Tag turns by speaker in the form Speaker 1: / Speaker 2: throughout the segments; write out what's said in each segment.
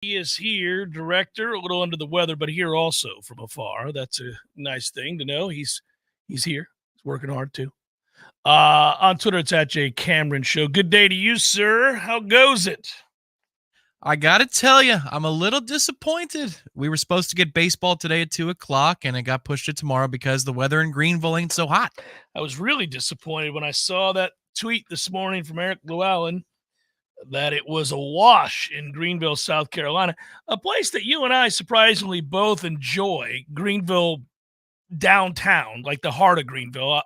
Speaker 1: He is here, director, a little under the weather, but here also from afar. That's a nice thing to know. He's here. He's working hard too. On Twitter, it's at J Cameron Show. Good day to you, sir. How goes it?
Speaker 2: I got to tell you, I'm a little disappointed. We were supposed to get baseball today at 2 o'clock, and it got pushed to tomorrow because the weather in Greenville ain't so hot.
Speaker 1: I was really disappointed when I saw that tweet this morning from Eric Llewellyn that it was a wash in Greenville, South Carolina, a place that you and I surprisingly both enjoy. Greenville downtown, like the heart of Greenville,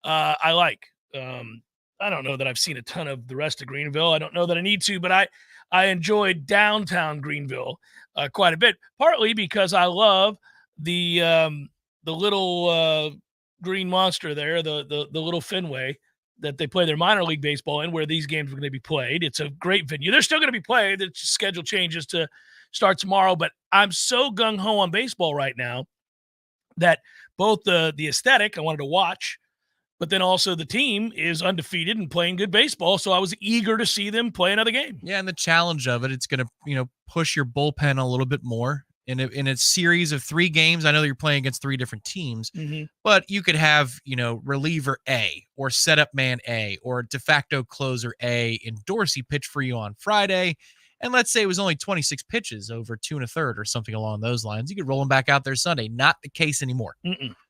Speaker 1: I like. I don't know that I've seen a ton of the rest of Greenville. I don't know that I need to, but I enjoyed downtown Greenville quite a bit, partly because I love the little green monster there, the little Fenway that they play their minor league baseball in, where these games are going to be played. It's a great venue. They're still going to be played. The schedule changes to start tomorrow, but I'm so gung-ho on baseball right now that both the aesthetic I wanted to watch, but then also the team is undefeated and playing good baseball, so I was eager to see them play another game.
Speaker 2: Yeah, and the challenge of it, it's going to, push your bullpen a little bit more. In a series of 3 games, I know you're playing against 3 different teams, but you could have, reliever A or setup man A or de facto closer A in Dorsey pitch for you on Friday. And let's say it was only 26 pitches over 2 1/3 or something along those lines. You could roll them back out there Sunday. Not the case anymore.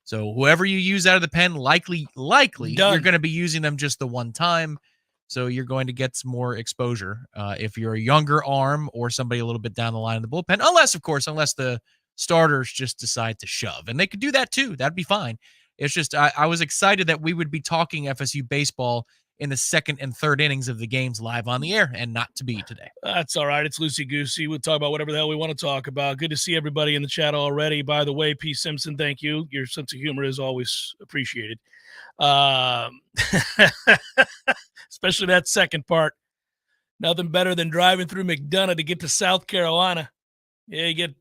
Speaker 2: So whoever you use out of the pen, likely you're going to be using them just the one time. So you're going to get some more exposure if you're a younger arm or somebody a little bit down the line in the bullpen. Unless the starters just decide to shove. And they could do that too. That'd be fine. It's just I was excited that we would be talking FSU baseball in the second and third innings of the games live on the air, and not to be today.
Speaker 1: That's all right. It's loosey-goosey. We'll talk about whatever the hell we want to talk about. Good to see everybody in the chat already. By the way, P. Simpson, thank you. Your sense of humor is always appreciated. Especially that second part. Nothing better than driving through McDonough to get to South Carolina. Yeah, you get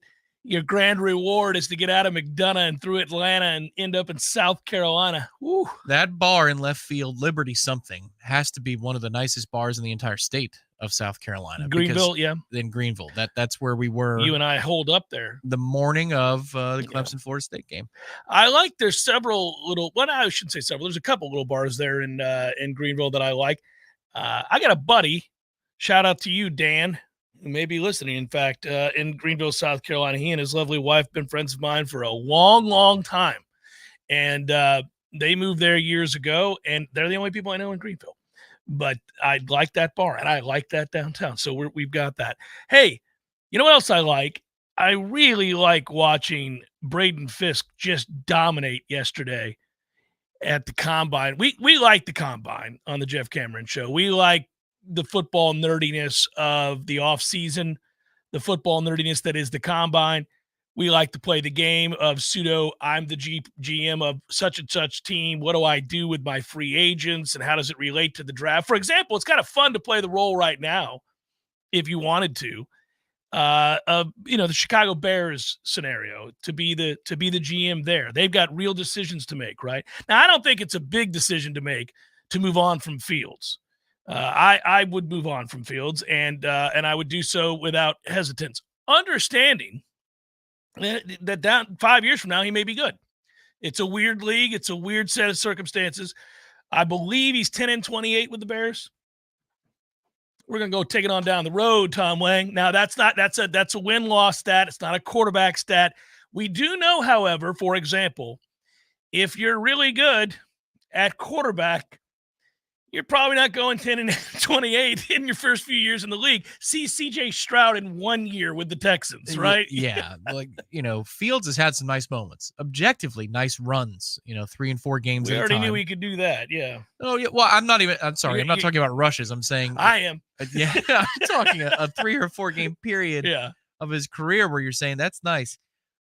Speaker 1: your grand reward is to get out of McDonough and through Atlanta and end up in South Carolina. Woo.
Speaker 2: That bar in left field, Liberty something, has to be one of the nicest bars in the entire state of South Carolina.
Speaker 1: Greenville, yeah.
Speaker 2: In Greenville. That's where we were.
Speaker 1: You and I holed up there.
Speaker 2: The morning of the Clemson-Florida State game.
Speaker 1: I like there's several little, well, I shouldn't say several. There's a couple little bars there in Greenville that I like. I got a buddy, shout out to you, Dan, who may be listening, in fact, in Greenville, South Carolina. He and his lovely wife been friends of mine for a long, long time. And they moved there years ago, and they're the only people I know in Greenville. But I like that bar, and I like that downtown. So we've got that. Hey, you know what else I like? I really like watching Braden Fiske just dominate yesterday at the Combine. We like the Combine on the Jeff Cameron Show. We like the football nerdiness of the offseason, the football nerdiness that is the Combine. We like to play the game of pseudo, I'm the GM of such and such team. What do I do with my free agents, and how does it relate to the draft? For example, it's kind of fun to play the role right now, if you wanted to, the Chicago Bears scenario, to be the GM there. They've got real decisions to make, right? Now, I don't think it's a big decision to make to move on from Fields. I would move on from Fields, and I would do so without hesitance, understanding that down 5 years from now, he may be good. It's a weird league. It's a weird set of circumstances. I believe he's 10-28 with the Bears. We're going to go take it on down the road, Tom Lang. Now, that's a win-loss stat. It's not a quarterback stat. We do know, however, for example, if you're really good at quarterback, you're probably not going 10-28 in your first few years in the league. See C.J. Stroud in 1 year with the Texans, right?
Speaker 2: Yeah. Fields has had some nice moments. Objectively, nice runs, 3 and 4 games
Speaker 1: we
Speaker 2: at a time.
Speaker 1: We already knew he could do that, yeah.
Speaker 2: Oh, yeah. Well, I'm sorry. I'm not talking about rushes. I'm saying.
Speaker 1: I am.
Speaker 2: Yeah. I'm talking a 3 or 4 game period of his career where you're saying that's nice.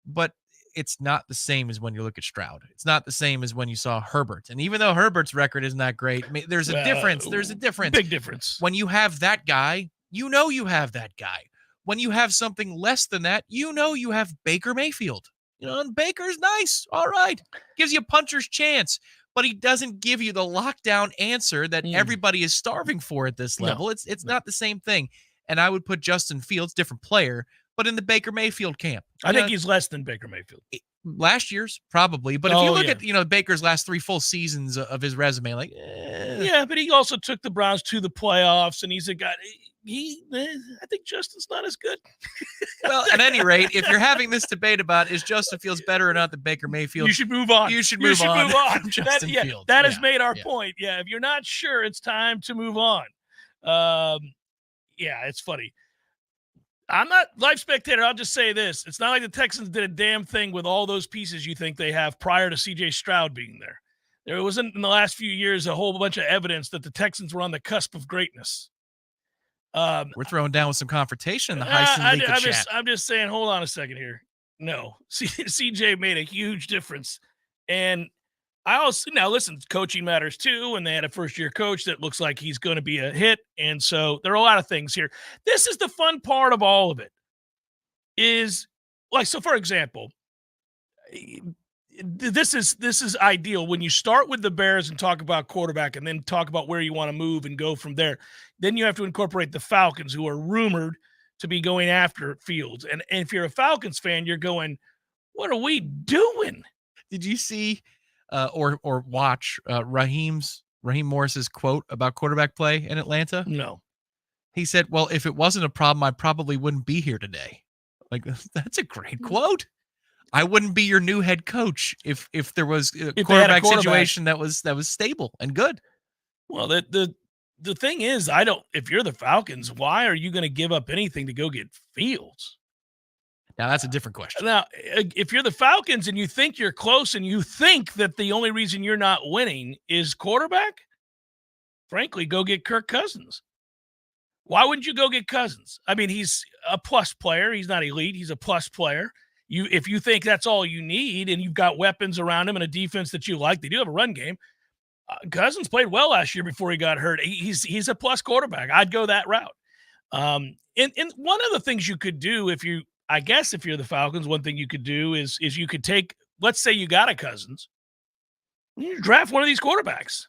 Speaker 2: But it's not the same as when you look at Stroud. It's not the same as when you saw Herbert. And even though Herbert's record isn't that great, I mean, there's a difference. There's a difference.
Speaker 1: Big difference.
Speaker 2: When you have that guy, you have that guy. When you have something less than that, you have Baker Mayfield. And Baker's nice. All right. Gives you a puncher's chance. But he doesn't give you the lockdown answer that everybody is starving for at this level. No. It's not the same thing. and I would put Justin Fields, different player, but in the Baker Mayfield camp.
Speaker 1: I think he's less than Baker Mayfield.
Speaker 2: Last year's probably, but if you look at Baker's last 3 full seasons of his resume, like
Speaker 1: yeah, but he also took the Browns to the playoffs, and he's a guy. I think Justin's not as good.
Speaker 2: Well, at any rate, if you're having this debate about is Justin Fields better or not than Baker Mayfield,
Speaker 1: you should move on.
Speaker 2: You should move on. From Justin Fields.
Speaker 1: That has made our point. Yeah, if you're not sure, it's time to move on. Yeah, it's funny. I'm not live spectator. I'll just say this. It's not like the Texans did a damn thing with all those pieces you think they have prior to C.J. Stroud being there. There wasn't in the last few years a whole bunch of evidence that the Texans were on the cusp of greatness.
Speaker 2: We're throwing down with some confrontation in the Heisen chat.
Speaker 1: I'm just saying, hold on a second here. No, CJ made a huge difference. And I also, now listen, coaching matters too. And they had a first-year coach that looks like he's going to be a hit. And so there are a lot of things here. This is the fun part of all of it is like, so for example, this is ideal when you start with the Bears and talk about quarterback and then talk about where you want to move and go from there. Then you have to incorporate the Falcons, who are rumored to be going after Fields. And if you're a Falcons fan, you're going, what are we doing?
Speaker 2: Did you see or watch Raheem Morris's quote about quarterback play in Atlanta?
Speaker 1: No.
Speaker 2: He said, well, if it wasn't a problem, I probably wouldn't be here today. Like, that's a great quote. I wouldn't be your new head coach if there was a quarterback situation that was stable and good.
Speaker 1: Well, the thing is, if you're the Falcons, why are you going to give up anything to go get Fields?
Speaker 2: Now, that's a different question.
Speaker 1: Now, if you're the Falcons and you think you're close and you think that the only reason you're not winning is quarterback, frankly, go get Kirk Cousins. Why wouldn't you go get Cousins? I mean, he's a plus player. He's not elite. He's a plus player. If you think that's all you need and you've got weapons around him and a defense that you like, they do have a run game. Cousins played well last year before he got hurt. He's a plus quarterback. I'd go that route. And one of the things you could do if you're the Falcons, one thing you could do is you could take, let's say you got a Cousins, you draft one of these quarterbacks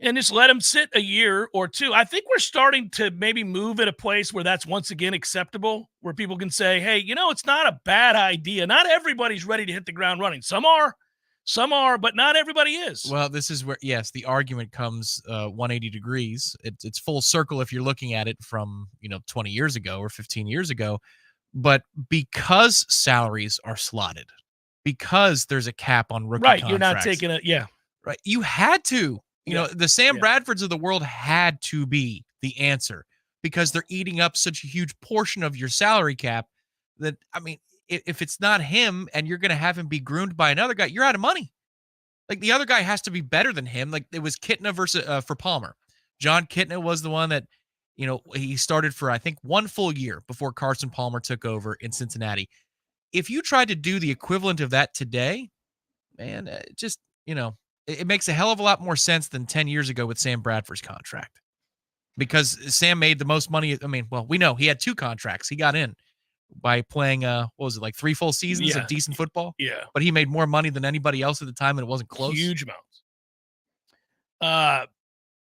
Speaker 1: and just let him sit a year or two. I think we're starting to maybe move at a place where that's once again acceptable, where people can say, hey, it's not a bad idea. Not everybody's ready to hit the ground running. Some are, but not everybody is.
Speaker 2: Well, this is where, yes, the argument comes 180 degrees. It's full circle if you're looking at it from, 20 years ago or 15 years ago. But because salaries are slotted, because there's a cap on rookie contracts.
Speaker 1: Right, you're not taking it, yeah.
Speaker 2: Right, you had to. The Sam Bradfords of the world had to be the answer because they're eating up such a huge portion of your salary cap that, I mean, if it's not him and you're going to have him be groomed by another guy, you're out of money. Like, the other guy has to be better than him. Like, it was Kitna versus for Palmer. John Kitna was the one that, he started for, I think, 1 full year before Carson Palmer took over in Cincinnati. If you tried to do the equivalent of that today, man, it makes a hell of a lot more sense than 10 years ago with Sam Bradford's contract. Because Sam made the most money. I mean, well, we know he had 2 contracts. He got in by playing, 3 full seasons of decent football?
Speaker 1: Yeah.
Speaker 2: But he made more money than anybody else at the time, and it wasn't close.
Speaker 1: Huge amounts.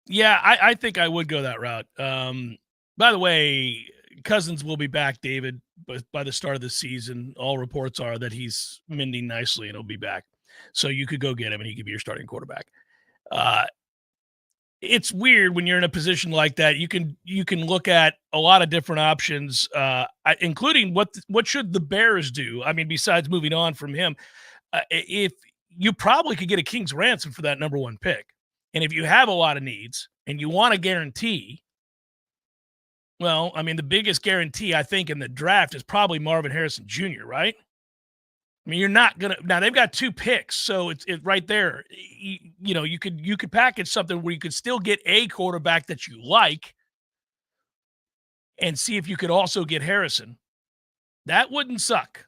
Speaker 1: Yeah, I think I would go that route. By the way, Cousins will be back, David, but by the start of the season, all reports are that he's mending nicely and he'll be back. So you could go get him and he could be your starting quarterback. It's weird when you're in a position like that. You can look at a lot of different options, including what should the Bears do? I mean, besides moving on from him, if you probably could get a king's ransom for that number 1 pick. And if you have a lot of needs and you want a guarantee, well, I mean, the biggest guarantee I think in the draft is probably Marvin Harrison Jr., right? I mean, you're not going to – now, they've got 2 picks, so it's right there. You could package something where you could still get a quarterback that you like and see if you could also get Harrison. That wouldn't suck.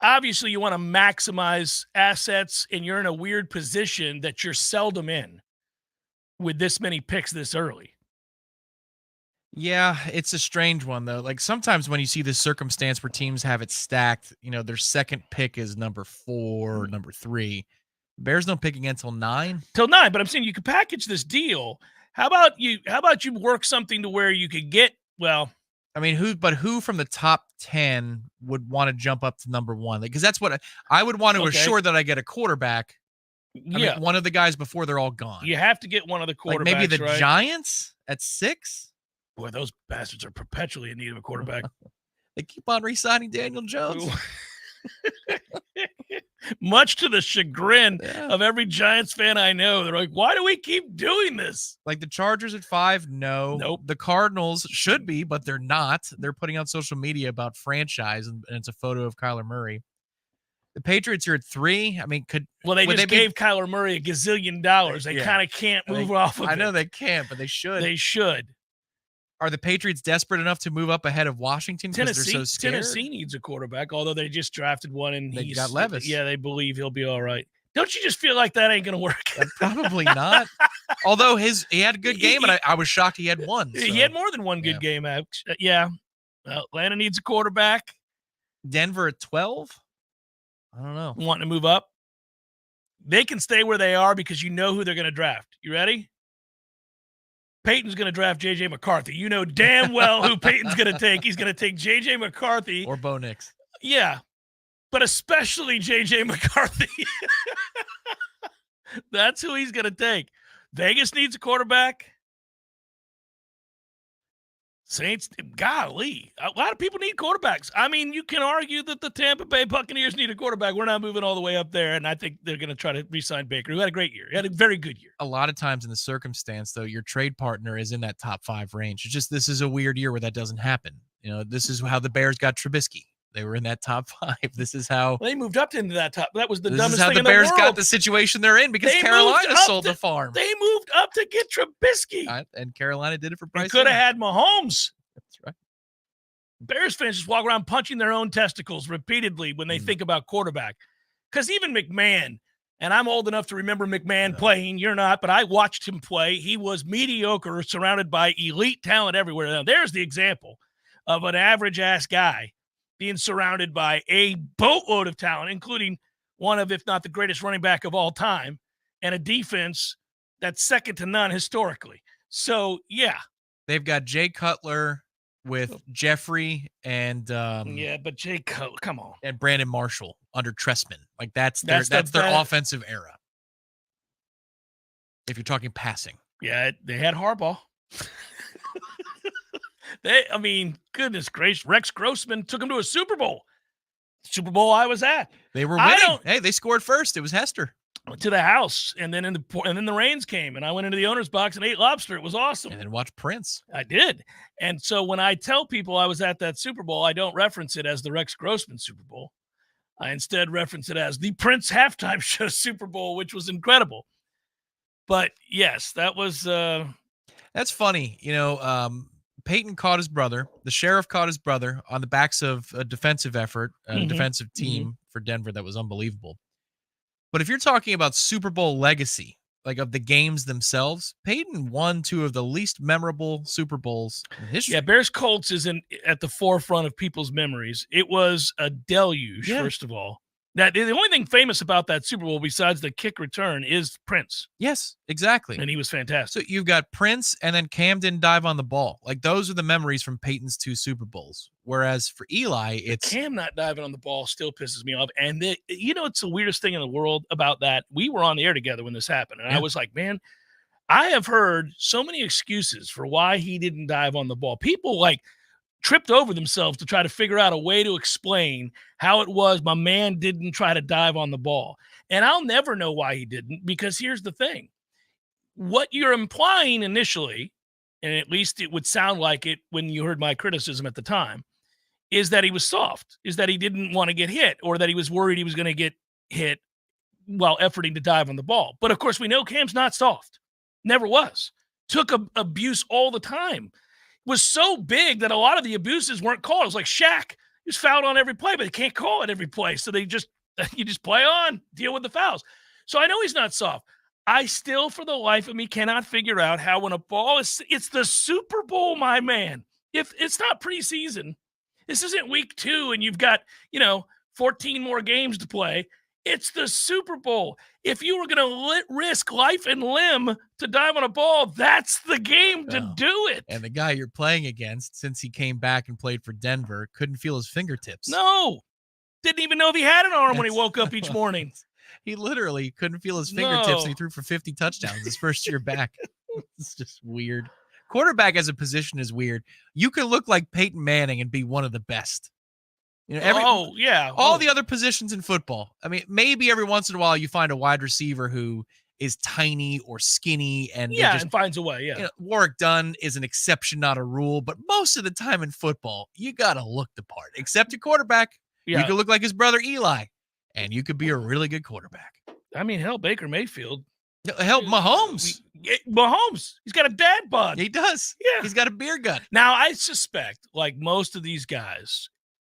Speaker 1: Obviously, you want to maximize assets, and you're in a weird position that you're seldom in with this many picks this early.
Speaker 2: Yeah, it's a strange one, though. Like, sometimes when you see this circumstance where teams have it stacked, their second pick is number 4 or number 3. Bears don't pick again until 9.
Speaker 1: Till 9, but I'm saying you could package this deal, How about you work something to where you could get, well,
Speaker 2: I mean, who from the top 10 would want to jump up to number 1? Because that's what I would want to assure that I get a quarterback. I mean, one of the guys before they're all gone.
Speaker 1: You have to get one of the quarterbacks,
Speaker 2: like maybe the
Speaker 1: right?
Speaker 2: Giants at 6?
Speaker 1: Boy, those bastards are perpetually in need of a quarterback.
Speaker 2: They keep on re-signing Daniel Jones.
Speaker 1: Much to the chagrin of every Giants fan I know. They're like, why do we keep doing this?
Speaker 2: Like the Chargers at 5? No.
Speaker 1: Nope.
Speaker 2: The Cardinals should be, but they're not. They're putting out social media about franchise, and it's a photo of Kyler Murray. The Patriots are at 3. I mean,
Speaker 1: they just gave Kyler Murray $1 gazillion. They kind of can't move off of it.
Speaker 2: I know they can't, but they should.
Speaker 1: They should.
Speaker 2: Are the Patriots desperate enough to move up ahead of Washington because they're so scared?
Speaker 1: Tennessee needs a quarterback, although they just drafted one, and
Speaker 2: they got Levis.
Speaker 1: Yeah, they believe he'll be all right. Don't you just feel like that ain't going to work?
Speaker 2: Probably not. Although he had a good game, and I was shocked he had one. So.
Speaker 1: He had more than one good game. Yeah. Atlanta needs a quarterback.
Speaker 2: Denver at 12? I don't know.
Speaker 1: Wanting to move up? They can stay where they are because you know who they're going to draft. You ready? Peyton's going to draft J.J. McCarthy. You know damn well who Peyton's going to take. He's going to take J.J. McCarthy.
Speaker 2: Or Bo Nix.
Speaker 1: Yeah, but especially J.J. McCarthy. That's who he's going to take. Vegas needs a quarterback. Saints, golly, a lot of people need quarterbacks. I mean, you can argue that the Tampa Bay Buccaneers need a quarterback. We're not moving all the way up there, and I think they're going to try to re-sign Baker, who had a great year. He had a very good year.
Speaker 2: A lot of times in the circumstance, though, your trade partner is in that top 5 range. It's just this is a weird year where that doesn't happen. You know, this is how the Bears got Trubisky. They were in that top 5. This is how
Speaker 1: they moved up into that top. That was the dumbest
Speaker 2: thing in the world. This is how the Bears got the situation they're in because Carolina sold the farm.
Speaker 1: They moved up to get Trubisky.
Speaker 2: And Carolina did it for Bryce.
Speaker 1: Could have had Mahomes.
Speaker 2: That's right.
Speaker 1: Bears fans just walk around punching their own testicles repeatedly when they think about quarterback. Because even McMahon, and I'm old enough to remember McMahon playing, you're not, but I watched him play. He was mediocre, surrounded by elite talent everywhere. Now, there's the example of an average-ass guy being surrounded by a boatload of talent, including one of, if not the greatest running back of all time, and a defense that's second to none historically. So, yeah.
Speaker 2: They've got Jay Cutler with Jeffrey and
Speaker 1: but Jay Cutler, come on.
Speaker 2: And Brandon Marshall under Trestman. Like that's their offensive era. If you're talking passing.
Speaker 1: Yeah, they had Harbaugh. Goodness gracious, Rex Grossman took him to a Super Bowl. Super Bowl I was at.
Speaker 2: They were winning. Hey, they scored first. It was Hester.
Speaker 1: Went to the house, and then the rains came, and I went into the owner's box and ate lobster. It was awesome.
Speaker 2: And then watched Prince.
Speaker 1: I did. And so when I tell people I was at that Super Bowl, I don't reference it as the Rex Grossman Super Bowl. I instead reference it as the Prince halftime show Super Bowl, which was incredible. But yes, that was
Speaker 2: that's funny. You know, Peyton caught his brother. The sheriff caught his brother on the backs of a defensive effort, a defensive team for Denver that was unbelievable. But if you're talking about Super Bowl legacy, like of the games themselves, Peyton won 2 of the least memorable Super Bowls in history.
Speaker 1: Yeah, Bears Colts is at the forefront of people's memories. It was a deluge, first of all. That the only thing famous about that Super Bowl besides the kick return is Prince.
Speaker 2: Yes, exactly.
Speaker 1: And he was fantastic.
Speaker 2: So you've got Prince, and then Cam didn't dive on the ball. Like those are the memories from Peyton's 2 Super Bowls. Whereas for Eli, it's
Speaker 1: Cam not diving on the ball still pisses me off. And it's the weirdest thing in the world about that. We were on the air together when this happened, and I was like, man, I have heard so many excuses for why he didn't dive on the ball. People like tripped over themselves to try to figure out a way to explain how it was my man didn't try to dive on the ball. And I'll never know why he didn't, because here's the thing. What you're implying initially, and at least it would sound like it when you heard my criticism at the time, is that he was soft, is that he didn't want to get hit, or that he was worried he was going to get hit while efforting to dive on the ball. But, of course, we know Cam's not soft. Never was. Took abuse all the time. Was so big that a lot of the abuses weren't called. It was like Shaq. He was fouled on every play, but they can't call it every play. So you just play on, deal with the fouls. So I know he's not soft. I still, for the life of me, cannot figure out how when a ball it's the Super Bowl, my man. If it's not preseason, this isn't week 2 and you've got, 14 more games to play. It's the Super Bowl. If you were going to risk life and limb to dive on a ball, that's the game to do it.
Speaker 2: And the guy you're playing against, since he came back and played for Denver, couldn't feel his fingertips.
Speaker 1: No. Didn't even know if he had an arm when he woke up each morning.
Speaker 2: He literally couldn't feel his fingertips, and he threw for 50 touchdowns his first year back. It's just weird. Quarterback as a position is weird. You can look like Peyton Manning and be one of the best. You know, all the other positions in football. I mean, maybe every once in a while you find a wide receiver who is tiny or skinny and
Speaker 1: and finds a way. Yeah,
Speaker 2: you know, Warwick Dunn is an exception, not a rule. But most of the time in football, you gotta look the part. Except your quarterback, you can look like his brother Eli, and you could be a really good quarterback.
Speaker 1: I mean, hell, Baker Mayfield.
Speaker 2: Hell, Mahomes.
Speaker 1: Mahomes. He's got a dad bod.
Speaker 2: He does.
Speaker 1: Yeah,
Speaker 2: he's got a beer gut.
Speaker 1: Now, I suspect, like most of these guys,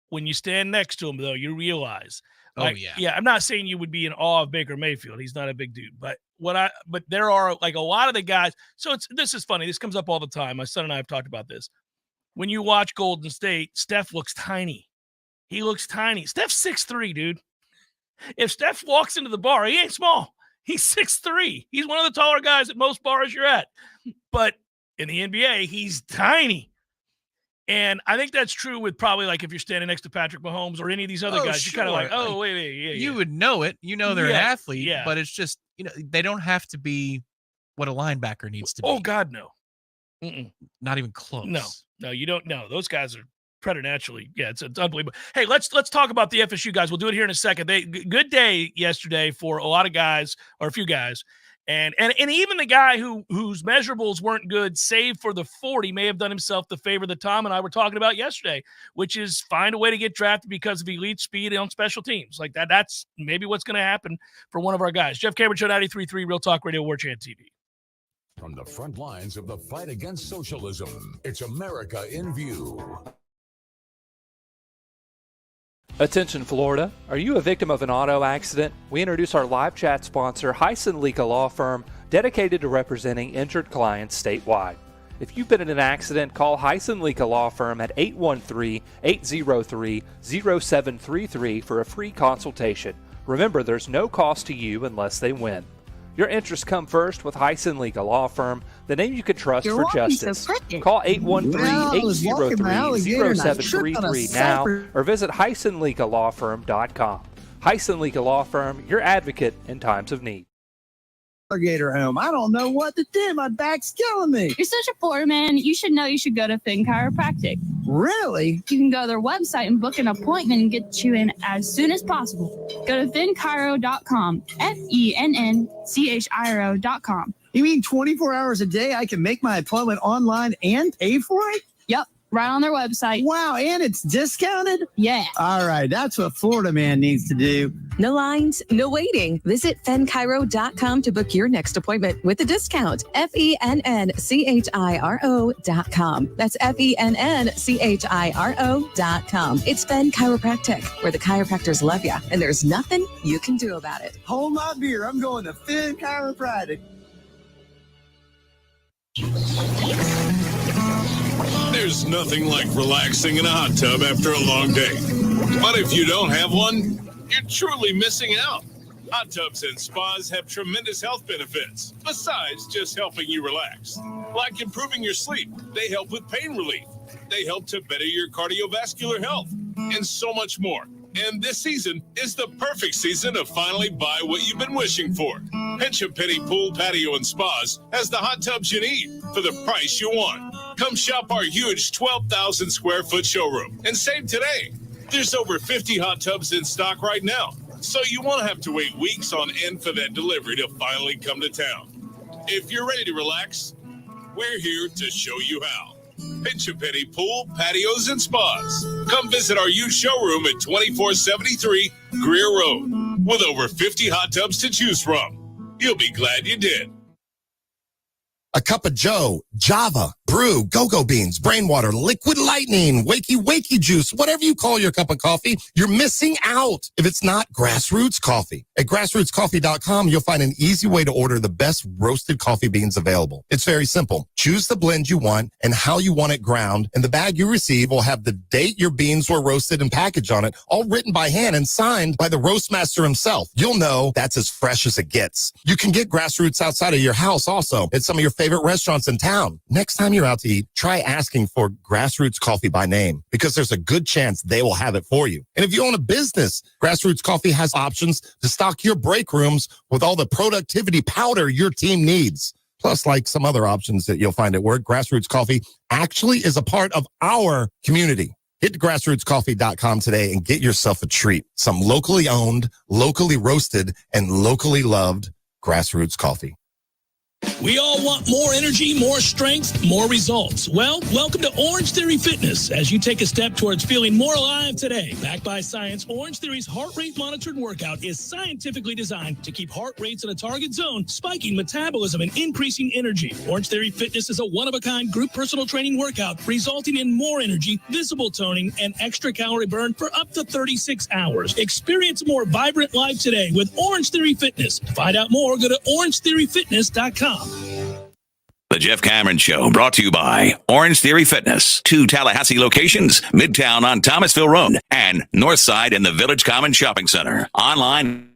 Speaker 1: when you stand next to him, though, you realize, like, I'm not saying you would be in awe of Baker Mayfield. He's not a big dude, but there are like a lot of the guys. So this is funny. This comes up all the time. My son and I have talked about this. When you watch Golden State, Steph looks tiny. He looks tiny. Steph's 6'3", dude. If Steph walks into the bar, he ain't small. He's 6'3". He's one of the taller guys at most bars you're at. But in the NBA, he's tiny. And I think that's true with probably like if you're standing next to Patrick Mahomes or any of these other guys, you're kind of like, wait.
Speaker 2: You would know it. You know they're an athlete, but it's just, you know, they don't have to be what a linebacker needs to be.
Speaker 1: Oh, God, no.
Speaker 2: Not even close.
Speaker 1: No, you don't know. Those guys are preternaturally. Yeah, it's unbelievable. Hey, let's talk about the FSU guys. We'll do it here in a second. Good day yesterday for a lot of guys, or a few guys. And even the guy whose measurables weren't good, save for the 40, may have done himself the favor that Tom and I were talking about yesterday, which is find a way to get drafted because of elite speed on special teams. Like that's maybe what's going to happen for one of our guys. Jeff Cameron, Show 93.3, Real Talk Radio, Warchant TV.
Speaker 3: From the front lines of the fight against socialism, it's America in View.
Speaker 4: Attention Florida, are you a victim of an auto accident? We introduce our live chat sponsor, Hyson Leka Law Firm, dedicated to representing injured clients statewide. If you've been in an accident, call Hyson Leka Law Firm at 813-803-0733 for a free consultation. Remember, there's no cost to you unless they win. Your interests come first with Hyson Leka Law Firm, the name you can trust for justice. Call 813-803-0733 now or visit HysonLekaLawFirm.com. Hyson Leka Law Firm, your advocate in times of need.
Speaker 5: Alligator home. I don't know what to do. My back's killing me.
Speaker 6: You're such a poor man. You should know you should go to Finn Chiropractic.
Speaker 5: Really?
Speaker 6: You can go to their website and book an appointment and get you in as soon as possible. Go to FinnChiro.com. FENNCHIRO.com.
Speaker 5: You mean 24 hours a day I can make my appointment online and pay for it?
Speaker 6: Yep. Right on their website.
Speaker 5: Wow, and it's discounted?
Speaker 6: Yeah.
Speaker 5: All right, that's what Florida man needs to do.
Speaker 7: No lines, no waiting. Visit FenChiro.com to book your next appointment with a discount. FENNCHIRO.com. That's FENNCHIRO.com. It's Fen Chiropractic, where the chiropractors love you, and there's nothing you can do about it.
Speaker 5: Hold my beer. I'm going to Finn Chiropractic.
Speaker 8: There's nothing like relaxing in a hot tub after a long day. But if you don't have one, you're truly missing out. Hot tubs and spas have tremendous health benefits, besides just helping you relax. Like improving your sleep, they help with pain relief. They help to better your cardiovascular health, and so much more. And this season is the perfect season to finally buy what you've been wishing for. Pinch a Penny Pool, Patio, and Spas has the hot tubs you need for the price you want. Come shop our huge 12,000 square foot showroom and save today. There's over 50 hot tubs in stock right now, so you won't have to wait weeks on end for that delivery to finally come to town. If you're ready to relax, we're here to show you how. Pinch a Penny Pool, Patios, and Spas. Come visit our huge showroom at 2473 Greer Road with over 50 hot tubs to choose from. You'll be glad you did.
Speaker 9: A cup of Joe, Java, brew, go-go beans, brain water, liquid lightning, wakey juice, whatever you call your cup of coffee, you're missing out if it's not Grassroots Coffee. At grassrootscoffee.com, you'll find an easy way to order the best roasted coffee beans available. It's very simple. Choose the blend you want and how you want it ground, and the bag you receive will have the date your beans were roasted and packaged on it, all written by hand and signed by the roastmaster himself. You'll know that's as fresh as it gets. You can get Grassroots outside of your house also at some of your favorite restaurants in town. Next time you're out to eat, try asking for Grassroots Coffee by name, because there's a good chance they will have it for you. And if you own a business, Grassroots Coffee has options to stock your break rooms with all the productivity powder your team needs. Plus, like some other options that you'll find at work, Grassroots Coffee actually is a part of our community. Hit grassrootscoffee.com today and get yourself a treat. Some locally owned, locally roasted, and locally loved Grassroots Coffee.
Speaker 1: We all want more energy, more strength, more results. Well, welcome to Orange Theory Fitness as you take a step towards feeling more alive today. Backed by science, Orange Theory's heart rate monitored workout is scientifically designed to keep heart rates in a target zone, spiking metabolism and increasing energy. Orange Theory Fitness is a one-of-a-kind group personal training workout resulting in more energy, visible toning, and extra calorie burn for up to 36 hours. Experience a more vibrant life today with Orange Theory Fitness. To find out more, go to orangetheoryfitness.com.
Speaker 10: The Jeff Cameron Show, brought to you by Orange Theory Fitness. 2 Tallahassee locations, Midtown on Thomasville Road and Northside in the Village Common Shopping Center. Online.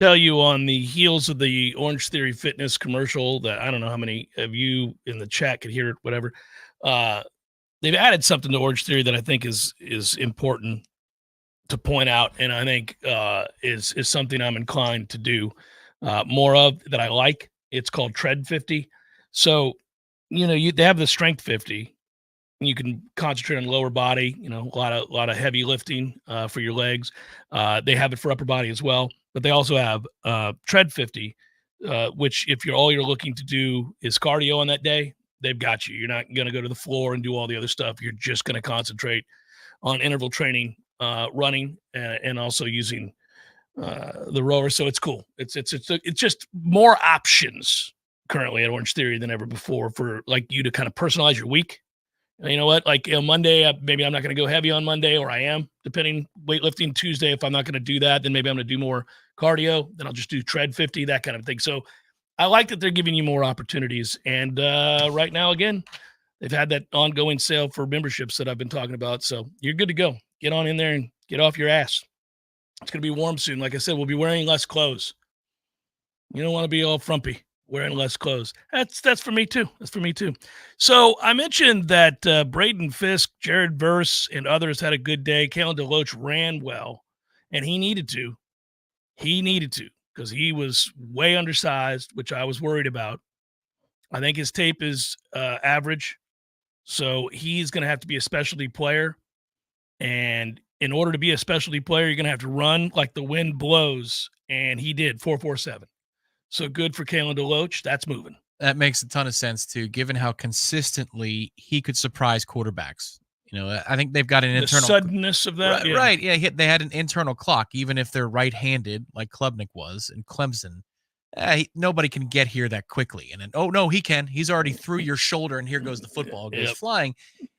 Speaker 1: Tell you on the heels of the Orange Theory Fitness commercial that I don't know how many of you in the chat could hear it, whatever. They've added something to Orange Theory that I think is important to point out, and I think is something I'm inclined to do more of that I like. It's called Tread 50. So, they have the Strength 50. You can concentrate on lower body, a lot of heavy lifting for your legs. They have it for upper body as well, but they also have Tread 50, which if all you're looking to do is cardio on that day, they've got you. You're not going to go to the floor and do all the other stuff. You're just going to concentrate on interval training, running, and also using the rower. So it's cool. It's just more options currently at Orange Theory than ever before for like you to kind of personalize your week. You know what? Like Monday, maybe I'm not going to go heavy on Monday, or I am, depending. Weightlifting Tuesday, if I'm not going to do that, then maybe I'm going to do more cardio. Then I'll just do Tread 50, that kind of thing. So I like that they're giving you more opportunities. And right now, again, they've had that ongoing sale for memberships that I've been talking about. So you're good to go. Get on in there and get off your ass. It's going to be warm soon. Like I said, we'll be wearing less clothes. You don't want to be all frumpy wearing less clothes. That's for me too. That's for me too. So I mentioned that Braden Fiske, Jared Verse, and others had a good day. Kalen DeLoach ran well, and he needed to. He needed to, because he was way undersized, which I was worried about. I think his tape is average, so he's going to have to be a specialty player. And in order to be a specialty player, you're going to have to run like the wind blows, and he did, 4.47. So good for Kalen DeLoach. That's moving.
Speaker 2: That makes a ton of sense, too, given how consistently he could surprise quarterbacks. I think they've got an internal
Speaker 1: suddenness of that.
Speaker 2: Right. Yeah. They had an internal clock, even if they're right-handed, like Klubnik was in Clemson. Nobody can get here that quickly. And then, oh, no, he can. He's already through your shoulder, and here goes the football. It goes flying.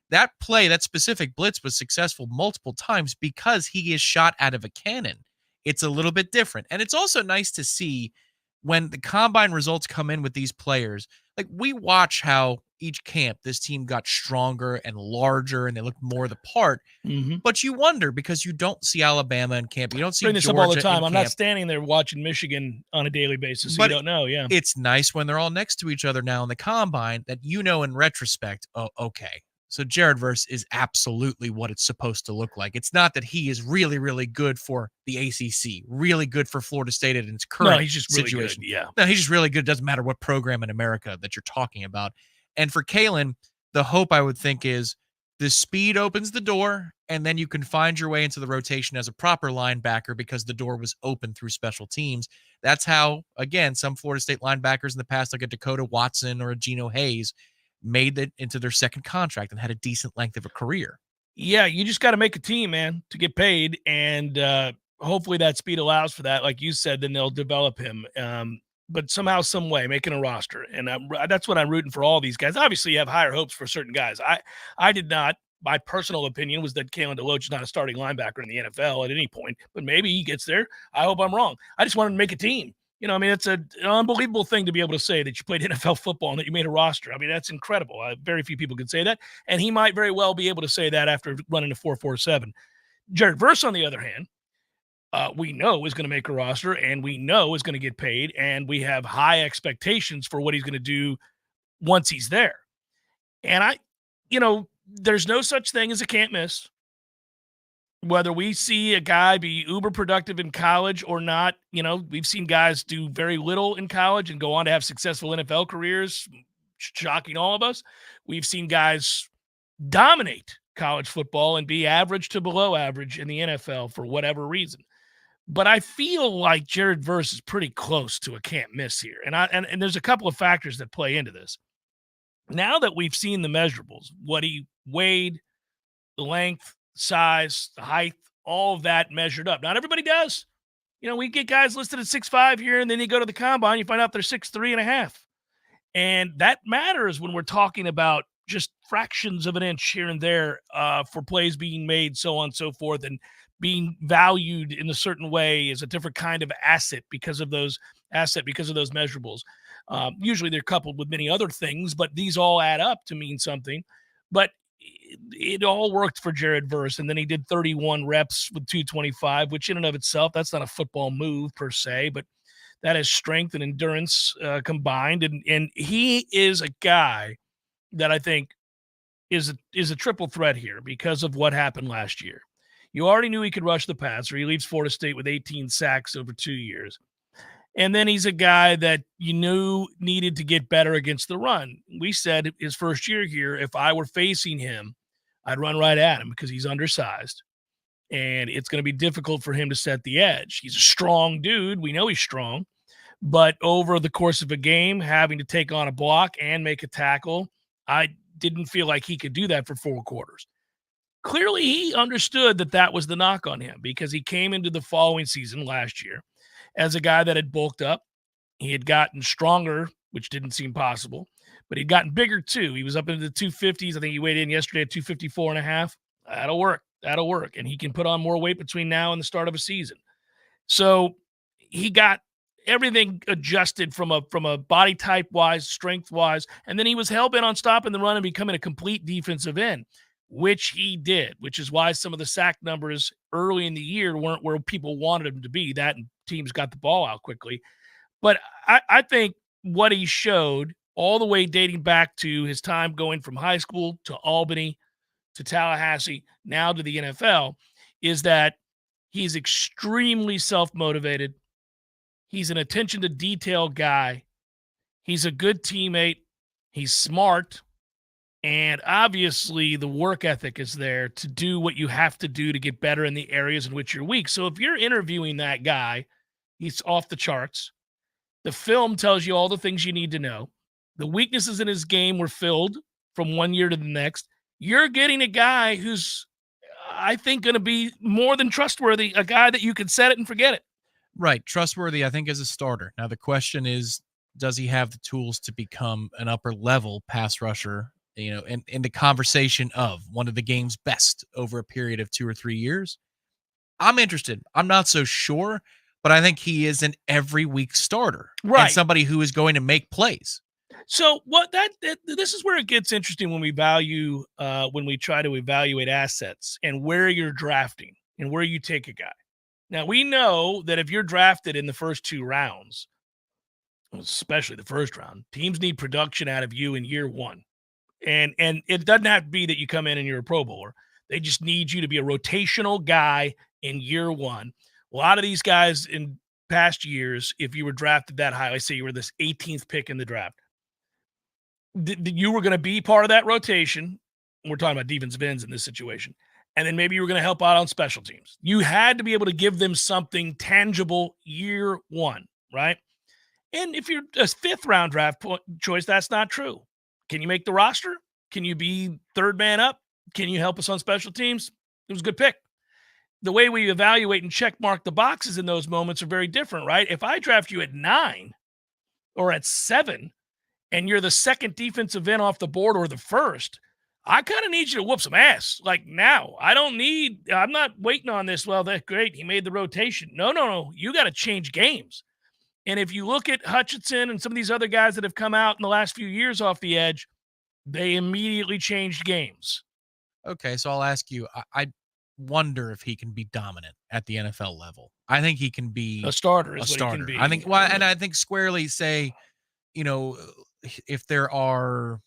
Speaker 2: That play, that specific blitz was successful multiple times because he is shot out of a cannon. It's a little bit different. And it's also nice to see when the combine results come in with these players. Like, we watch how each camp, this team got stronger and larger, and they looked more the part. Mm-hmm. But you wonder, because you don't see Alabama in camp. You don't see
Speaker 1: Georgia
Speaker 2: this up all the time.
Speaker 1: I'm not standing there watching Michigan on a daily basis, so you don't know. Yeah,
Speaker 2: it's nice when they're all next to each other now in the combine that in retrospect, oh, okay, So Jared Verse is absolutely what it's supposed to look like. It's not that he is really, really good for the ACC, really good for Florida State in its current
Speaker 1: he's just really
Speaker 2: situation.
Speaker 1: good. Yeah.
Speaker 2: No, he's just really good. It doesn't matter what program in America that you're talking about. And for Kalen, the hope I would think is the speed opens the door, and then you can find your way into the rotation as a proper linebacker because the door was open through special teams. That's how, again, some Florida State linebackers in the past, like a Dakota Watson or a Geno Hayes, made it into their second contract and had a decent length of a career.
Speaker 1: Yeah, you just got to make a team, man, to get paid, and hopefully that speed allows for that. Like you said, then they'll develop him. But somehow, some way, making a roster, and that's what I'm rooting for all these guys. Obviously, you have higher hopes for certain guys. I did not. My personal opinion was that Kalen DeLoach is not a starting linebacker in the NFL at any point, but maybe he gets there. I hope I'm wrong. I just wanted to make a team. You know, I mean, it's an unbelievable thing to be able to say that you played NFL football and that you made a roster. I mean, that's incredible. Very few people can say that, and he might very well be able to say that after running a 4.47. Jared Verse, on the other hand, we know is going to make a roster, and we know is going to get paid, and we have high expectations for what he's going to do once he's there. And there's no such thing as a can't miss. Whether we see a guy be uber productive in college or not, we've seen guys do very little in college and go on to have successful NFL careers, shocking all of us. We've seen guys dominate college football and be average to below average in the NFL for whatever reason. But I feel like Jared Verse is pretty close to a can't miss here. And there's a couple of factors that play into this. Now that we've seen the measurables, what he weighed, the length, size, the height, all of that measured up. Not everybody does. We get guys listed at 6'5" here, and then you go to the combine, you find out they're 6'3.5". And that matters when we're talking about just fractions of an inch here and there for plays being made, so on and so forth, and being valued in a certain way as a different kind of asset because of those measurables. Usually they're coupled with many other things, but these all add up to mean something. But it all worked for Jared Verse, and then he did 31 reps with 225, which in and of itself, that's not a football move per se, but that is strength and endurance combined. And he is a guy that I think is a triple threat here because of what happened last year. You already knew he could rush the passer. He leaves Florida State with 18 sacks over 2 years. And then he's a guy that you knew needed to get better against the run. We said his first year here, if I were facing him, I'd run right at him because he's undersized. And it's going to be difficult for him to set the edge. He's a strong dude. We know he's strong. But over the course of a game, having to take on a block and make a tackle, I didn't feel like he could do that for 4 quarters. Clearly, he understood that was the knock on him because he came into the following season last year as a guy that had bulked up. He had gotten stronger, which didn't seem possible, but he'd gotten bigger too. He was up into the 250s. I think he weighed in yesterday at 254.5. That'll work. And he can put on more weight between now and the start of a season. So he got everything adjusted from a body type wise, strength wise. And then he was hell bent on stopping the run and becoming a complete defensive end, which he did, which is why some of the sack numbers early in the year weren't where people wanted him to be. That and teams got the ball out quickly. But I think what he showed all the way dating back to his time going from high school to Albany to Tallahassee, now to the NFL, is that he's extremely self-motivated. He's an attention to detail guy. He's a good teammate. He's smart. And obviously the work ethic is there to do what you have to do to get better in the areas in which you're weak. So if you're interviewing that guy, he's off the charts. The film tells you all the things you need to know. The weaknesses in his game were filled from one year to the next. You're getting a guy who's, I think, going to be more than trustworthy, a guy that you can set it and forget it.
Speaker 2: Right. Trustworthy, I think, as a starter. Now, the question is, does he have the tools to become an upper level pass rusher, in the conversation of one of the game's best over a period of 2 or 3 years? I'm interested. I'm not so sure, but I think he is an every week starter.
Speaker 1: Right.
Speaker 2: And somebody who is going to make plays.
Speaker 1: So this is where it gets interesting when we when we try to evaluate assets and where you're drafting and where you take a guy. Now, we know that if you're drafted in the first 2 rounds, especially the first round, teams need production out of you in year 1. And it doesn't have to be that you come in and you're a Pro Bowler. They just need you to be a rotational guy in year one. A lot of these guys in past years, if you were drafted that high, let's say you were this 18th pick in the draft, you were going to be part of that rotation. We're talking about defensive ends in this situation. And then maybe you were going to help out on special teams. You had to be able to give them something tangible year one, right? And if you're a 5th round draft choice, that's not true. Can you make the roster? Can you be third man up? Can you help us on special teams? It was a good pick. The way we evaluate and check mark the boxes in those moments are very different, right? If I draft you at 9 or at 7 and you're the second defensive end off the board or the first, I kind of need you to whoop some ass. Like now, I'm not waiting on this. Well, that's great. He made the rotation. No. You got to change games. And if you look at Hutchinson and some of these other guys that have come out in the last few years off the edge, they immediately changed games.
Speaker 2: Okay, so I'll ask you, I wonder if he can be dominant at the NFL level. I think he can be
Speaker 1: a starter.
Speaker 2: He can be. I think, well, and I think squarely say, if there are,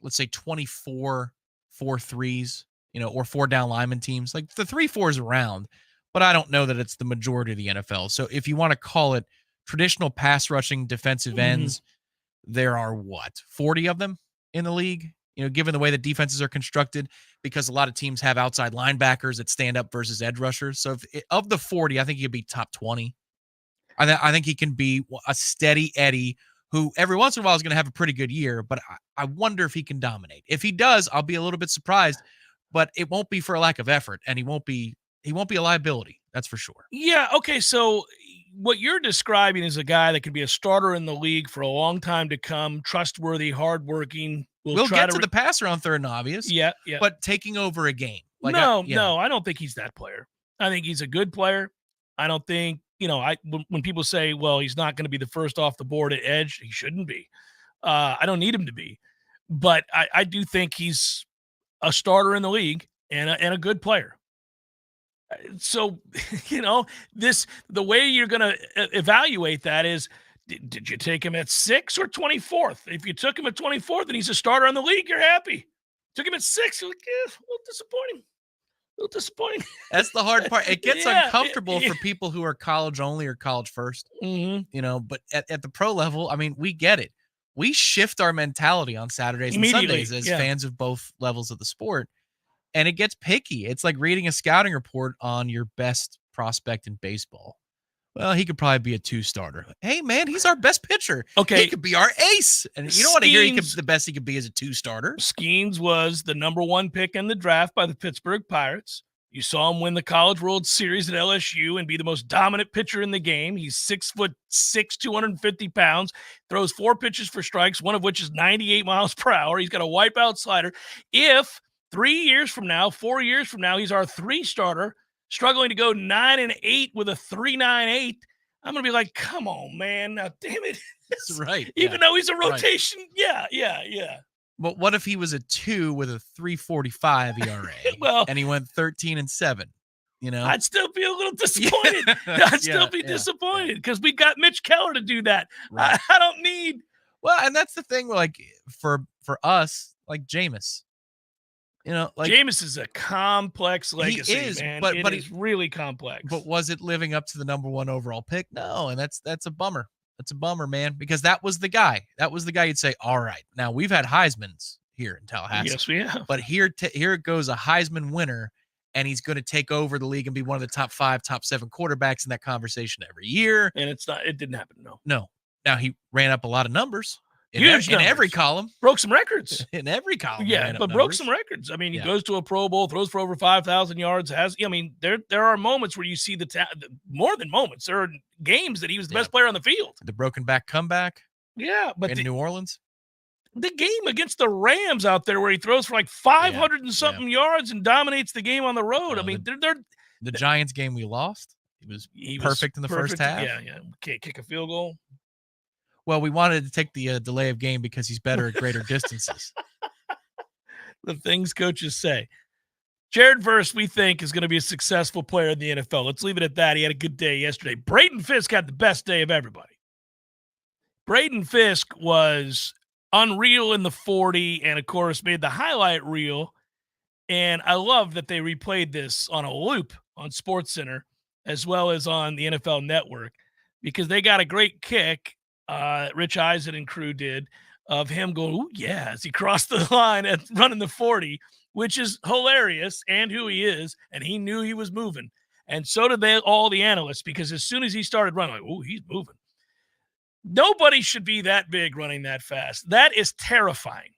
Speaker 2: let's say 24 4-3s, or 4 down lineman teams, like the 3-4 is around, but I don't know that it's the majority of the NFL. So if you want to call it traditional pass rushing defensive ends, there are 40 of them in the league, given the way that defenses are constructed, because a lot of teams have outside linebackers that stand up versus edge rushers. So of the 40, I think he could be top 20. I think he can be a steady Eddie who every once in a while is going to have a pretty good year, but I wonder if he can dominate. If he does, I'll be a little bit surprised, but it won't be for a lack of effort, and he won't be a liability. That's for sure.
Speaker 1: Yeah. Okay. So what you're describing is a guy that could be a starter in the league for a long time to come, trustworthy, hardworking.
Speaker 2: We'll get to the passer on third and obvious.
Speaker 1: Yeah.
Speaker 2: But taking over a game.
Speaker 1: No, I don't think he's that player. I think he's a good player. I don't think, when people say, well, he's not going to be the first off the board at edge, he shouldn't be. I don't need him to be. But I do think he's a starter in the league and a good player. So, the way you're going to evaluate that is, did you take him at 6 or 24th? If you took him at 24th and he's a starter in the league, you're happy. Took him at 6, you're like, a little disappointing.
Speaker 2: That's the hard part. It gets uncomfortable for people who are college only or college first, but at the pro level, I mean, we get it. We shift our mentality on Saturdays and Sundays as fans of both levels of the sport. And it gets picky. It's like reading a scouting report on your best prospect in baseball. Well, he could probably be a 2 starter. Hey, man, he's our best pitcher.
Speaker 1: Okay.
Speaker 2: He could be our ace. And you don't want to hear the best he could be as a 2 starter.
Speaker 1: Skeens was the number 1 pick in the draft by the Pittsburgh Pirates. You saw him win the College World Series at LSU and be the most dominant pitcher in the game. He's 6'6", 250 pounds, throws 4 pitches for strikes, one of which is 98 miles per hour. He's got a wipeout slider. If 3 years from now, 4 years from now, he's our 3 starter, struggling to go 9-8 with a 3.98, I'm going to be like, come on, man. Now, damn it.
Speaker 2: That's right.
Speaker 1: Even though he's a rotation. Right. Yeah.
Speaker 2: But what if he was a 2 with a 3.45 ERA and he went 13-7?
Speaker 1: I'd still be a little disappointed. I'd still be disappointed because we got Mitch Keller to do that. Right. I don't need.
Speaker 2: Well, and that's the thing, like for us, like Jameis.
Speaker 1: Jameis is a complex legacy, man. But it's really complex.
Speaker 2: But was it living up to the number 1 overall pick? No, and that's a bummer. That's a bummer, man, because that was the guy. That was the guy you'd say, all right, now we've had Heismans here in Tallahassee.
Speaker 1: Yes, we have.
Speaker 2: But here goes a Heisman winner, and he's going to take over the league and be one of the top 5, top 7 quarterbacks in that conversation every year.
Speaker 1: And it didn't happen, no.
Speaker 2: No. Now he ran up a lot of numbers. In every column.
Speaker 1: Broke some records.
Speaker 2: In every column.
Speaker 1: Yeah, but broke some records. I mean, he goes to a Pro Bowl, throws for over 5,000 yards. There are moments where you see more than moments. There are games that he was the best player on the field.
Speaker 2: The broken back comeback.
Speaker 1: Yeah, but
Speaker 2: in New Orleans.
Speaker 1: The game against the Rams out there where he throws for like 500 and something yards and dominates the game on the road.
Speaker 2: The Giants game we lost. He was perfect in the first half.
Speaker 1: Yeah. Can't kick a field goal.
Speaker 2: Well, we wanted to take the delay of game because he's better at greater distances.
Speaker 1: The things coaches say. Jared Verse, we think, is going to be a successful player in the NFL. Let's leave it at that. He had a good day yesterday. Braden Fiske had the best day of everybody. Braden Fiske was unreal in the 40, and of course made the highlight reel. And I love that they replayed this on a loop on SportsCenter as well as on the NFL Network, because they got a great kick, Rich Eisen and crew did, of him going, "Ooh, yeah," as he crossed the line and running the 40, which is hilarious and who he is, and he knew he was moving. And so did all the analysts, because as soon as he started running, like, "Ooh, he's moving." Nobody should be that big running that fast. That is terrifying.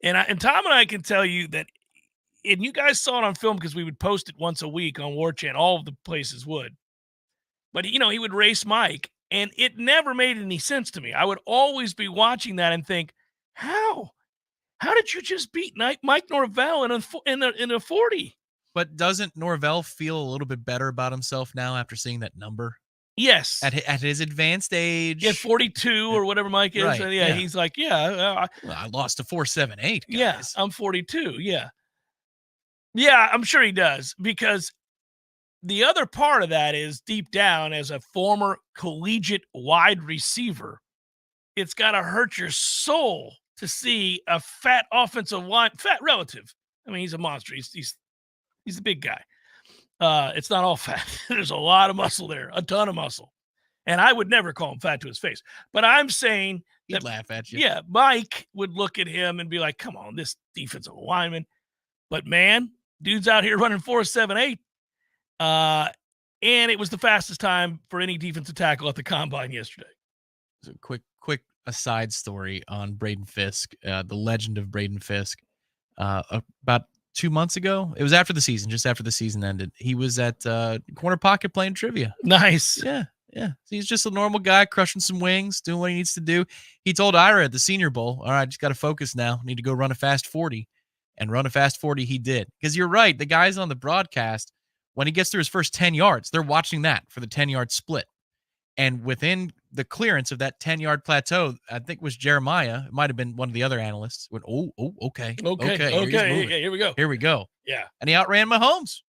Speaker 1: And Tom and I can tell you that, and you guys saw it on film because we would post it once a week on Warchant. All of the places would. But, he would race Mike, and it never made any sense to me. I would always be watching that and think, how? How did you just beat Mike Norvell in a 40?
Speaker 2: But doesn't Norvell feel a little bit better about himself now after seeing that number?
Speaker 1: Yes.
Speaker 2: At his advanced age.
Speaker 1: Yeah, 42 or whatever Mike is.
Speaker 2: Right, yeah.
Speaker 1: He's like,
Speaker 2: I lost to 4.78, guys.
Speaker 1: Yeah, I'm 42, yeah. Yeah, I'm sure he does, because the other part of that is, deep down, as a former collegiate wide receiver, it's got to hurt your soul to see a fat offensive line, fat relative. I mean, he's a monster. He's a big guy. It's not all fat. There's a lot of muscle there, a ton of muscle. And I would never call him fat to his face. But I'm saying
Speaker 2: he'd laugh at you.
Speaker 1: Yeah, Mike would look at him and be like, "Come on, this defensive lineman." But man, dude's out here running 4.78. And it was the fastest time for any defensive tackle at the combine yesterday.
Speaker 2: So quick aside story on Braden Fiske, the legend of Braden Fiske. About 2 months ago, it was after the season, just after the season ended, he was at Corner Pocket playing trivia.
Speaker 1: Nice.
Speaker 2: Yeah. He's just a normal guy crushing some wings, doing what he needs to do. He told Ira at the Senior Bowl, "All right, just got to focus now. Need to go run a fast 40." And run a fast 40 he did. Because you're right, the guys on the broadcast, when he gets through his first 10 yards, they're watching that for the 10-yard split. And within the clearance of that 10-yard plateau, I think it was Jeremiah, it might have been one of the other analysts, went, okay.
Speaker 1: Here we go.
Speaker 2: Here we go.
Speaker 1: Yeah.
Speaker 2: And he outran Mahomes.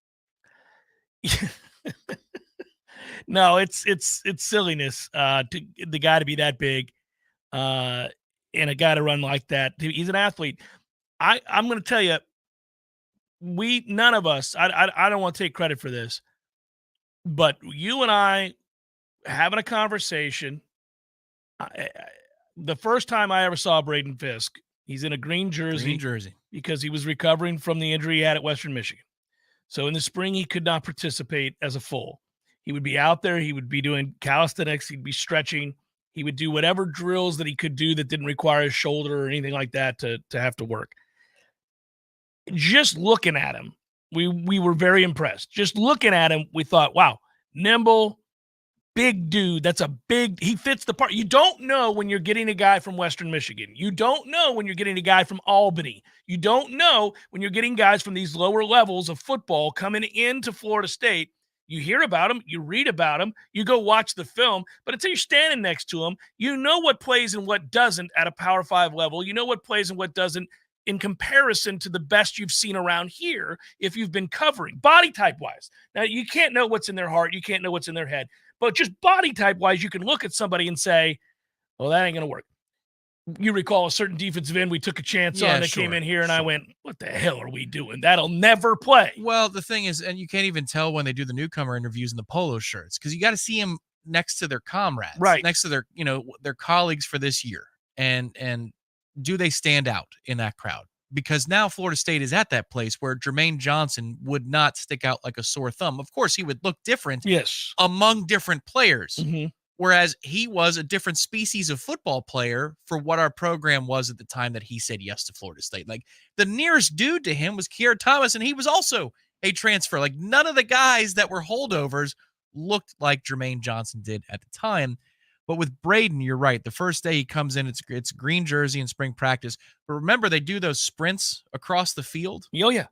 Speaker 1: No, it's silliness to the guy to be that big, and a guy to run like that. He's an athlete. I'm going to tell you, none of us, I don't want to take credit for this, but you and I having a conversation, the first time I ever saw Braden Fiske, he's in a green jersey because he was recovering from the injury he had at Western Michigan. So in the spring, he could not participate as a full. He would be out there. He would be doing calisthenics. He'd be stretching. He would do whatever drills that he could do that didn't require his shoulder or anything like that to have to work. Just looking at him, we were very impressed. Just looking at him, we thought, wow, nimble, big dude. He fits the part. You don't know when you're getting a guy from Western Michigan. You don't know when you're getting a guy from Albany. You don't know when you're getting guys from these lower levels of football coming into Florida State. You hear about them, you read about them, you go watch the film, but until you're standing next to them, you know what plays and what doesn't at a Power 5 level. You know what plays and what doesn't in comparison to the best you've seen around here if you've been covering, body type-wise. Now, you can't know what's in their heart. You can't know what's in their head. But just body type-wise, you can look at somebody and say, well, that ain't going to work. You recall a certain defensive end we took a chance on that came in here, and I went, what the hell are we doing? That'll never play.
Speaker 2: Well, the thing is, and you can't even tell when they do the newcomer interviews in the polo shirts, because you got to see them next to their comrades,
Speaker 1: right?
Speaker 2: Next to their, their colleagues for this year. And do they stand out in that crowd? Because now Florida State is at that place where Jermaine Johnson would not stick out like a sore thumb. Of course, he would look different among different players.
Speaker 1: Mm-hmm.
Speaker 2: Whereas he was a different species of football player for what our program was at the time that he said yes to Florida State. Like, the nearest dude to him was Kier Thomas, and he was also a transfer. Like, none of the guys that were holdovers looked like Jermaine Johnson did at the time. But with Braden, you're right. The first day he comes in, it's green jersey and spring practice. But remember, they do those sprints across the field.
Speaker 1: Oh, yeah.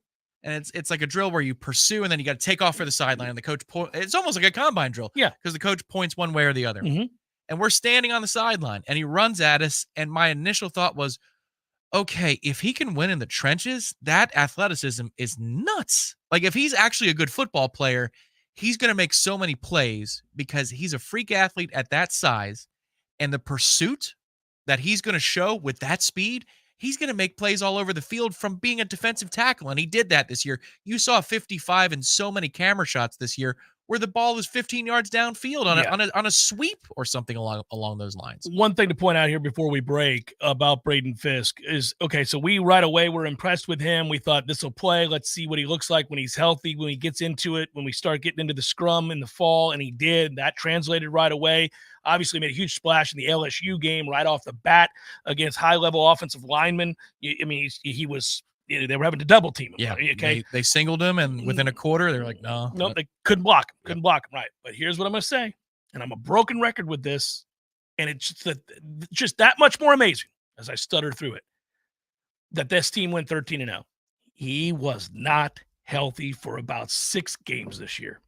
Speaker 2: And it's like a drill where you pursue and then you got to take off for the sideline. And the coach, it's almost like a combine drill.
Speaker 1: Yeah.
Speaker 2: Because the coach points one way or the other.
Speaker 1: Mm-hmm.
Speaker 2: And we're standing on the sideline and he runs at us. And my initial thought was, okay, if he can win in the trenches, that athleticism is nuts. Like, if he's actually a good football player, he's going to make so many plays because he's a freak athlete at that size. And the pursuit that he's going to show with that speed, he's going to make plays all over the field from being a defensive tackle. And he did that this year. You saw 55 and so many camera shots this year where the ball is 15 yards downfield on a sweep or something along those lines.
Speaker 1: One thing to point out here before we break about Braden Fiske is, okay, so we right away were impressed with him. We thought this will play. Let's see what he looks like when he's healthy, when he gets into it, when we start getting into the scrum in the fall, and he did. That translated right away. Obviously made a huge splash in the LSU game right off the bat against high-level offensive linemen. I mean, he was – they were having to double team him.
Speaker 2: Yeah,
Speaker 1: okay.
Speaker 2: They singled him, and within a quarter, they're like, no.
Speaker 1: No, they couldn't block him. Couldn't block him, right. But here's what I'm going to say, and I'm a broken record with this, and it's just that much more amazing as I stutter through it, that this team went 13-0. He was not healthy for about 6 games this year.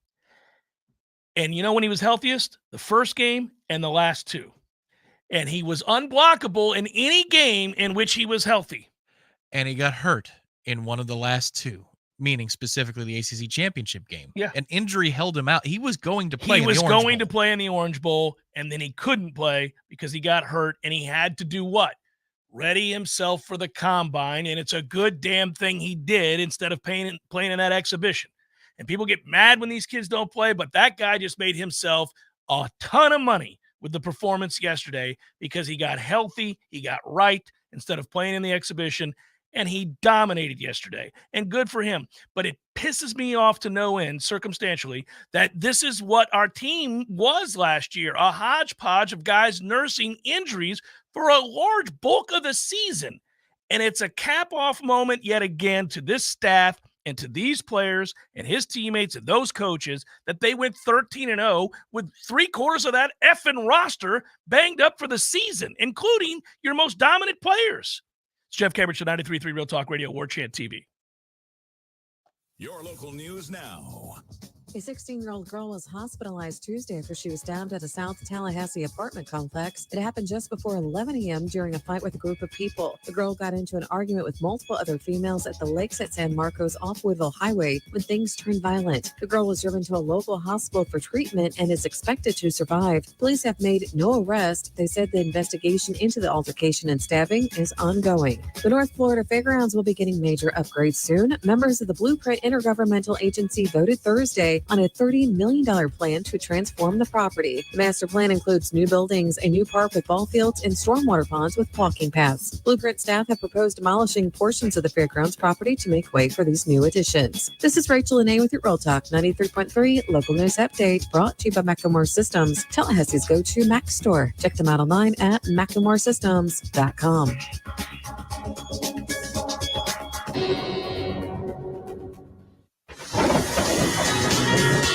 Speaker 1: And you know when he was healthiest? The first game and the last 2. And he was unblockable in any game in which he was healthy.
Speaker 2: And he got hurt in one of the last 2, meaning specifically the ACC championship game.
Speaker 1: Yeah.
Speaker 2: An injury held him out. He was going to play
Speaker 1: He was going to play in the Orange Bowl, and then he couldn't play because he got hurt, and he had to do what? Ready himself for the combine, and it's a good damn thing he did instead of playing in that exhibition. And people get mad when these kids don't play, but that guy just made himself a ton of money with the performance yesterday because he got healthy, he got right instead of playing in the exhibition, and he dominated yesterday. And good for him. But it pisses me off to no end, circumstantially, that this is what our team was last year, a hodgepodge of guys nursing injuries for a large bulk of the season. And it's a cap-off moment yet again to this staff and to these players and his teammates and those coaches that they went 13-0 with 3/4 of that effing roster banged up for the season, including your most dominant players. It's Jeff Cameron, 93.3 Real Talk Radio, Warchant TV.
Speaker 3: Your local news now.
Speaker 11: A 16-year-old girl was hospitalized Tuesday after she was stabbed at a South Tallahassee apartment complex. It happened just before 11 a.m. during a fight with a group of people. The girl got into an argument with multiple other females at the Lakes at San Marcos off Woodville Highway when things turned violent. The girl was driven to a local hospital for treatment and is expected to survive. Police have made no arrest. They said the investigation into the altercation and stabbing is ongoing. The North Florida Fairgrounds will be getting major upgrades soon. Members of the Blueprint Intergovernmental Agency voted Thursday on a $30 million plan to transform the property. The master plan includes new buildings, a new park with ball fields, and stormwater ponds with walking paths. Blueprint staff have proposed demolishing portions of the fairgrounds property to make way for these new additions. This is Rachel Lene with your Real Talk 93.3 Local News Update, brought to you by McLemore Systems, Tallahassee's go-to Mac store. Check them out online at McLemoreSystems.com.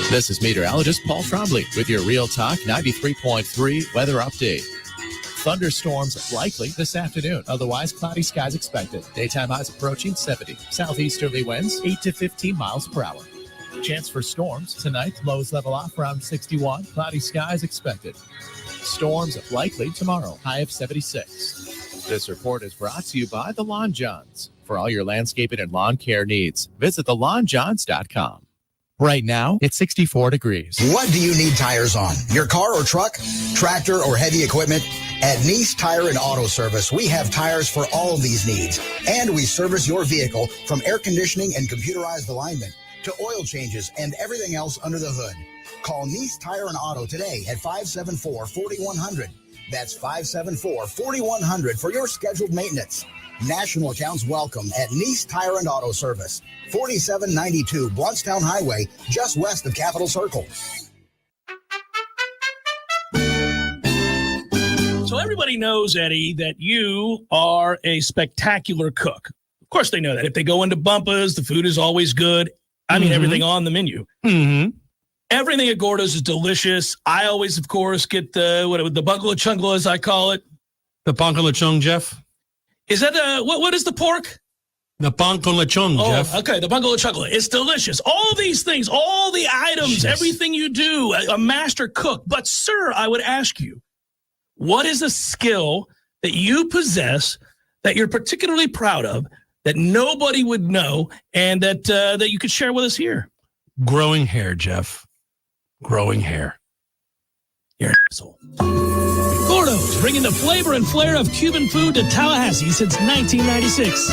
Speaker 12: This is meteorologist Paul Trombley with your Real Talk 93.3 weather update. Thunderstorms likely this afternoon. Otherwise, cloudy skies expected. Daytime highs approaching 70. Southeasterly winds 8 to 15 miles per hour. Chance for storms tonight. Lows level off around 61. Cloudy skies expected. Storms likely tomorrow. High of 76. This report is brought to you by The Lawn Johns. For all your landscaping and lawn care needs, visit thelawnjohns.com. Right now, it's 64 degrees.
Speaker 13: What do you need tires on? Your car or truck, tractor or heavy equipment? At Nice Tire and Auto Service, we have tires for all of these needs. And we service your vehicle from air conditioning and computerized alignment to oil changes and everything else under the hood. Call Nice Tire and Auto today at 574-4100. That's 574-4100 for your scheduled maintenance. National accounts welcome at Nice Tire and Auto Service, 4792 Blountstown Highway, just west of Capitol Circle.
Speaker 1: So everybody knows, Eddie, that you are a spectacular cook. Of course they know that. If they go into Bumpa's, the food is always good. I mean, everything on the menu.
Speaker 14: Mm-hmm.
Speaker 1: Everything at Gordo's is delicious. I always, of course, get the bungalow chungla, as I call it.
Speaker 14: The pan con lechon, Jeff.
Speaker 1: Is that what is the pork?
Speaker 14: The pan con lechon, Jeff.
Speaker 1: Okay, the bungalow chungla. It's delicious. All these things, all the items, everything you do, a master cook. But, sir, I would ask you, what is a skill that you possess that you're particularly proud of that nobody would know and that you could share with us here?
Speaker 14: Growing hair, Jeff. Growing hair.
Speaker 1: You're an asshole. Porto's, bringing the flavor and flair of Cuban food to Tallahassee since 1996.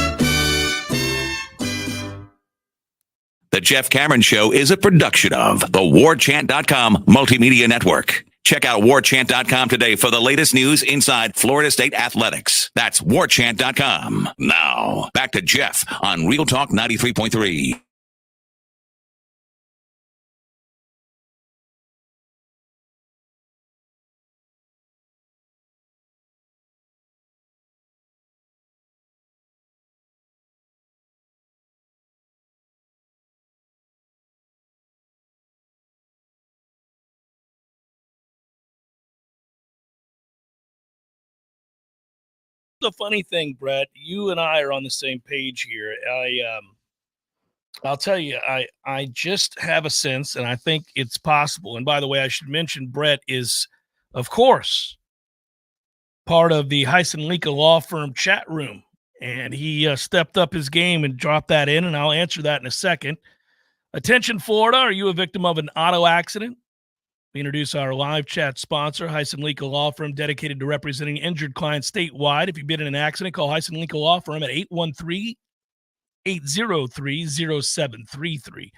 Speaker 10: The Jeff Cameron Show is a production of the Warchant.com Multimedia Network. Check out Warchant.com today for the latest news inside Florida State athletics. That's Warchant.com. Now, back to Jeff on Real Talk 93.3.
Speaker 1: The funny thing, Brett, you and I are on the same page here. I'll tell you, I just have a sense, and I think it's possible. And by the way, I should mention Brett is, of course, part of the Heisen-Leaka law firm chat room, and he stepped up his game and dropped that in, and I'll answer that in a second. Attention, Florida, are you a victim of an auto accident? We introduce our live chat sponsor, Heisen-Leaka Law Firm, dedicated to representing injured clients statewide. If you've been in an accident, call Heisen-Leaka Law Firm at 813-803-0733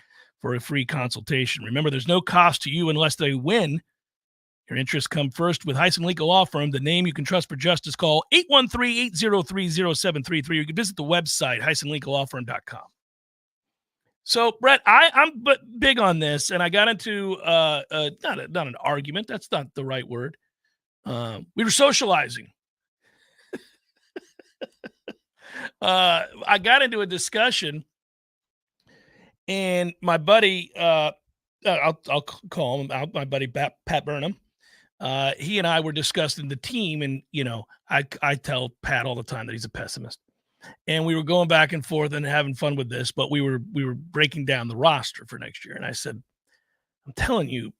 Speaker 1: for a free consultation. Remember, there's no cost to you unless they win. Your interests come first with Heisen-Leaka Law Firm, the name you can trust for justice. Call 813-803-0733. You can visit the website, HeisenLeakaLawFirm.com. So, Brett, I'm big on this, and I got into not an argument. That's not the right word. We were socializing. I got into a discussion, and my buddy, I'll call him out, my buddy Pat Burnham. He and I were discussing the team, and I tell Pat all the time that he's a pessimist. And we were going back and forth and having fun with this, but we were breaking down the roster for next year. And I said, I'm telling you,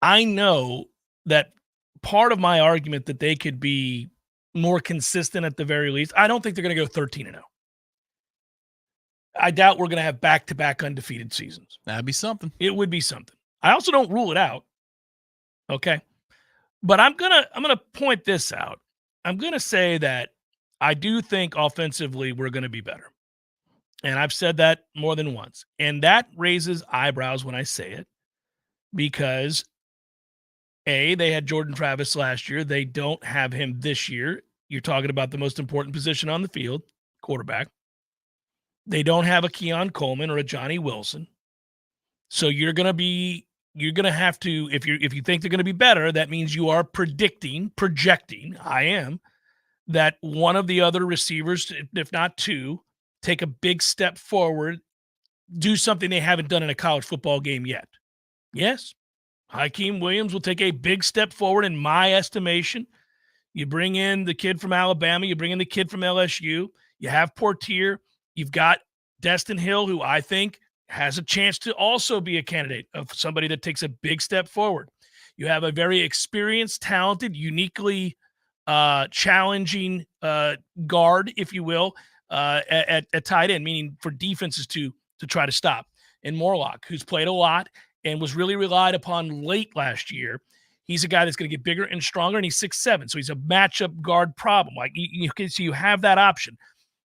Speaker 1: I know that part of my argument that they could be more consistent at the very least, I don't think they're going to go 13-0. I doubt we're going to have back-to-back undefeated seasons.
Speaker 2: That'd be something.
Speaker 1: It would be something. I also don't rule it out. Okay. But I'm going to point this out. I'm going to say that I do think offensively we're going to be better. And I've said that more than once. And that raises eyebrows when I say it because, A, they had Jordan Travis last year. They don't have him this year. You're talking about the most important position on the field, quarterback. They don't have a Keon Coleman or a Johnny Wilson. So you're going to have to, if you think they're going to be better, that means you are projecting, I am, that one of the other receivers, if not two, take a big step forward, do something they haven't done in a college football game yet. Yes, Hakeem Williams will take a big step forward in my estimation. You bring in the kid from Alabama. You bring in the kid from LSU. You have Portier. You've got Destin Hill, who I think has a chance to also be a candidate of somebody that takes a big step forward. You have a very experienced, talented, uniquely challenging guard, if you will, at tight end, meaning for defenses to try to stop. And Morlock, who's played a lot and was really relied upon late last year. He's a guy that's going to get bigger and stronger, and he's 6'7", so he's a matchup guard problem. Like so you have that option.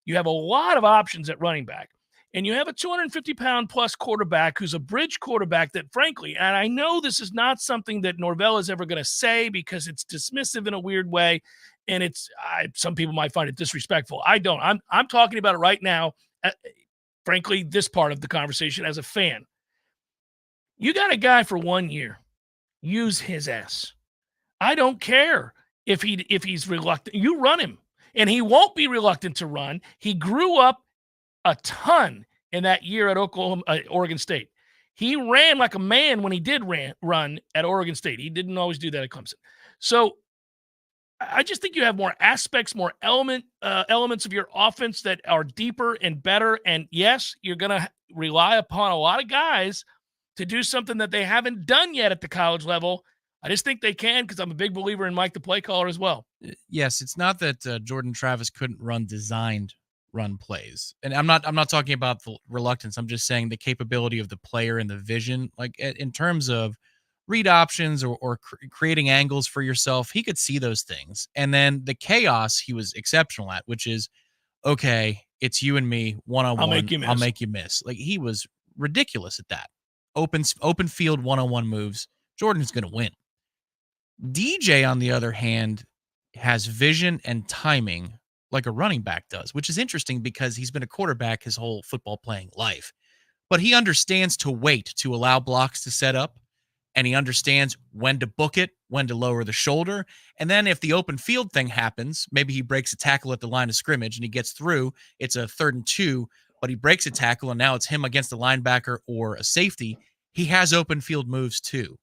Speaker 1: You have a lot of options at running back. And you have a 250-pound plus quarterback who's a bridge quarterback that, frankly, and I know this is not something that Norvell is ever going to say because it's dismissive in a weird way, and some people might find it disrespectful. I don't. I'm talking about it right now. Frankly, this part of the conversation as a fan. You got a guy for 1 year. Use his ass. I don't care if he's reluctant. You run him, and he won't be reluctant to run. He grew up a ton in that year at Oregon State. He ran like a man when he did run at Oregon State. He didn't always do that at Clemson. So I just think you have more aspects, more elements of your offense that are deeper and better. And yes, you're going to rely upon a lot of guys to do something that they haven't done yet at the college level. I just think they can because I'm a big believer in Mike the play caller as well.
Speaker 2: Yes, it's not that Jordan Travis couldn't run designed run plays. And I'm not talking about the reluctance. I'm just saying the capability of the player and the vision. Like in terms of read options or creating angles for yourself. He could see those things. And then the chaos he was exceptional at, which is, okay, it's you and me one-on-one. I'll make you miss. Like, he was ridiculous at that. Open field one-on-one moves. Jordan's going to win. DJ, on the other hand, has vision and timing like a running back does, which is interesting because he's been a quarterback his whole football playing life. But he understands to wait to allow blocks to set up, and he understands when to book it, when to lower the shoulder. And then if the open field thing happens, maybe he breaks a tackle at the line of scrimmage and he gets through, it's a 3rd and 2, but he breaks a tackle and now it's him against the linebacker or a safety. He has open field moves too.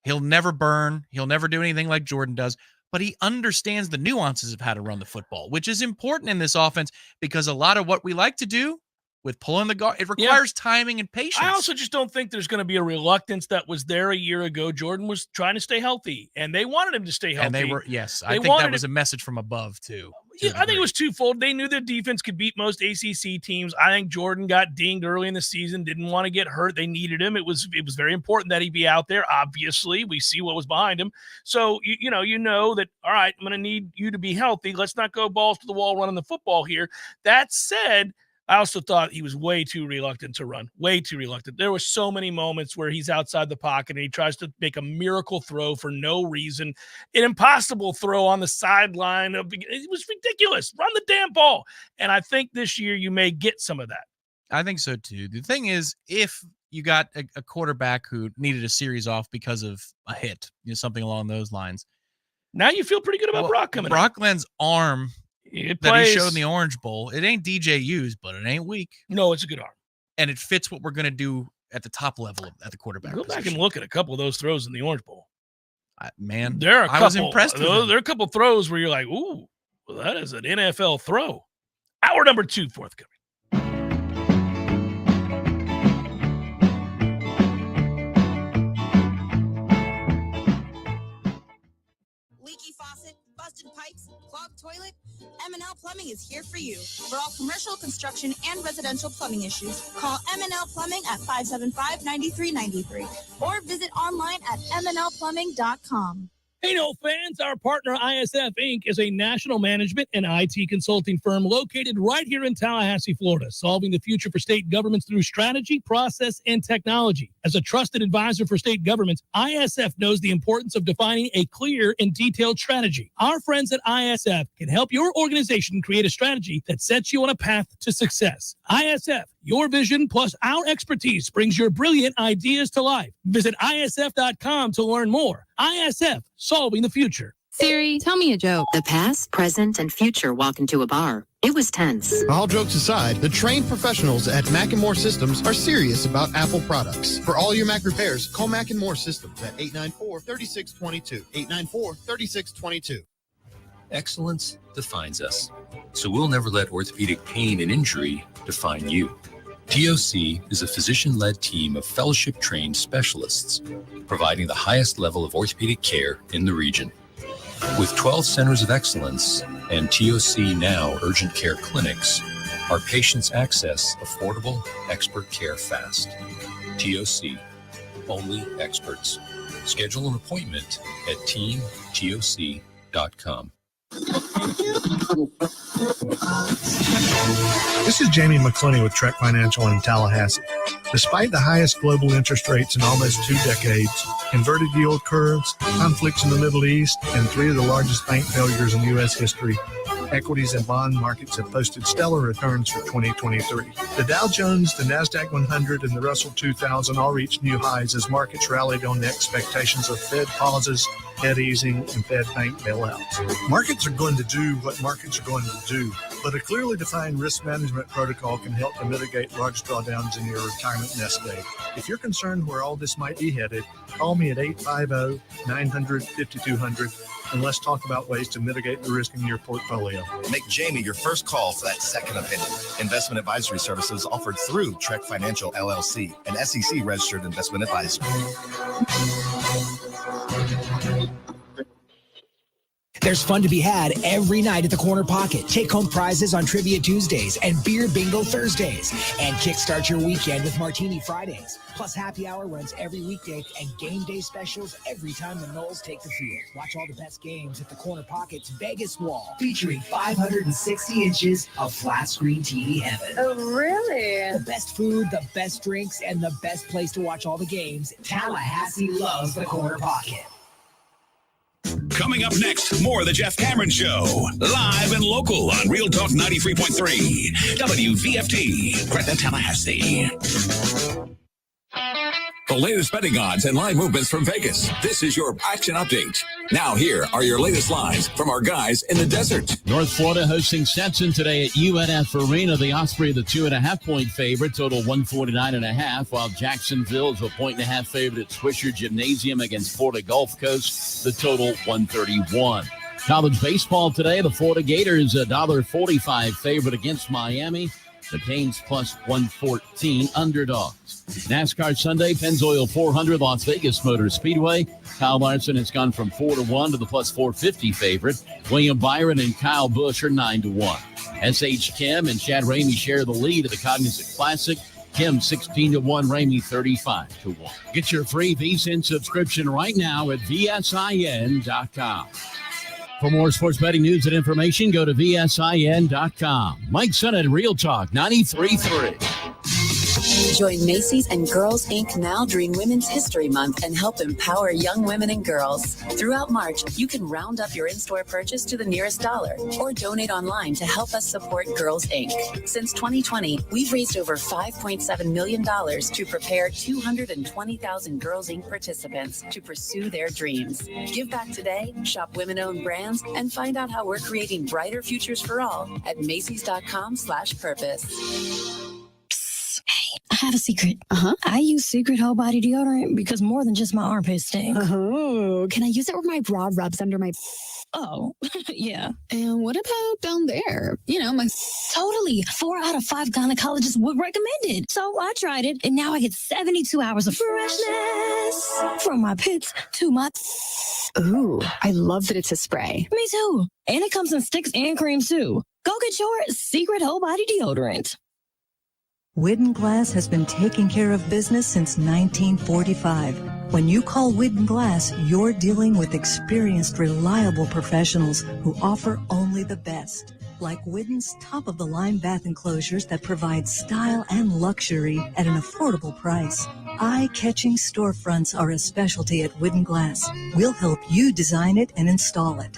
Speaker 2: He'll never burn. He'll never do anything like Jordan does, but he understands the nuances of how to run the football, which is important in this offense because a lot of what we like to do with pulling the guard, it requires timing and patience.
Speaker 1: I also just don't think there's going to be a reluctance that was there a year ago. Jordan was trying to stay healthy, and they wanted him to stay healthy.
Speaker 2: And they were, I think that was a message from above, too.
Speaker 1: Yeah, I think it was twofold. They knew their defense could beat most ACC teams. I think Jordan got dinged early in the season, didn't want to get hurt. They needed him. It was very important that he be out there. Obviously, we see what was behind him. So, you know that, all right, I'm going to need you to be healthy. Let's not go balls to the wall running the football here. That said, I also thought he was way too reluctant to run, way too reluctant. There were so many moments where he's outside the pocket and he tries to make a miracle throw for no reason, an impossible throw on the sideline. It was ridiculous. Run the damn ball. And I think this year you may get some of that.
Speaker 2: I think so too. The thing is, if you got a quarterback who needed a series off because of a hit, something along those lines.
Speaker 1: Now you feel pretty good about Brock coming in.
Speaker 2: Brock Glenn's arm that he showed in the Orange Bowl, it ain't DJU's, but it ain't weak.
Speaker 1: No, it's a good arm.
Speaker 2: And it fits what we're going to do at the top level at the quarterback
Speaker 1: Go back and look at a couple of those throws in the Orange Bowl.
Speaker 2: I was impressed with
Speaker 1: there are a couple of throws where you're like, ooh, well, that is an NFL throw. Hour number 2 forthcoming.
Speaker 15: Leaky faucet, busted pipes, clogged toilet? M&L Plumbing is here for you. For all commercial, construction, and residential plumbing issues, call M&L Plumbing at 575-9393 or visit online at mnlplumbing.com.
Speaker 1: Hey, Nole fans, our partner ISF Inc. is a national management and IT consulting firm located right here in Tallahassee, Florida, solving the future for state governments through strategy, process, and technology. As a trusted advisor for state governments, ISF knows the importance of defining a clear and detailed strategy. Our friends at ISF can help your organization create a strategy that sets you on a path to success. ISF, your vision plus our expertise brings your brilliant ideas to life. Visit ISF.com to learn more. ISF, solving the future.
Speaker 16: Siri, tell me a joke. The past, present, and future walk into a bar. It was tense.
Speaker 17: All jokes aside, the trained professionals at Mac & More Systems are serious about Apple products. For all your Mac repairs, call Mac & More Systems at 894-3622. 894-3622.
Speaker 18: Excellence defines us, so we'll never let orthopedic pain and injury define you. TOC is a physician-led team of fellowship-trained specialists, providing the highest level of orthopedic care in the region. With 12 centers of excellence and TOC Now urgent care clinics, our patients access affordable, expert care fast. TOC, only experts. Schedule an appointment at teamtoc.com.
Speaker 19: This is Jamie McClenny with Trek Financial in Tallahassee. Despite the highest global interest rates in almost 2 decades, inverted yield curves, conflicts in the Middle East, and 3 of the largest bank failures in U.S. history, equities and bond markets have posted stellar returns for 2023. The Dow Jones, the NASDAQ 100, and the Russell 2000 all reached new highs as markets rallied on the expectations of Fed pauses, Fed easing, and Fed bank bailouts. Markets are going to do what markets are going to do, but a clearly defined risk management protocol can help to mitigate large drawdowns in your retirement nest egg. If you're concerned where all this might be headed, call me at 850-900-5200 and let's talk about ways to mitigate the risk in your portfolio.
Speaker 20: Make Jamie your first call for that second opinion. Investment advisory services offered through Trek Financial LLC, an SEC-registered investment advisor.
Speaker 21: There's fun to be had every night at the Corner Pocket. Take home prizes on Trivia Tuesdays and Beer Bingo Thursdays. And kickstart your weekend with Martini Fridays. Plus happy hour runs every weekday and game day specials every time the Noles take the field. Watch all the best games at the Corner Pocket's Vegas Wall, featuring 560 inches of flat screen TV heaven.
Speaker 22: Oh, really?
Speaker 21: The best food, the best drinks, and the best place to watch all the games. Tallahassee loves the Corner Pocket.
Speaker 10: Coming up next, more of the Jeff Cameron Show. Live and local on Real Talk 93.3. WVFT, Gretna, Tallahassee. The latest betting odds and line movements from Vegas. This is your action update. Now here are your latest lines from our guys in the desert.
Speaker 23: North Florida hosting Stetson today at UNF Arena. The Osprey, the 2.5-point favorite, total 149.5, while Jacksonville is a 1.5 favorite at Swisher Gymnasium against Florida Gulf Coast, the total 131. College baseball today, the Florida Gators $1.45 favorite against Miami. The Canes plus 114 underdogs. NASCAR Sunday, Pennzoil 400, Las Vegas Motor Speedway. Kyle Larson has gone from 4-1 to the plus 450 favorite. William Byron and Kyle Busch are 9-1. S.H. Kim and Chad Ramey share the lead at the Cognizant Classic. Kim 16-1, Ramey 35-1. Get your free VSiN subscription right now at VSIN.com. For more sports betting news and information, go to VSIN.com. Mike Sennett, Real Talk 93.3.
Speaker 7: Join Macy's and Girls Inc. now during Women's History Month and help empower young women and girls. Throughout March, you can round up your in-store purchase to the nearest dollar or donate online to help us support Girls Inc. Since 2020, we've raised over $5.7 million to prepare 220,000 Girls Inc. participants to pursue their dreams. Give back today, shop women-owned brands, and find out how we're creating brighter futures for all at Macy's.com/purpose.
Speaker 24: I have a secret. I use Secret Whole Body Deodorant because more than just my armpits stink.
Speaker 25: Oh, can I use it where my bra rubs under my...
Speaker 24: Oh, yeah.
Speaker 25: And what about down there? You know, my...
Speaker 24: Totally. 4 out of 5 gynecologists would recommend it. So I tried it, and now I get 72 hours of freshness from my pits to my...
Speaker 25: Ooh, I love that it's a spray.
Speaker 24: Me too. And it comes in sticks and creams, too. Go get your Secret Whole Body Deodorant.
Speaker 26: Widden Glass has been taking care of business since 1945. When you call Widden Glass, you're dealing with experienced, reliable professionals who offer only the best. Like Widden's top-of-the-line bath enclosures that provide style and luxury at an affordable price. Eye-catching storefronts are a specialty at Widden Glass. We'll help you design it and install it.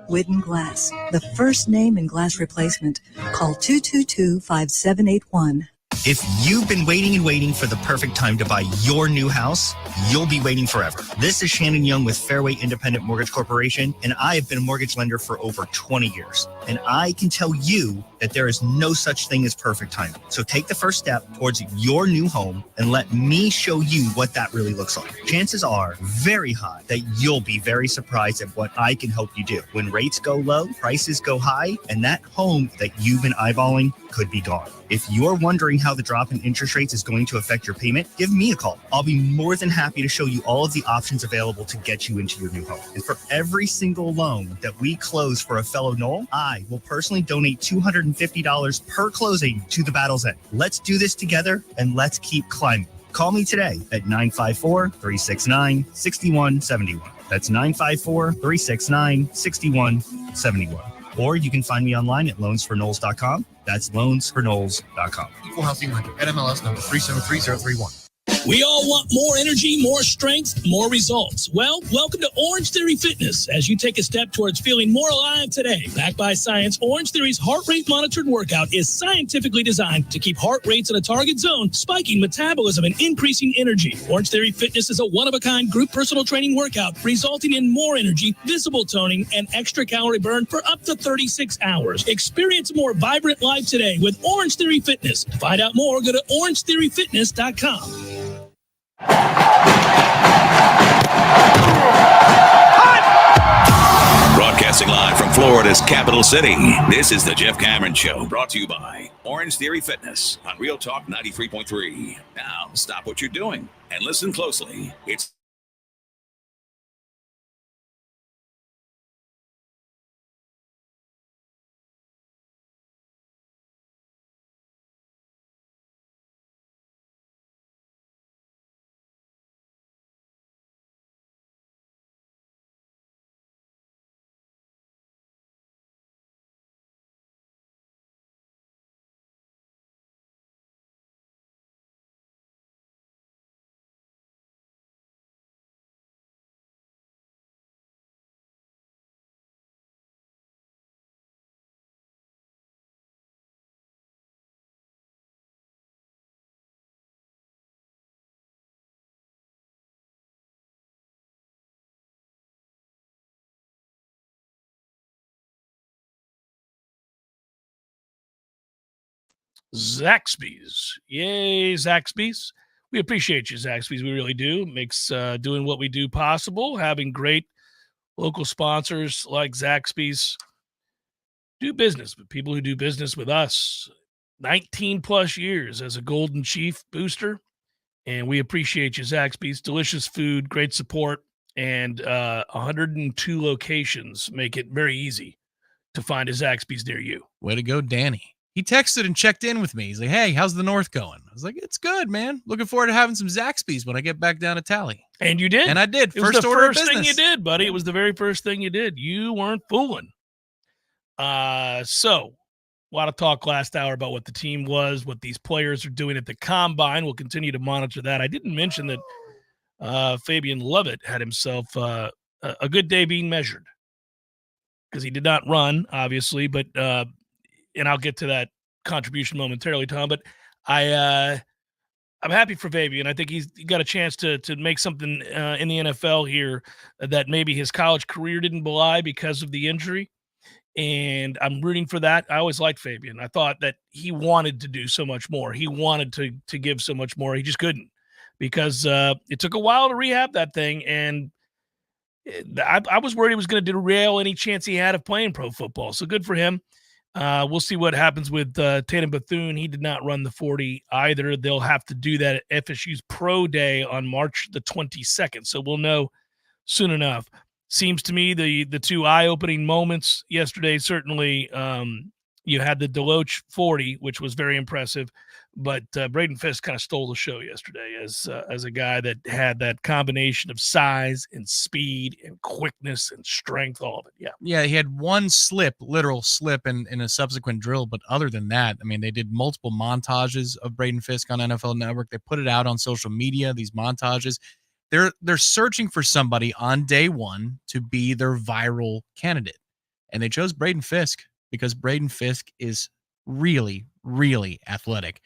Speaker 26: Widden Glass, the first name in glass replacement. Call 222-5781.
Speaker 27: If you've been waiting and waiting for the perfect time to buy your new house, you'll be waiting forever. This is Shannon Young with Fairway Independent Mortgage Corporation, and I have been a mortgage lender for over 20 years. And I can tell you that there is no such thing as perfect timing. So take the first step towards your new home and let me show you what that really looks like. Chances are very high that you'll be very surprised at what I can help you do. When rates go low, prices go high, and that home that you've been eyeballing could be gone. If you're wondering how the drop in interest rates is going to affect your payment, give me a call. I'll be more than happy to show you all of the options available to get you into your new home. And for every single loan that we close for a fellow Nole, I will personally donate $250 per closing to the Battle's End. Let's do this together and let's keep climbing. Call me today at 954-369-6171. That's 954-369-6171. Or you can find me online at loansfornoles.com. That's loansfornoles.com.
Speaker 17: Equal housing lender. NMLS number 373031.
Speaker 1: We all want more energy, more strength, more results. Well, welcome to Orange Theory Fitness as you take a step towards feeling more alive today. Backed by science, Orange Theory's heart rate monitored workout is scientifically designed to keep heart rates in a target zone, spiking metabolism and increasing energy. Orange Theory Fitness is a one-of-a-kind group personal training workout resulting in more energy, visible toning, and extra calorie burn for up to 36 hours. Experience a more vibrant life today with Orange Theory Fitness. To find out more, go to orangetheoryfitness.com.
Speaker 10: Broadcasting live from Florida's capital city, this is the Jeff Cameron Show, brought to you by Orange Theory Fitness on Real Talk 93.3. Now, stop what you're doing and listen closely. It's
Speaker 1: Zaxby's. Yay, Zaxby's. We appreciate you, Zaxby's. We really do. It makes doing what we do possible. Having great local sponsors like Zaxby's do business with people who do business with us. 19 plus years as a Golden Chief booster. And we appreciate you, Zaxby's. Delicious food, great support, and 102 locations make it very easy to find a Zaxby's near you.
Speaker 2: Way to go, Danny. He texted and checked in with me. He's like, hey, how's the North going? I was like, it's good, man. Looking forward to having some Zaxby's when I get back down to Tally.
Speaker 1: And you did.
Speaker 2: And I did.
Speaker 1: It was the
Speaker 2: order of
Speaker 1: first thing you
Speaker 2: business.
Speaker 1: did, buddy. It was the very first thing you did. You weren't fooling. So a lot of talk last hour about what the team was, what these players are doing at the Combine. We'll continue to monitor that. I didn't mention that Fabian Lovett had himself a good day being measured because he did not run, obviously, but and I'll get to that contribution momentarily, Tom, but I'm happy for Fabian. I think he's got a chance to make something in the NFL here that maybe his college career didn't belie because of the injury. And I'm rooting for that. I always liked Fabian. I thought that he wanted to do so much more. He wanted to give so much more. He just couldn't because it took a while to rehab that thing. And I was worried he was going to derail any chance he had of playing pro football. So good for him. We'll see what happens with Tatum Bethune. He did not run the 40 either. They'll have to do that at FSU's Pro Day on March the 22nd. So we'll know soon enough. Seems to me the two eye-opening moments yesterday, certainly you had the Deloach 40, which was very impressive, but Braden Fiske kind of stole the show yesterday as a guy that had that combination of size and speed and quickness and strength, all of it. Yeah.
Speaker 2: Yeah, he had one literal slip in a subsequent drill, but other than that, I mean, they did multiple montages of Braden Fiske on NFL Network. They put it out on social media, these montages. They're searching for somebody on day one to be their viral candidate. And they chose Braden Fiske because Braden Fiske is really, really athletic.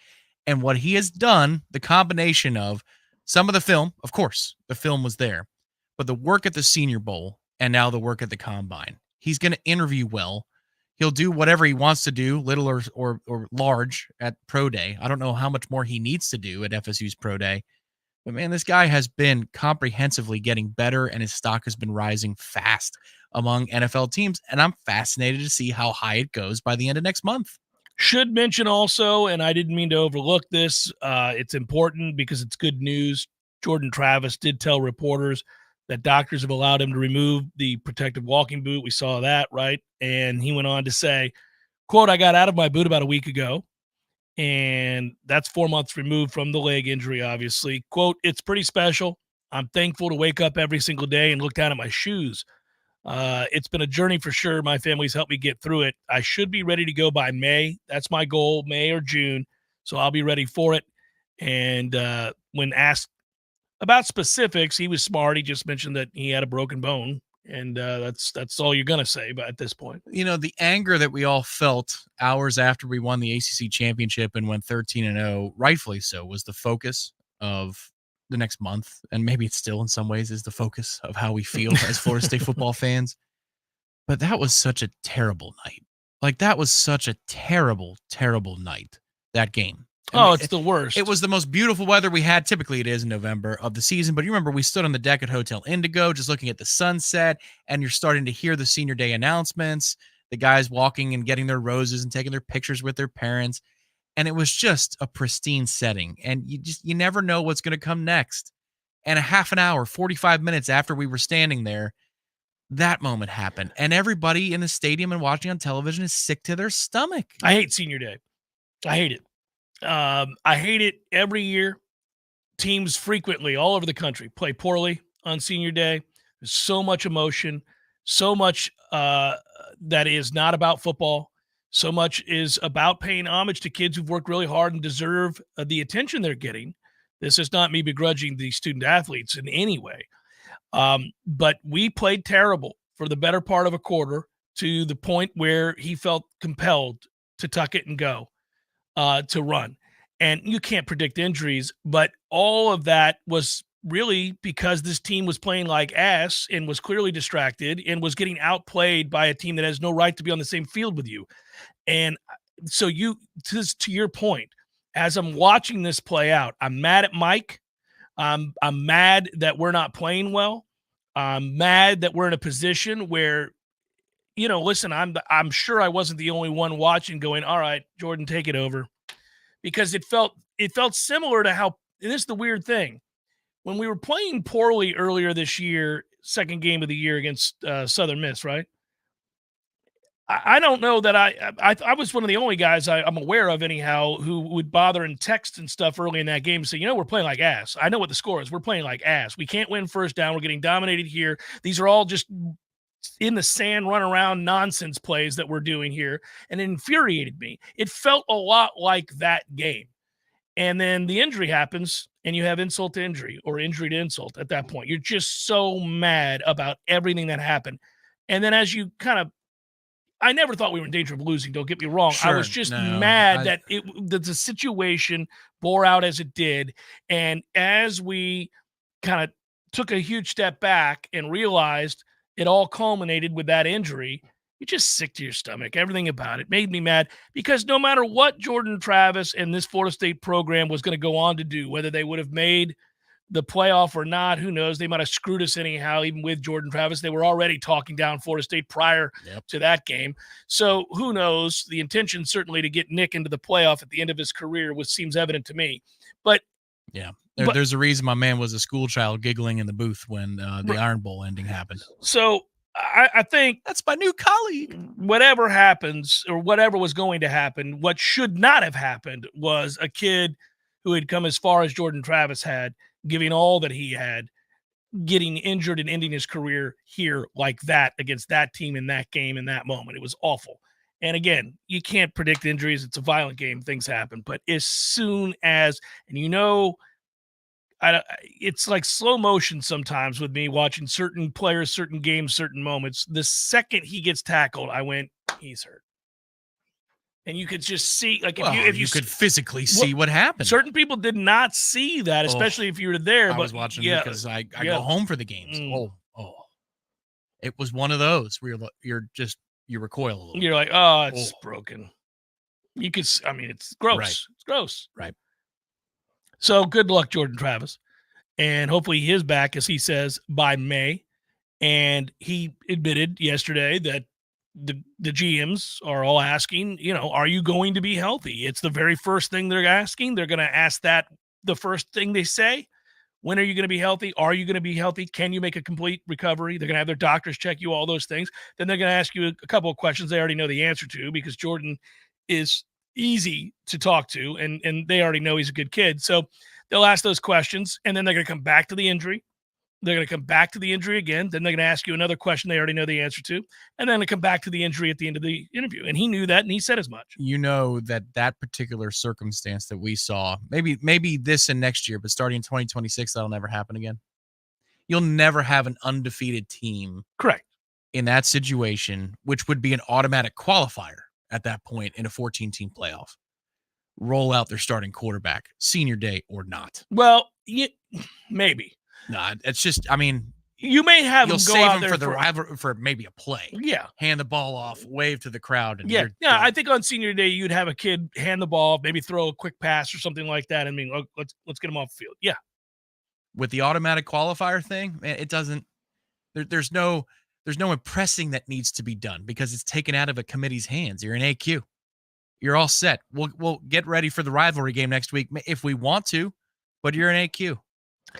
Speaker 2: And what he has done, the combination of some of the film, of course, the film was there, but the work at the Senior Bowl and now the work at the Combine. He's going to interview well. He'll do whatever he wants to do, little or large at Pro Day. I don't know how much more he needs to do at FSU's Pro Day. But, man, this guy has been comprehensively getting better, and his stock has been rising fast among NFL teams. And I'm fascinated to see how high it goes by the end of next month.
Speaker 1: Should mention also, and I didn't mean to overlook this, it's important because it's good news. Jordan Travis did tell reporters that doctors have allowed him to remove the protective walking boot. We saw that, right? And he went on to say, quote, I got out of my boot about a week ago. And that's 4 months removed from the leg injury, obviously. Quote, it's pretty special. I'm thankful to wake up every single day and look down at my shoes. It's been a journey for sure. My family's helped me get through it. I should be ready to go by May. That's my goal, May or June. So I'll be ready for it. And when asked about specifics, he was smart. He just mentioned that he had a broken bone. And that's all you're going to say at this point.
Speaker 2: You know, the anger that we all felt hours after we won the ACC championship and went 13-0, rightfully so, was the focus of the next month. And maybe it still in some ways is the focus of how we feel as Florida State football fans. But that was such a terrible night. Like, that was such a terrible, terrible night, that game.
Speaker 1: It's the worst.
Speaker 2: It was the most beautiful weather we had. Typically, it is in November of the season. But you remember we stood on the deck at Hotel Indigo just looking at the sunset, and you're starting to hear the senior day announcements, the guys walking and getting their roses and taking their pictures with their parents. And it was just a pristine setting. And you never know what's going to come next. And a half an hour, 45 minutes after we were standing there, that moment happened. And everybody in the stadium and watching on television is sick to their stomach.
Speaker 1: I hate senior day. I hate it. I hate it every year. Teams frequently all over the country play poorly on senior day. There's so much emotion, so much that is not about football. So much is about paying homage to kids who've worked really hard and deserve the attention they're getting. This is not me begrudging the student athletes in any way. But we played terrible for the better part of a quarter to the point where he felt compelled to tuck it and go. To run. And you can't predict injuries, but all of that was really because this team was playing like ass and was clearly distracted and was getting outplayed by a team that has no right to be on the same field with you. And so to your point, as I'm watching this play out, I'm mad at Mike. I'm mad that we're not playing well. I'm mad that we're in a position where, listen, I'm sure I wasn't the only one watching going, all right, Jordan, take it over. Because it felt similar to how, and this is the weird thing, when we were playing poorly earlier this year, second game of the year against Southern Miss, right? I don't know that I was one of the only guys I'm aware of anyhow who would bother and text and stuff early in that game and say, we're playing like ass. I know what the score is. We're playing like ass. We can't win first down. We're getting dominated here. These are all just in the sand, run around nonsense plays that we're doing here, and it infuriated me. It felt a lot like that game. And then the injury happens, and you have insult to injury or injury to insult at that point. You're just so mad about everything that happened. And then as you I never thought we were in danger of losing, don't get me wrong.
Speaker 2: Sure,
Speaker 1: I was just mad that the situation bore out as it did. And as we kind of took a huge step back and realized it all culminated with that injury, you're just sick to your stomach. Everything about it made me mad because no matter what Jordan Travis and this Florida State program was going to go on to do, whether they would have made the playoff or not, who knows? They might have screwed us anyhow, even with Jordan Travis. They were already talking down Florida State prior to that game. So who knows? The intention certainly to get Nick into the playoff at the end of his career seems evident to me. But
Speaker 2: yeah, there's a reason my man was a school child giggling in the booth when the Iron Bowl ending happened.
Speaker 1: So I think
Speaker 2: that's my new colleague.
Speaker 1: Whatever happens or whatever was going to happen, what should not have happened was a kid who had come as far as Jordan Travis had, giving all that he had, getting injured and ending his career here like that against that team in that game in that moment. It was awful. And again, you can't predict injuries. It's a violent game. Things happen. But as soon as, and it's like slow motion sometimes with me watching certain players, certain games, certain moments. The second he gets tackled, I went, he's hurt. And you could just see, like, if you
Speaker 2: could physically see what happened.
Speaker 1: Certain people did not see that, especially if you were there.
Speaker 2: I was watching because I go home for the games. It was one of those where you recoil a little.
Speaker 1: You're like, oh, it's broken. You could, it's gross.
Speaker 2: Right.
Speaker 1: It's gross.
Speaker 2: Right.
Speaker 1: So good luck, Jordan Travis. And hopefully he is back, as he says, by May. And he admitted yesterday that the GMs are all asking, are you going to be healthy? It's the very first thing they're asking. They're going to ask that the first thing they say. When are you going to be healthy? Are you going to be healthy? Can you make a complete recovery? They're going to have their doctors check you, all those things. Then they're going to ask you a couple of questions they already know the answer to, because Jordan is easy to talk to, and they already know he's a good kid. So they'll ask those questions, and then they're going to come back to the injury. They're going to come back to the injury again. Then they're going to ask you another question they already know the answer to. And then they come back to the injury at the end of the interview. And he knew that, and he said as much.
Speaker 2: That particular circumstance that we saw, maybe this and next year, but starting in 2026, that'll never happen again. You'll never have an undefeated team.
Speaker 1: Correct.
Speaker 2: In that situation, which would be an automatic qualifier at that point in a 14-team playoff. Roll out their starting quarterback, senior day or not.
Speaker 1: Well, maybe.
Speaker 2: No, it's just,
Speaker 1: you may have
Speaker 2: you'll
Speaker 1: them go
Speaker 2: save
Speaker 1: out
Speaker 2: them
Speaker 1: there
Speaker 2: for maybe a play.
Speaker 1: Yeah.
Speaker 2: Hand the ball off, wave to the crowd. And
Speaker 1: yeah. I think on senior day, you'd have a kid hand the ball, maybe throw a quick pass or something like that. Let's get him off the field. Yeah.
Speaker 2: With the automatic qualifier thing, man, it doesn't, there's no impressing that needs to be done because it's taken out of a committee's hands. You're in AQ. You're all set. We'll get ready for the rivalry game next week if we want to, but you're in AQ.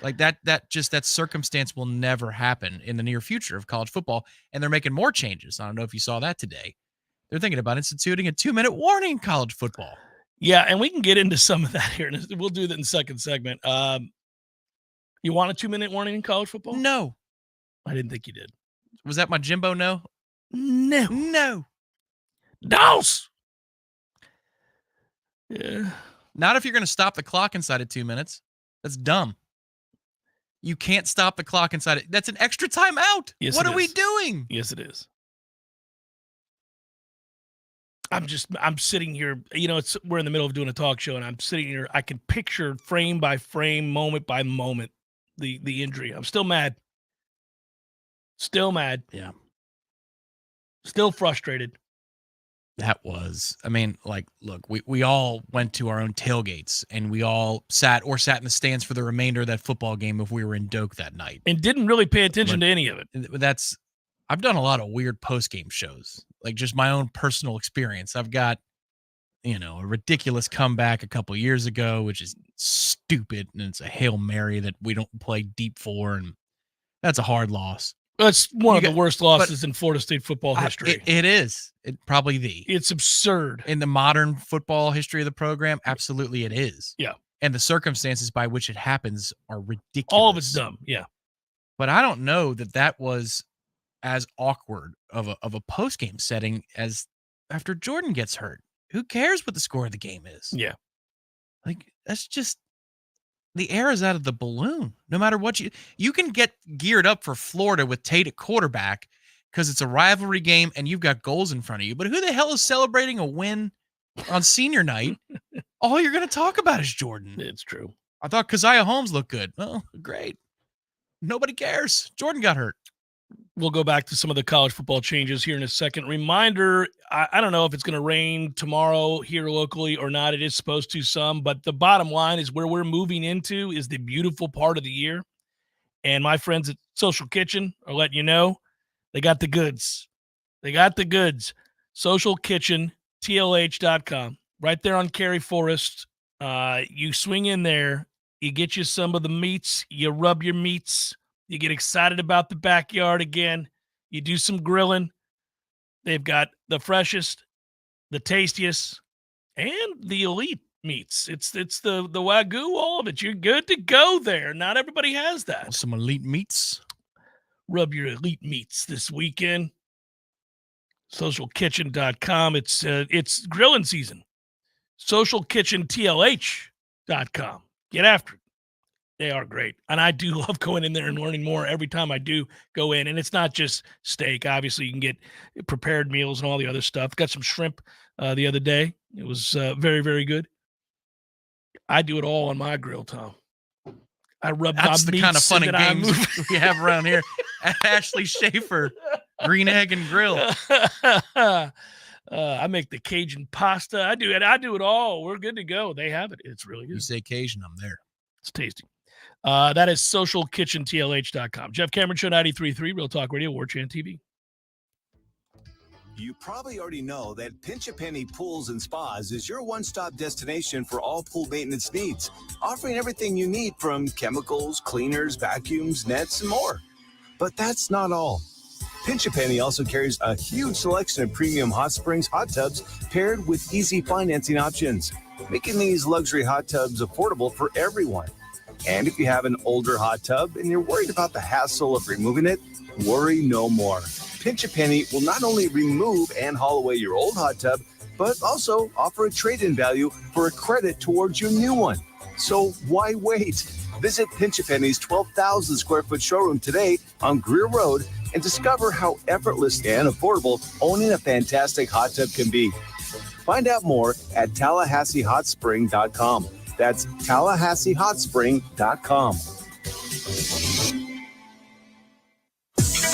Speaker 2: Like that circumstance will never happen in the near future of college football. And they're making more changes. I don't know if you saw that today. They're thinking about instituting a 2-minute warning in college football.
Speaker 1: Yeah. And we can get into some of that here. We'll do that in the second segment. You want a 2-minute warning in college football?
Speaker 2: No.
Speaker 1: I didn't think you did.
Speaker 2: Was that my Jimbo no?
Speaker 1: No. Dose. Yeah.
Speaker 2: Not if you're going to stop the clock inside of 2 minutes. That's dumb. You can't stop the clock inside it. That's an extra timeout.
Speaker 1: Yes,
Speaker 2: what are we doing?
Speaker 1: Yes, it is. I'm sitting here, we're in the middle of doing a talk show, and I'm sitting here. I can picture frame by frame, moment by moment, the injury. I'm still mad. Still mad.
Speaker 2: Yeah.
Speaker 1: Still frustrated.
Speaker 2: That was, I mean, like, look, we all went to our own tailgates and we all sat in the stands for the remainder of that football game if we were in Doak that night.
Speaker 1: And didn't really pay attention to any of it.
Speaker 2: I've done a lot of weird post-game shows, like just my own personal experience. I've got, a ridiculous comeback a couple years ago, which is stupid. And it's a Hail Mary that we don't play deep for. And that's a hard loss.
Speaker 1: That's one of the worst losses in Florida State football history.
Speaker 2: It is. It's
Speaker 1: absurd.
Speaker 2: In the modern football history of the program, absolutely it is.
Speaker 1: Yeah.
Speaker 2: And the circumstances by which it happens are ridiculous.
Speaker 1: All of it's dumb. Yeah.
Speaker 2: But I don't know that was as awkward of a post-game setting as after Jordan gets hurt. Who cares what the score of the game is?
Speaker 1: Yeah.
Speaker 2: Like, that's just, the air is out of the balloon. No matter what you can get geared up for Florida with Tate at quarterback because it's a rivalry game and you've got goals in front of you. But who the hell is celebrating a win on senior night? All you're going to talk about is Jordan.
Speaker 1: It's true.
Speaker 2: I thought Keziah Holmes looked good. Oh, great. Nobody cares. Jordan got hurt.
Speaker 1: We'll go back to some of the college football changes here in a second. Reminder, I don't know if it's going to rain tomorrow here locally or not. It is supposed to some, but the bottom line is where we're moving into is the beautiful part of the year. And my friends at Social Kitchen are letting you know they got the goods. They got the goods. Social Kitchen, TLH.com. Right there on Cary Forest. You swing in there, you get you some of the meats, you rub your meats. You get excited about the backyard again. You do some grilling. They've got the freshest, the tastiest, and the elite meats. It's the Wagyu, all of it. You're good to go there. Not everybody has that.
Speaker 2: Some elite meats.
Speaker 1: Rub your elite meats this weekend. Socialkitchen.com. It's grilling season. Socialkitchentlh.com. Get after it. They are great. And I do love going in there and learning more every time I do go in. And it's not just steak. Obviously, you can get prepared meals and all the other stuff. Got some shrimp the other day. It was very, very good. I do it all on my grill, Tom. I rub
Speaker 2: That's
Speaker 1: my
Speaker 2: the kind of fun and
Speaker 1: meats
Speaker 2: games we have around here. Ashley Schaefer, Green Egg and Grill.
Speaker 1: I make the Cajun pasta. I do it. I do it all. We're good to go. They have it. It's really good.
Speaker 2: You say Cajun, I'm there.
Speaker 1: It's tasty. That is socialkitchentlh.com. Jeff Cameron Show 93.3 Real Talk Radio, Warchant TV.
Speaker 3: You probably already know that Pinch a Penny Pools and Spas is your one-stop destination for all pool maintenance needs, offering everything you need from chemicals, cleaners, vacuums, nets, and more. But that's not all. Pinch a Penny also carries a huge selection of premium hot springs hot tubs paired with easy financing options, making these luxury hot tubs affordable for everyone. And if you have an older hot tub and you're worried about the hassle of removing it, worry no more. Pinch a Penny will not only remove and haul away your old hot tub, but also offer a trade-in value for a credit towards your new one. So why wait? Visit Pinch a Penny's 12,000 square foot showroom today on Greer Road and discover how effortless and affordable owning a fantastic hot tub can be. Find out more at TallahasseeHotSpring.com. That's TallahasseeHotSpring.com.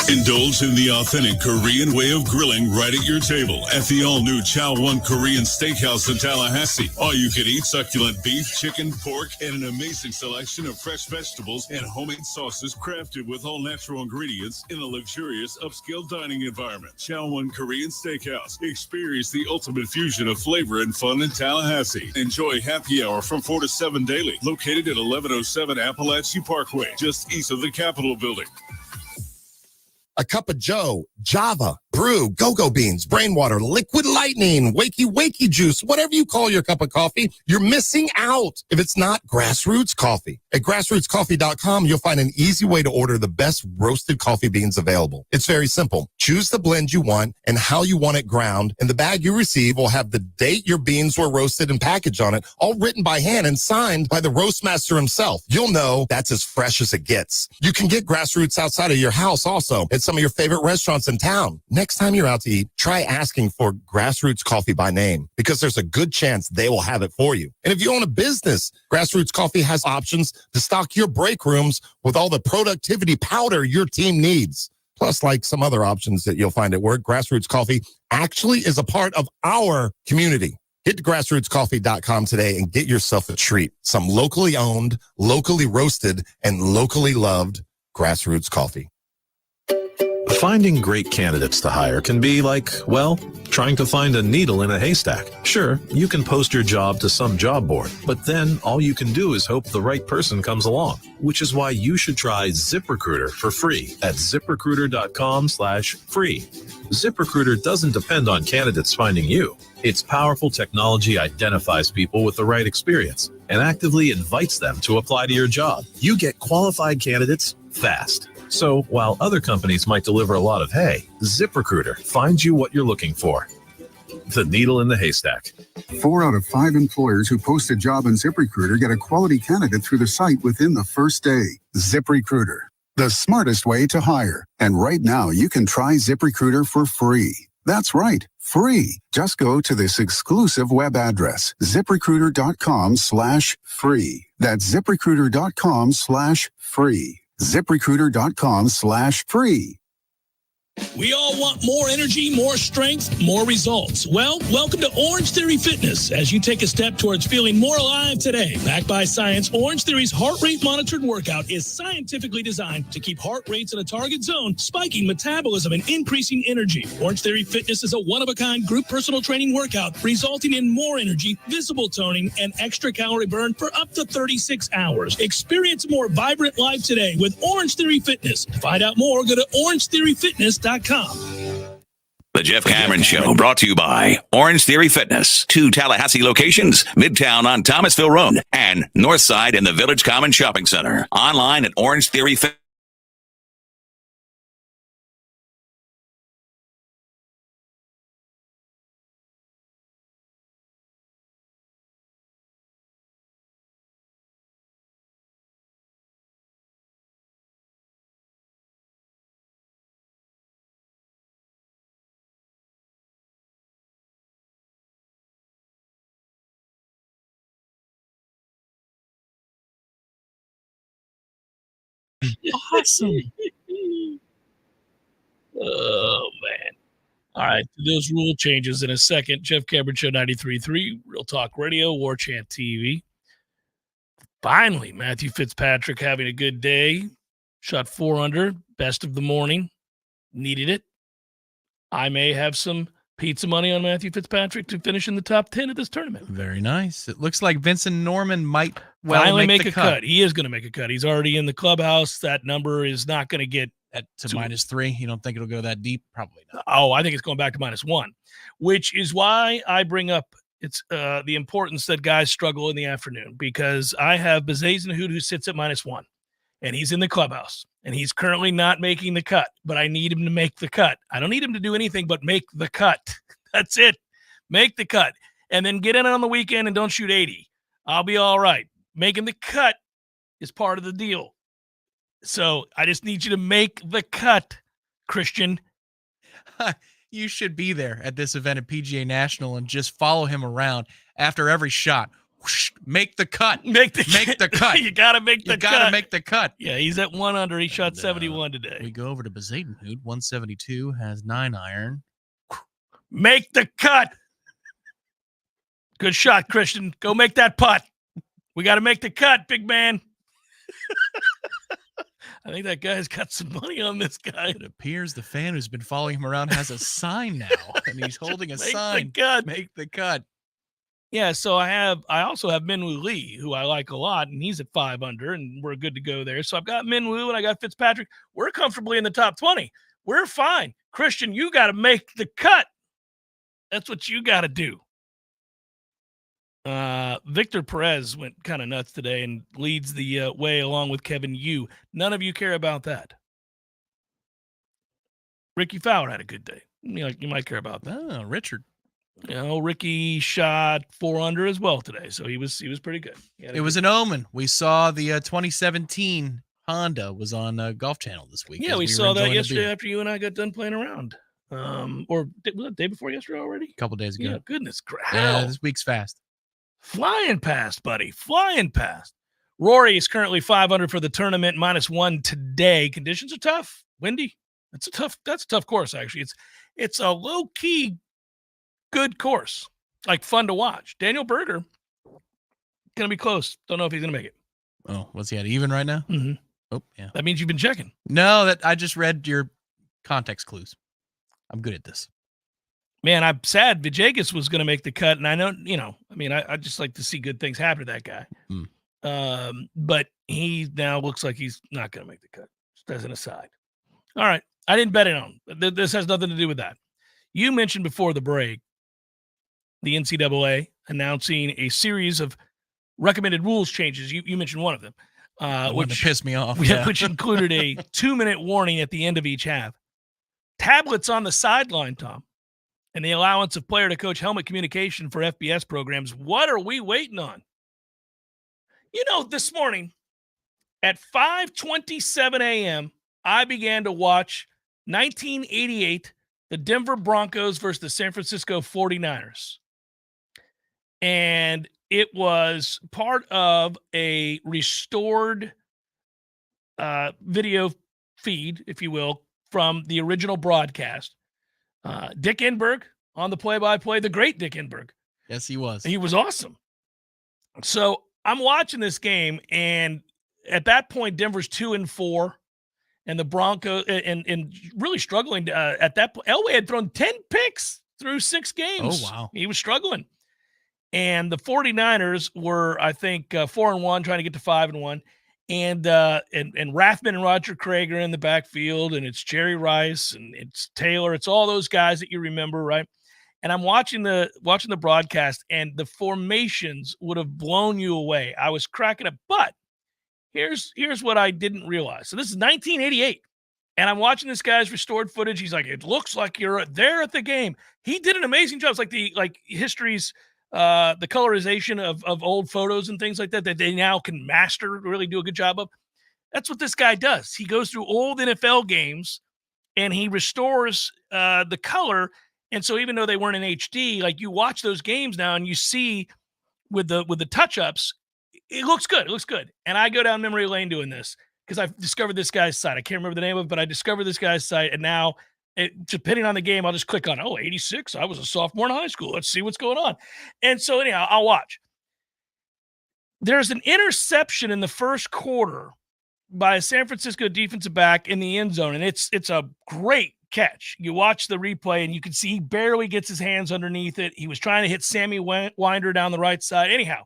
Speaker 4: Indulge in the authentic Korean way of grilling right at your table at the all-new Chow One Korean Steakhouse in Tallahassee. All-you-can-eat succulent beef, chicken, pork, and an amazing selection of fresh vegetables and homemade sauces crafted with all-natural ingredients in a luxurious, upscale dining environment. Chow One Korean Steakhouse. Experience the ultimate fusion of flavor and fun in Tallahassee. Enjoy happy hour from 4 to 7 daily. Located at 1107 Appalachia Parkway, just east of the Capitol Building.
Speaker 5: A cup of Joe, Java, brew, go-go beans, brain water, liquid lightning, wakey juice, whatever you call your cup of coffee, you're missing out if it's not Grassroots Coffee. At grassrootscoffee.com, you'll find an easy way to order the best roasted coffee beans available. It's very simple. Choose the blend you want and how you want it ground, and the bag you receive will have the date your beans were roasted and packaged on it, all written by hand and signed by the roast master himself. You'll know that's as fresh as it gets. You can get Grassroots outside of your house also at some of your favorite restaurants in town. Next time you're out to eat, try asking for Grassroots Coffee by name, because there's a good chance they will have it for you. And if you own a business, Grassroots Coffee has options to stock your break rooms with all the productivity powder your team needs. Plus, like some other options that you'll find at work, Grassroots Coffee actually is a part of our community. Hit grassrootscoffee.com today and get yourself a treat. Some locally owned, locally roasted, and locally loved Grassroots Coffee.
Speaker 6: Finding great candidates to hire can be like, well, trying to find a needle in a haystack. Sure, you can post your job to some job board, but then all you can do is hope the right person comes along, which is why you should try ZipRecruiter for free at ziprecruiter.com/free. ZipRecruiter doesn't depend on candidates finding you. Its powerful technology identifies people with the right experience and actively invites them to apply to your job. You get qualified candidates fast. So while other companies might deliver a lot of hay, ZipRecruiter finds you what you're looking for. The needle in the haystack.
Speaker 8: 4 out of 5 employers who post a job on ZipRecruiter get a quality candidate through the site within the first day. ZipRecruiter, the smartest way to hire. And right now, you can try ZipRecruiter for free. That's right, free. Just go to this exclusive web address, ziprecruiter.com/free. That's ziprecruiter.com/free. ZipRecruiter.com/free.
Speaker 1: We all want more energy, more strength, more results. Well, welcome to Orange Theory Fitness as you take a step towards feeling more alive today. Backed by science, Orange Theory's heart rate monitored workout is scientifically designed to keep heart rates in a target zone, spiking metabolism and increasing energy. Orange Theory Fitness is a one-of-a-kind group personal training workout resulting in more energy, visible toning, and extra calorie burn for up to 36 hours. Experience a more vibrant life today with Orange Theory Fitness. To find out more, go to orangetheoryfitness.com.
Speaker 10: The Jeff Cameron Show, brought to you by Orange Theory Fitness. 2 Tallahassee locations, Midtown on Thomasville Road and Northside in the Village Common Shopping Center. Online at Orange Theory Fitness.
Speaker 1: Awesome. Oh, man. All right. Those rule changes in a second. Jeff Cameron Show 93.3, Real Talk Radio, Warchant TV. Finally, Matthew Fitzpatrick having a good day. Shot 4 under, best of the morning. Needed it. I may have some pizza money on Matthew Fitzpatrick to finish in the top 10 of this tournament.
Speaker 2: Very nice. It looks like Vincent Norman might
Speaker 1: finally make a cut. He is going to make a cut. He's already in the clubhouse. That number is not going to get
Speaker 2: to -3. You don't think it'll go that deep? Probably not.
Speaker 1: Oh, I think it's going back to -1, which is why I bring up the importance that guys struggle in the afternoon, because I have Bezazenhood who sits at -1, and he's in the clubhouse, and he's currently not making the cut, but I need him to make the cut. I don't need him to do anything but make the cut. That's it. Make the cut, and then get in on the weekend and don't shoot 80. I'll be all right. Making the cut is part of the deal. So I just need you to make the cut, Christian.
Speaker 2: You should be there at this event at PGA National and just follow him around after every shot. Whoosh, make the cut. Make the cut.
Speaker 1: You got to make the cut.
Speaker 2: You got to make the cut.
Speaker 1: Yeah, he's at 1 under. He shot 71 today.
Speaker 2: We go over to Bezadenhood. 172, has 9 iron.
Speaker 1: Make the cut. Good shot, Christian. Go make that putt. We got to make the cut, big man. I think that guy's got some money on this guy.
Speaker 2: It appears the fan who's been following him around has a sign now, and he's holding a sign. Make the cut.
Speaker 1: Yeah, so I also have Minwoo Lee, who I like a lot, and he's at 5 under, and we're good to go there. So I've got Minwoo and I got Fitzpatrick. We're comfortably in the top 20. We're fine. Christian, you got to make the cut. That's what you got to do. Victor Perez went kind of nuts today and leads the way along with Kevin Yu. None of you care about that. Ricky Fowler had a good day. You might care about that.
Speaker 2: Oh, Richard.
Speaker 1: Ricky shot 4 under as well today, so he was pretty good.
Speaker 2: It was an omen. We saw the 2017 Honda was on Golf Channel this week.
Speaker 1: Yeah, we saw that yesterday after you and I got done playing around. Or was it the day before yesterday already?
Speaker 2: A couple days ago.
Speaker 1: Yeah, goodness gracious.
Speaker 2: Yeah, this week's fast.
Speaker 1: Flying past, buddy. Flying past. Rory is currently 5 under for the tournament, -1 today. Conditions are tough. Windy. That's a tough course, actually. It's a low-key good course, like fun to watch. Daniel Berger, going to be close. Don't know if he's going to make it.
Speaker 2: Oh, what's he at even right now?
Speaker 1: Mm-hmm.
Speaker 2: Oh, yeah.
Speaker 1: That means you've been checking.
Speaker 2: No, that I just read your context clues. I'm good at this.
Speaker 1: Man, I'm sad Villegas was going to make the cut, and I know, I just like to see good things happen to that guy. But he now looks like he's not going to make the cut, just as an aside. All right. I didn't bet it on. This has nothing to do with that. You mentioned before the break the NCAA announcing a series of recommended rules changes. You mentioned one of them.
Speaker 2: Which pissed me off.
Speaker 1: Which included a 2-minute warning at the end of each half. Tablets on the sideline, Tom, and the allowance of player-to-coach helmet communication for FBS programs. What are we waiting on? This morning at 5:27 a.m., I began to watch 1988, the Denver Broncos versus the San Francisco 49ers. And it was part of a restored video feed, if you will, from the original broadcast. Dick Enberg on the play-by-play, the great Dick Enberg.
Speaker 2: Yes, he was.
Speaker 1: He was awesome. So I'm watching this game, and at that point, Denver's 2-4, and the Broncos and really struggling at that point. Elway had thrown 10 picks through 6 games.
Speaker 2: Oh, wow.
Speaker 1: He was struggling. And the 49ers were, I think, 4-1, trying to get to 5-1. And Rathman and Roger Craig are in the backfield, and it's Jerry Rice and it's Taylor. It's all those guys that you remember, right? And I'm watching the broadcast, and the formations would have blown you away. I was cracking up. But here's what I didn't realize. So this is 1988, and I'm watching this guy's restored footage. He's like, it looks like you're there at the game. He did an amazing job. It's like history's the colorization of old photos and things like that they now can master, really do a good job of. That's what this guy does. He goes through old NFL games and he restores the color. And so even though they weren't in HD, like you watch those games now and you see with the touch-ups, it looks good. It looks good. And I go down memory lane doing this because I've discovered this guy's site. I can't remember the name of it, but I discovered this guy's site. And now, depending on the game, I'll just click on, 86. I was a sophomore in high school. Let's see what's going on. And so anyhow, I'll watch. There's an interception in the first quarter by a San Francisco defensive back in the end zone, and it's a great catch. You watch the replay, and you can see he barely gets his hands underneath it. He was trying to hit Sammy Winder down the right side. Anyhow,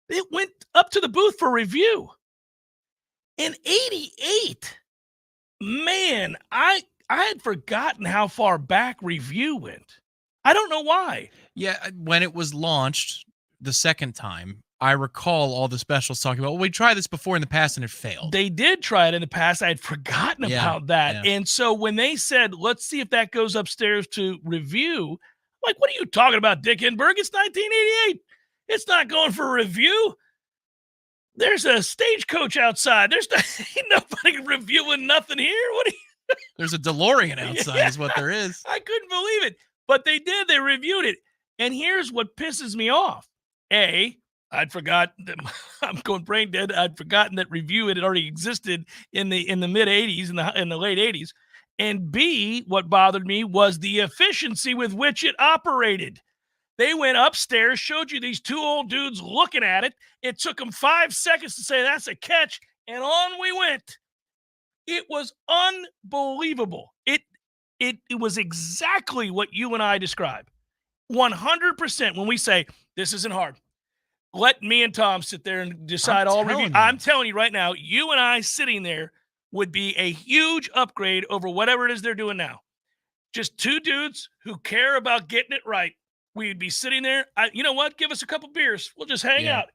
Speaker 1: it went up to the booth for review. In 88, man, I had forgotten how far back review went. I don't know why.
Speaker 2: Yeah, when it was launched the second time, I recall all the specials talking about, well, we tried this before in the past and it failed.
Speaker 1: They did try it in the past. I had forgotten about that.
Speaker 2: Yeah.
Speaker 1: And so when they said, let's see if that goes upstairs to review, I'm like, what are you talking about, Dick Enberg? It's 1988. It's not going for review. There's a stagecoach outside. There's ain't nobody reviewing nothing here. What are you?
Speaker 2: There's a DeLorean outside is what there is.
Speaker 1: I couldn't believe it. But they did. They reviewed it. And here's what pisses me off. A, I'd forgotten that I'm going brain dead. I'd forgotten that review had already existed in the mid 80s, in the late 80s. And B, what bothered me was the efficiency with which it operated. They went upstairs, showed you these two old dudes looking at it. It took them 5 seconds to say that's a catch, and on we went. It was unbelievable. It was exactly what you and I described. 100% when we say this isn't hard. Let me and Tom sit there and decide all review. I'm telling you right now, you and I sitting there would be a huge upgrade over whatever it is they're doing now. Just two dudes who care about getting it right. We'd be sitting there. You know what? Give us a couple beers. We'll just hang out.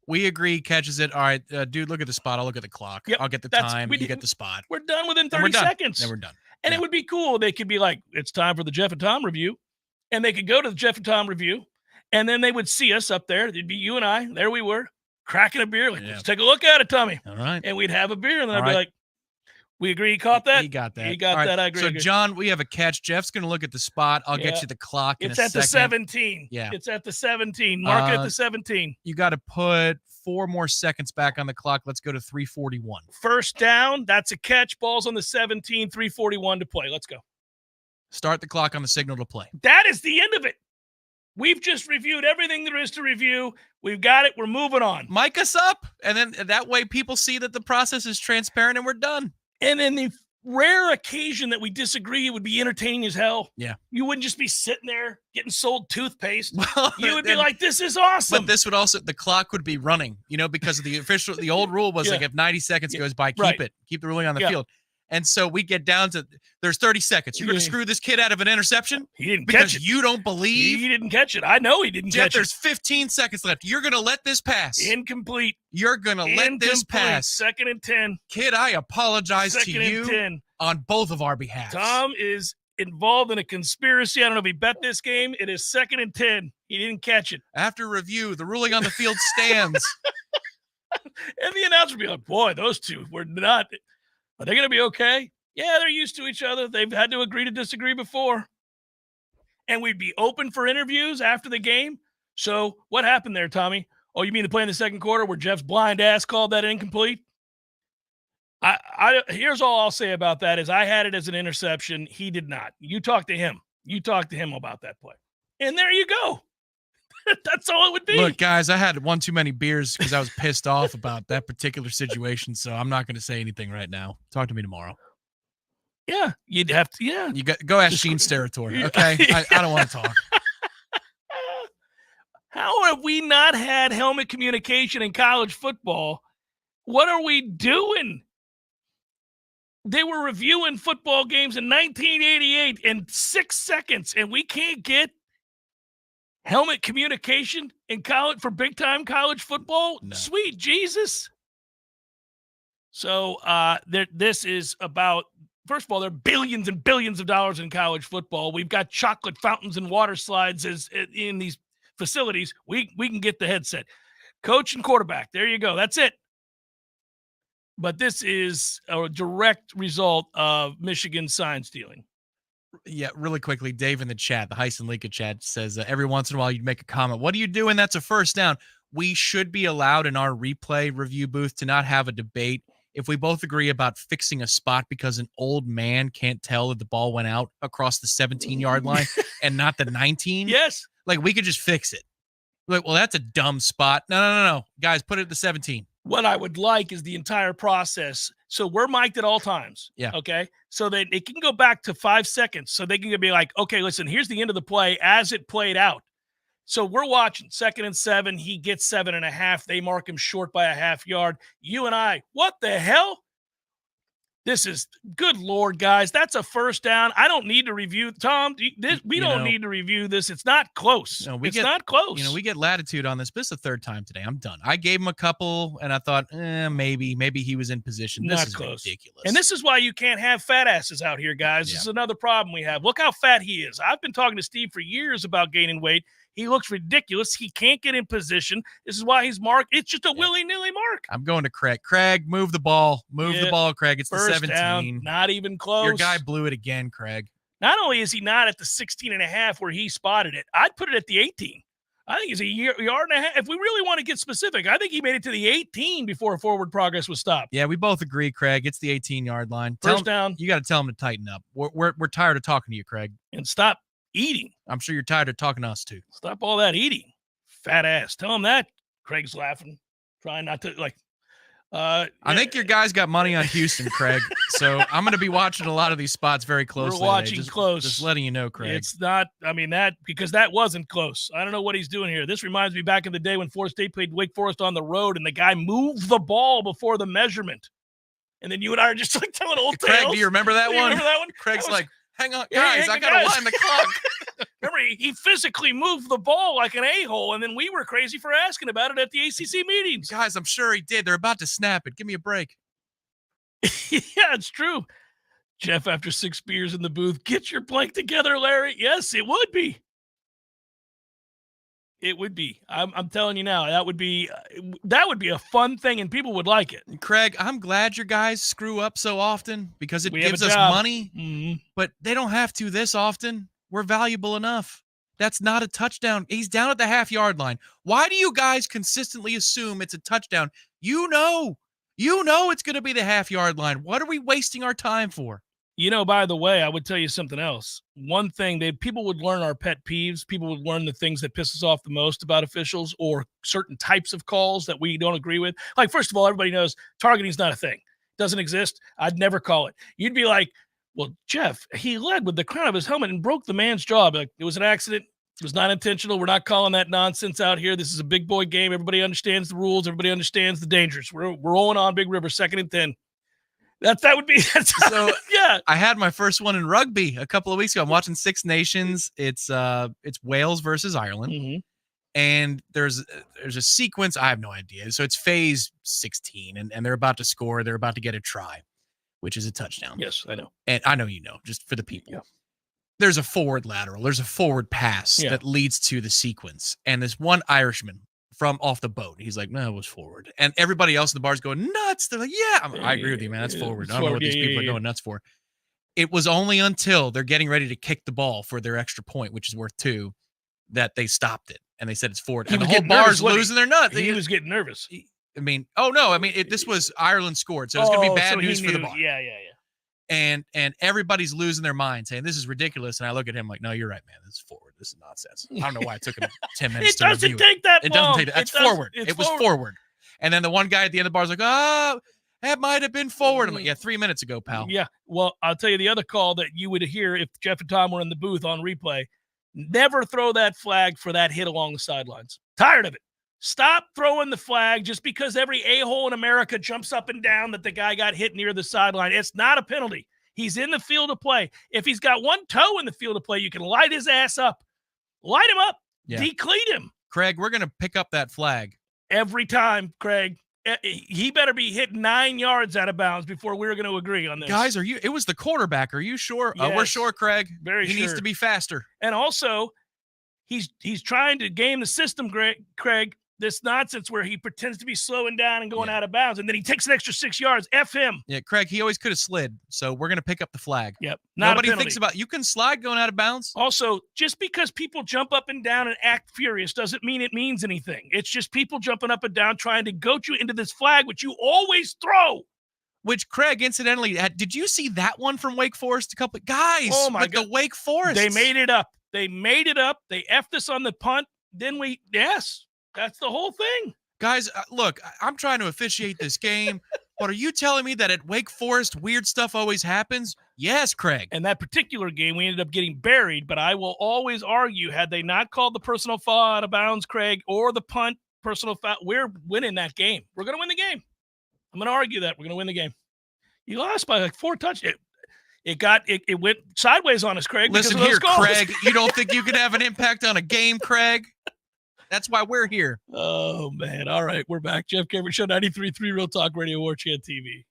Speaker 2: We agree, catches it. All right, dude, look at the spot. I'll look at the clock.
Speaker 1: Yep,
Speaker 2: I'll get the time. You get the spot.
Speaker 1: We're done within 30 seconds.
Speaker 2: Then we're done.
Speaker 1: And it would be cool. They could be like, it's time for the Jeff and Tom review. And they could go to the Jeff and Tom review. And then they would see us up there. It'd be you and I. There we were, cracking a beer. Like, let's take a look at it, Tommy.
Speaker 2: All right.
Speaker 1: And we'd have a beer. And then I'd be like, We agree he caught that?
Speaker 2: He got that.
Speaker 1: He got
Speaker 2: All right,
Speaker 1: that. I agree.
Speaker 2: So, John, we have a catch. Jeff's going to look at the spot. I'll get you the clock in a second.
Speaker 1: It's at the 17.
Speaker 2: Yeah.
Speaker 1: It's at the 17. Mark it at the 17.
Speaker 2: You got to put 4 more seconds back on the clock. Let's go to 3:41.
Speaker 1: First down. That's a catch. Ball's on the 17. 3:41 to play. Let's go.
Speaker 2: Start the clock on the signal to play.
Speaker 1: That is the end of it. We've just reviewed everything there is to review. We've got it. We're moving on.
Speaker 2: Mic us up, and then that way people see that the process is transparent and we're done.
Speaker 1: And in the rare occasion that we disagree, it would be entertaining as hell.
Speaker 2: Yeah.
Speaker 1: You wouldn't just be sitting there getting sold toothpaste. You would be like, this is awesome.
Speaker 2: But this would also, the clock would be running, because of the old rule was like if 90 seconds goes by, keep it. Keep the ruling on the field. And so we get down to, there's 30 seconds. You're going to screw this kid out of an interception?
Speaker 1: He didn't
Speaker 2: because
Speaker 1: catch it.
Speaker 2: You don't believe?
Speaker 1: He didn't catch it. I know he didn't
Speaker 2: Jeff,
Speaker 1: catch it.
Speaker 2: there's 15 seconds left. You're going to let this pass.
Speaker 1: Incomplete.
Speaker 2: You're going to let this pass.
Speaker 1: 2nd and 10.
Speaker 2: Kid, I apologize to
Speaker 1: 2nd
Speaker 2: you
Speaker 1: and 10.
Speaker 2: on both of our behalves.
Speaker 1: Tom is involved in a conspiracy. I don't know if he bet this game. It is 2nd and 10. He didn't catch it.
Speaker 2: After review, the ruling on the field stands.
Speaker 1: And the announcer will be like, boy, those two were not. Are they going to be okay? Yeah, they're used to each other. They've had to agree to disagree before. And we'd be open for interviews after the game. So what happened there, Tommy? Oh, you mean the play in the second quarter where Jeff's blind ass called that incomplete? Here's all I'll say about that is I had it as an interception. He did not. You talk to him. You talk to him about that play. And there you go. That's all it would be.
Speaker 2: Look, guys, I had one too many beers because I was pissed off about that particular situation. So I'm not going to say anything right now. Talk to me tomorrow.
Speaker 1: Yeah, you'd have to. Yeah,
Speaker 2: you go ask Sheen's territory. Okay, I don't want to talk.
Speaker 1: How have we not had helmet communication in college football? What are we doing? They were reviewing football games in 1988 in 6 seconds, and we can't get helmet communication in college for big time college football. No. Sweet Jesus! So this is about. First of all, there are billions and billions of dollars in college football. We've got chocolate fountains and water slides in these facilities. We can get the headset. Coach and quarterback. There you go. That's it. But this is a direct result of Michigan sign stealing.
Speaker 2: Yeah, really quickly, Dave in the chat, the Heisen Lika chat says, every once in a while you'd make a comment. What are you doing? That's a first down. We should be allowed in our replay review booth to not have a debate if we both agree about fixing a spot because an old man can't tell that the ball went out across the 17-yard line and not the 19.
Speaker 1: Yes.
Speaker 2: Like, we could just fix it. Like, well, that's a dumb spot. No. Guys, put it at the 17.
Speaker 1: What I would like is the entire process. So we're mic'd at all times.
Speaker 2: Yeah.
Speaker 1: Okay. So that it can go back to 5 seconds. So they can be like, okay, listen, here's the end of the play as it played out. So we're watching 2nd and 7. He gets 7.5. They mark him short by a half yard. You and I, what the hell? This is good Lord, guys. That's a first down. I don't need to review Tom. We don't need to review this. It's not close. It's not close.
Speaker 2: We get latitude on this. This is the third time today. I'm done. I gave him a couple, and I thought, maybe he was in position. This is
Speaker 1: close.
Speaker 2: Ridiculous.
Speaker 1: And this is why you can't have fat asses out here, guys. This is another problem we have. Look how fat he is. I've been talking to Steve for years about gaining weight. He looks ridiculous. He can't get in position. This is why he's marked. It's just a willy-nilly mark.
Speaker 2: I'm going to Craig. Craig, move the ball. Move the ball, Craig. It's
Speaker 1: First
Speaker 2: the 17.
Speaker 1: Down, not even close.
Speaker 2: Your guy blew it again, Craig.
Speaker 1: Not only is he not at the 16.5 where he spotted it, I'd put it at the 18. I think he's a yard and a half. If we really want to get specific, I think he made it to the 18 before forward progress was stopped.
Speaker 2: Yeah, we both agree, Craig. It's the 18-yard line.
Speaker 1: First down.
Speaker 2: You got to tell him to tighten up. We're tired of talking to you, Craig.
Speaker 1: And stop eating.
Speaker 2: I'm sure you're tired of talking to us too.
Speaker 1: Stop all that eating. Fat ass. Tell him that. Craig's laughing. Trying not to
Speaker 2: I think your guys got money on Houston, Craig. So I'm going to be watching a lot of these spots very closely.
Speaker 1: We're watching close.
Speaker 2: Just letting you know, Craig.
Speaker 1: It's not, because that wasn't close. I don't know what he's doing here. This reminds me back in the day when Florida State played Wake Forest on the road and the guy moved the ball before the measurement. And then you and I are just like telling old
Speaker 2: Craig,
Speaker 1: tales.
Speaker 2: do you remember that one?
Speaker 1: Remember that one?
Speaker 2: Craig's like, hang on,
Speaker 1: Yeah,
Speaker 2: guys, I got to line the clock.
Speaker 1: Remember, he physically moved the ball like an a-hole, and then we were crazy for asking about it at the ACC meetings.
Speaker 2: Guys, I'm sure he did. They're about to snap it. Give me a break.
Speaker 1: Yeah, it's true. Jeff, after 6 beers in the booth, get your blank together, Larry. Yes, it would be. It would be. I'm telling you now, that would be a fun thing, and people would like it.
Speaker 2: Craig, I'm glad your guys screw up so often because it
Speaker 1: We have
Speaker 2: gives
Speaker 1: a
Speaker 2: us
Speaker 1: job.
Speaker 2: money, but they don't have to this often. We're valuable enough. That's not a touchdown. He's down at the half-yard line. Why do you guys consistently assume it's a touchdown? You know it's going to be the half-yard line. What are we wasting our time for?
Speaker 1: By the way, I would tell you something else. One thing, people would learn our pet peeves. People would learn the things that piss us off the most about officials or certain types of calls that we don't agree with. Like, first of all, everybody knows targeting is not a thing. It doesn't exist. I'd never call it. You'd be like, well, Jeff, he led with the crown of his helmet and broke the man's jaw. Like, it was an accident. It was not intentional. We're not calling that nonsense out here. This is a big boy game. Everybody understands the rules. Everybody understands the dangers. We're rolling on Big River, 2nd and 10. That would be
Speaker 2: so.
Speaker 1: Yeah,
Speaker 2: I had my first one in rugby a couple of weeks ago. I'm watching Six Nations. It's Wales versus Ireland, and there's a sequence. I have no idea. So it's phase 16, and they're about to score. They're about to get a try, which is a touchdown.
Speaker 1: Yes, I know,
Speaker 2: and I know just for the people.
Speaker 1: Yeah.
Speaker 2: There's a forward lateral. There's a forward pass that leads to the sequence, and this one Irishman from off the boat. He's like, no, it was forward. And everybody else in the bar is going nuts. They're like, yeah, I agree with you, man. That's forward. I don't know what these people are going nuts for. It was only until they're getting ready to kick the ball for their extra point, which is worth 2, that they stopped it. And they said it's forward. And the whole bar's losing their nuts.
Speaker 1: He was getting nervous.
Speaker 2: This was Ireland scored. So it's going to be bad news for the bar.
Speaker 1: Yeah.
Speaker 2: And everybody's losing their mind saying, this is ridiculous. And I look at him like, no, you're right, man. This is forward. This is nonsense. I don't know why it took him 10 minutes to review it.
Speaker 1: It doesn't take that long.
Speaker 2: It doesn't take that. That's forward. It was forward. And then the one guy at the end of the bar was like, oh, that might have been forward. I'm like, yeah, 3 minutes ago, pal.
Speaker 1: Yeah. Well, I'll tell you the other call that you would hear if Jeff and Tom were in the booth on replay. Never throw that flag for that hit along the sidelines. Tired of it. Stop throwing the flag just because every a-hole in America jumps up and down that the guy got hit near the sideline. It's not a penalty. He's in the field of play. If he's got one toe in the field of play, you can light his ass up. Light him up. Yeah. Decleat him.
Speaker 2: Craig, we're going to pick up that flag.
Speaker 1: Every time, Craig. He better be hit 9 yards out of bounds before we're going to agree on this.
Speaker 2: Guys, it was the quarterback. Are you sure?
Speaker 1: Yes.
Speaker 2: We're sure, Craig.
Speaker 1: He
Speaker 2: needs to be faster.
Speaker 1: And also, he's trying to game the system, Craig. This nonsense where he pretends to be slowing down and going out of bounds, and then he takes an extra 6 yards. F him.
Speaker 2: Yeah, Craig, he always could have slid, so we're going to pick up the flag.
Speaker 1: Yep.
Speaker 2: Nobody thinks about you can slide going out of bounds.
Speaker 1: Also, just because people jump up and down and act furious doesn't mean it means anything. It's just people jumping up and down trying to goat you into this flag, which you always throw.
Speaker 2: Which, Craig, incidentally, did you see that one from Wake Forest? A couple of guys.
Speaker 1: Oh, my God.
Speaker 2: The Wake Forest.
Speaker 1: They made it up. They effed us on the punt. Then that's the whole thing.
Speaker 2: Guys, look, I'm trying to officiate this game, but are you telling me that at Wake Forest, weird stuff always happens? Yes, Craig.
Speaker 1: And that particular game, we ended up getting buried, but I will always argue, had they not called the personal foul out of bounds, Craig, or the punt personal foul, we're winning that game. We're going to win the game. I'm going to argue that. We're going to win the game. You lost by like 4 touchdowns. It went sideways on us, Craig.
Speaker 2: Listen here, Craig. You don't think you could have an impact on a game, Craig? That's why we're here.
Speaker 1: Oh, man. All right. We're back. Jeff Cameron Show, 93.3 Real Talk Radio, Warchant TV.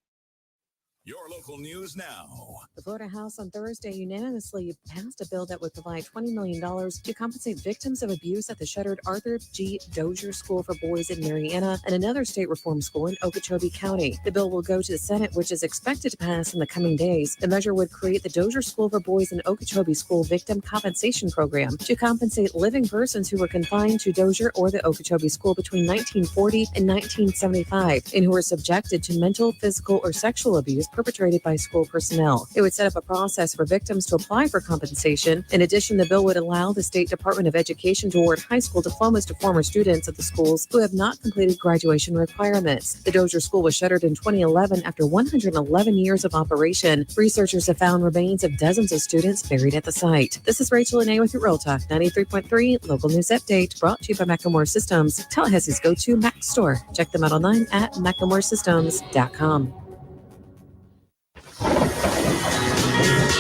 Speaker 4: Your local news now.
Speaker 9: The Florida House on Thursday unanimously passed a bill that would provide $20 million to compensate victims of abuse at the shuttered Arthur G. Dozier School for Boys in Marianna and another state reform school in Okeechobee County. The bill will go to the Senate, which is expected to pass in the coming days. The measure would create the Dozier School for Boys in Okeechobee School Victim Compensation Program to compensate living persons who were confined to Dozier or the Okeechobee School between 1940 and 1975 and who were subjected to mental, physical, or sexual abuse perpetrated by school personnel. It would set up a process for victims to apply for compensation. In addition, the bill would allow the State Department of Education to award high school diplomas to former students at the schools who have not completed graduation requirements. The Dozier School was shuttered in 2011 after 111 years of operation. Researchers have found remains of dozens of students buried at the site. This is Rachel Anay with your Real Talk 93.3 Local News Update, brought to you by Macklemore Systems, Tallahassee's go-to Mac store. Check them out online at MacklemoreSystems.com.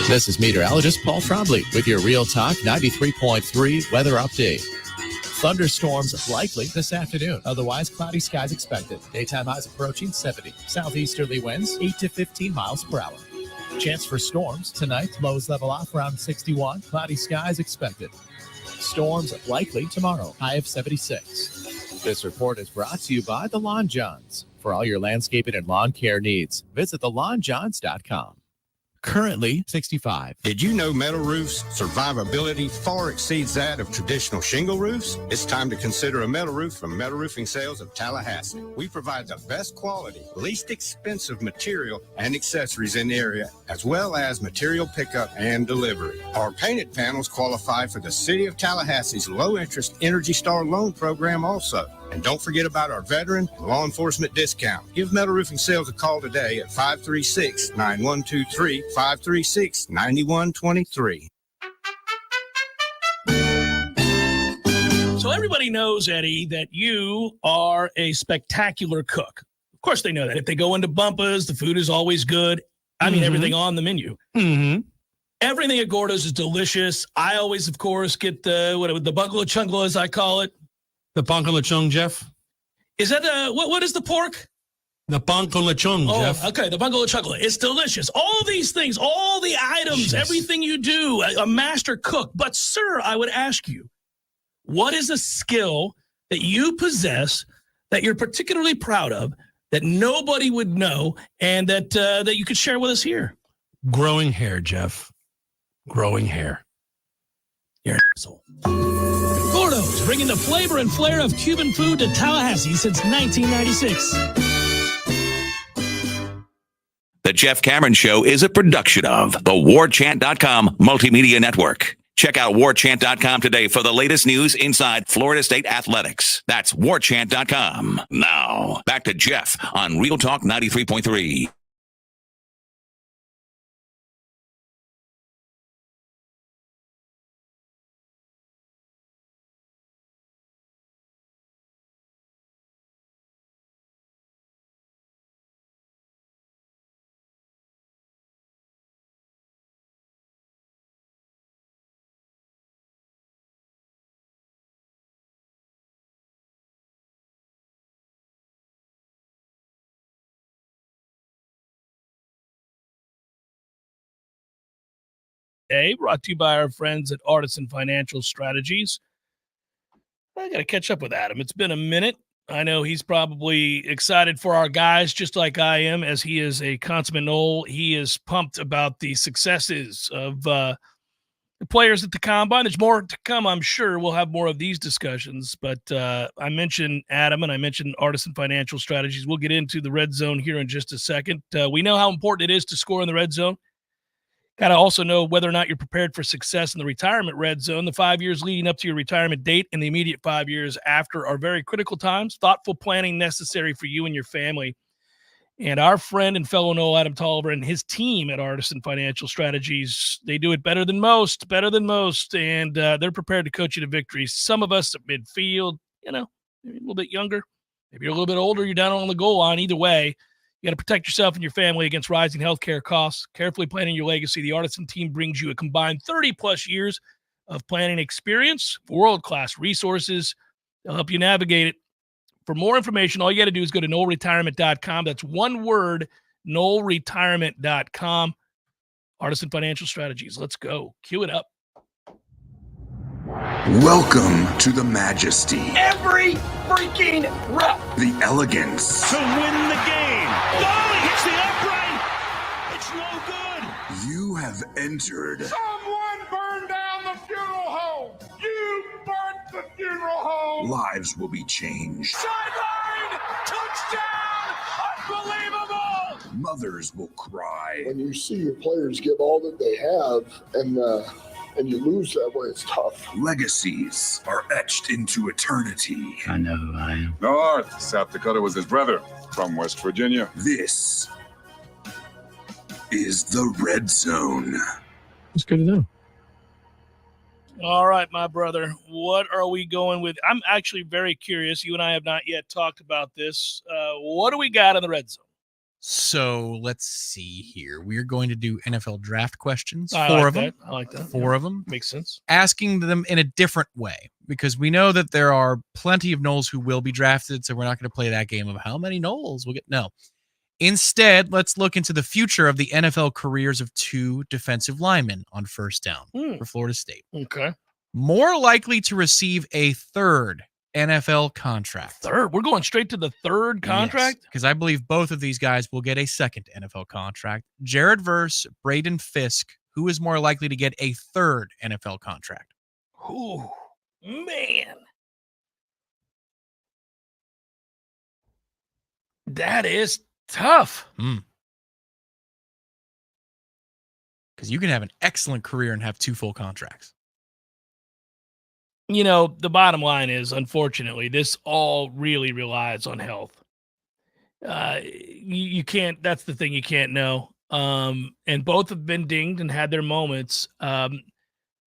Speaker 11: This is meteorologist Paul Trombley with your Real Talk 93.3 weather update. Thunderstorms likely this afternoon. Otherwise, cloudy skies expected. Daytime highs approaching 70. Southeasterly winds 8 to 15 miles per hour. Chance for storms tonight. Lows level off around 61. Cloudy skies expected. Storms likely tomorrow. High of 76. This report is brought to you by The Lawn Johns. For all your landscaping and lawn care needs, visit thelawnjohns.com. Currently 65.
Speaker 12: Did you know metal roofs' survivability far exceeds that of traditional shingle roofs? It's time to consider a metal roof from Metal Roofing Sales of Tallahassee. We provide the best quality, least expensive material and accessories in the area, as well as material pickup and delivery. Our painted panels qualify for the City of Tallahassee's low-interest Energy Star loan program also. And don't forget about our veteran and law enforcement discount. Give Metal Roofing Sales a call today at 536-9123, 536-9123.
Speaker 1: So everybody knows, Eddie, that you are a spectacular cook. Of course they know that. If they go into Bumpa's, the food is always good. I mean, everything on the menu. Everything at Gordo's is delicious. I always, of course, get the bungalow chungla, as I call it.
Speaker 13: The panko lechon, Jeff.
Speaker 1: Is that what is the pork?
Speaker 13: The panko lechon, Jeff.
Speaker 1: Okay, the bungalow chocolate. It's delicious. All these things, all the items, everything you do, a master cook. But, sir, I would ask you, what is a skill that you possess that you're particularly proud of that nobody would know and that you could share with us here?
Speaker 13: Growing hair, Jeff. Growing hair.
Speaker 1: You're an asshole. Gordo's, bringing the flavor and flair of Cuban food to Tallahassee since 1996.
Speaker 10: The Jeff Cameron Show is a production of the Warchant.com Multimedia Network. Check out Warchant.com today for the latest news inside Florida State athletics. That's Warchant.com. Now, back to Jeff on Real Talk 93.3.
Speaker 1: Brought to you by our friends at Artisan Financial Strategies. I got to catch up with Adam. It's been a minute. I know he's probably excited for our guys, just like I am, as he is a consummate Nole. He is pumped about the successes of the players at the Combine. There's more to come, I'm sure. We'll have more of these discussions. But I mentioned Adam, and I mentioned Artisan Financial Strategies. We'll get into the red zone here in just a second. We know how important it is to score in the red zone. Got to also know whether or not you're prepared for success in the retirement red zone. The 5 years leading up to your retirement date and the immediate 5 years after are very critical times. Thoughtful planning necessary for you and your family. And our friend and fellow Nole, Adam Tolliver, and his team at Artisan Financial Strategies, they do it better than most, and they're prepared to coach you to victory. Some of us at midfield, maybe a little bit younger, maybe you're a little bit older, you're down on the goal line. Either way, you got to protect yourself and your family against rising healthcare costs. Carefully planning your legacy. The Artisan team brings you a combined 30-plus years of planning experience, world-class resources. They'll help you navigate it. For more information, all you got to do is go to NoleRetirement.com. That's one word, NoleRetirement.com. Artisan Financial Strategies. Let's go. Cue it up.
Speaker 14: Welcome to the majesty.
Speaker 15: Every freaking rep.
Speaker 14: The elegance.
Speaker 15: To win the game. Oh, he hits the upright. It's no good.
Speaker 14: You have entered.
Speaker 15: Someone burned down the funeral home. You burnt the funeral home.
Speaker 14: Lives will be changed.
Speaker 15: Sideline. Touchdown. Unbelievable.
Speaker 14: Mothers will cry.
Speaker 16: When you see your players give all that they have and you lose that way, it's tough.
Speaker 14: Legacies are etched into eternity.
Speaker 18: I know who I am.
Speaker 22: North, South Dakota was his brother from West Virginia.
Speaker 14: This is the Red Zone.
Speaker 13: It's good to know.
Speaker 1: All right, my brother, what are we going with? I'm actually very curious. You and I have not yet talked about this. What do we got in the red zone?
Speaker 2: So let's see here. We're going to do NFL draft questions.
Speaker 1: I
Speaker 2: Four
Speaker 1: like
Speaker 2: of them.
Speaker 1: that. I like that.
Speaker 2: Four of them.
Speaker 1: Makes sense.
Speaker 2: Asking them in a different way, because we know that there are plenty of Noles who will be drafted, so we're not going to play that game of how many Noles we'll get. No. Instead, let's look into the future of the NFL careers of two defensive linemen on first down for Florida State.
Speaker 1: Okay.
Speaker 2: More likely to receive a third NFL contract.
Speaker 1: Third? We're going straight to the third contract?
Speaker 2: Because I believe both of these guys will get a second NFL contract. Jared Verse, Braden Fiske, who is more likely to get a third NFL contract?
Speaker 1: Ooh, man. That is tough.
Speaker 2: Because you can have an excellent career and have 2 full contracts.
Speaker 1: You know, the bottom line is, unfortunately, this all really relies on health. You can't, that's the thing you can't know. And both have been dinged and had their moments.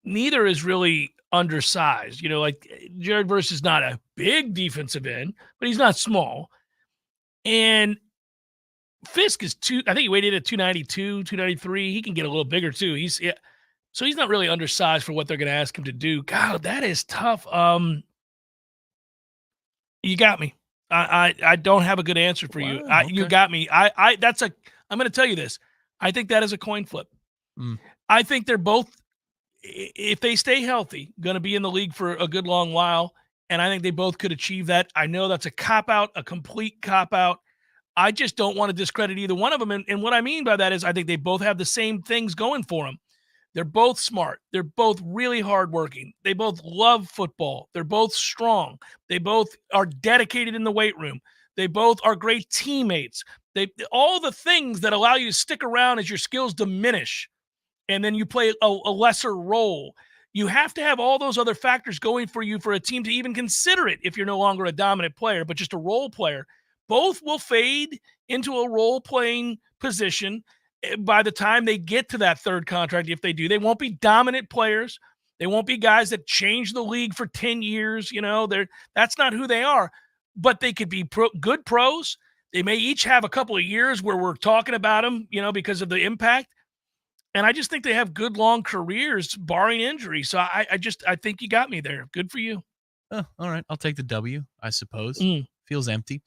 Speaker 1: Neither is really undersized. You know, like Jared Verse is not a big defensive end, but he's not small. And Fiske is I think he weighed in at 292, 293. He can get a little bigger too. So he's not really undersized for what they're going to ask him to do. God, that is tough. You got me. I don't have a good answer for you.
Speaker 2: Okay.
Speaker 1: You got me. I'm going to tell you this. I think that is a coin flip. I think they're both, if they stay healthy, going to be in the league for a good long while. And I think they both could achieve that. I know that's a cop-out, a complete cop-out. I just don't want to discredit either one of them. And what I mean by that is I think they both have the same things going for them. They're both smart. They're both really hardworking. They both love football. They're both strong. They both are dedicated in the weight room. They both are great teammates. All the things that allow you to stick around as your skills diminish and then you play a lesser role. You have to have all those other factors going for you for a team to even consider it if you're no longer a dominant player, but just a role player. Both will fade into a role-playing position by the time they get to that third contract. If they do, they won't be dominant players. They won't be guys that change the league for 10 years. You know, that's not who they are. But they could be good pros. They may each have a couple of years where we're talking about them, you know, because of the impact. And I just think they have good long careers, barring injury. So I think you got me there. Good for you.
Speaker 2: Oh, all right. I'll take the W, I suppose. Feels empty.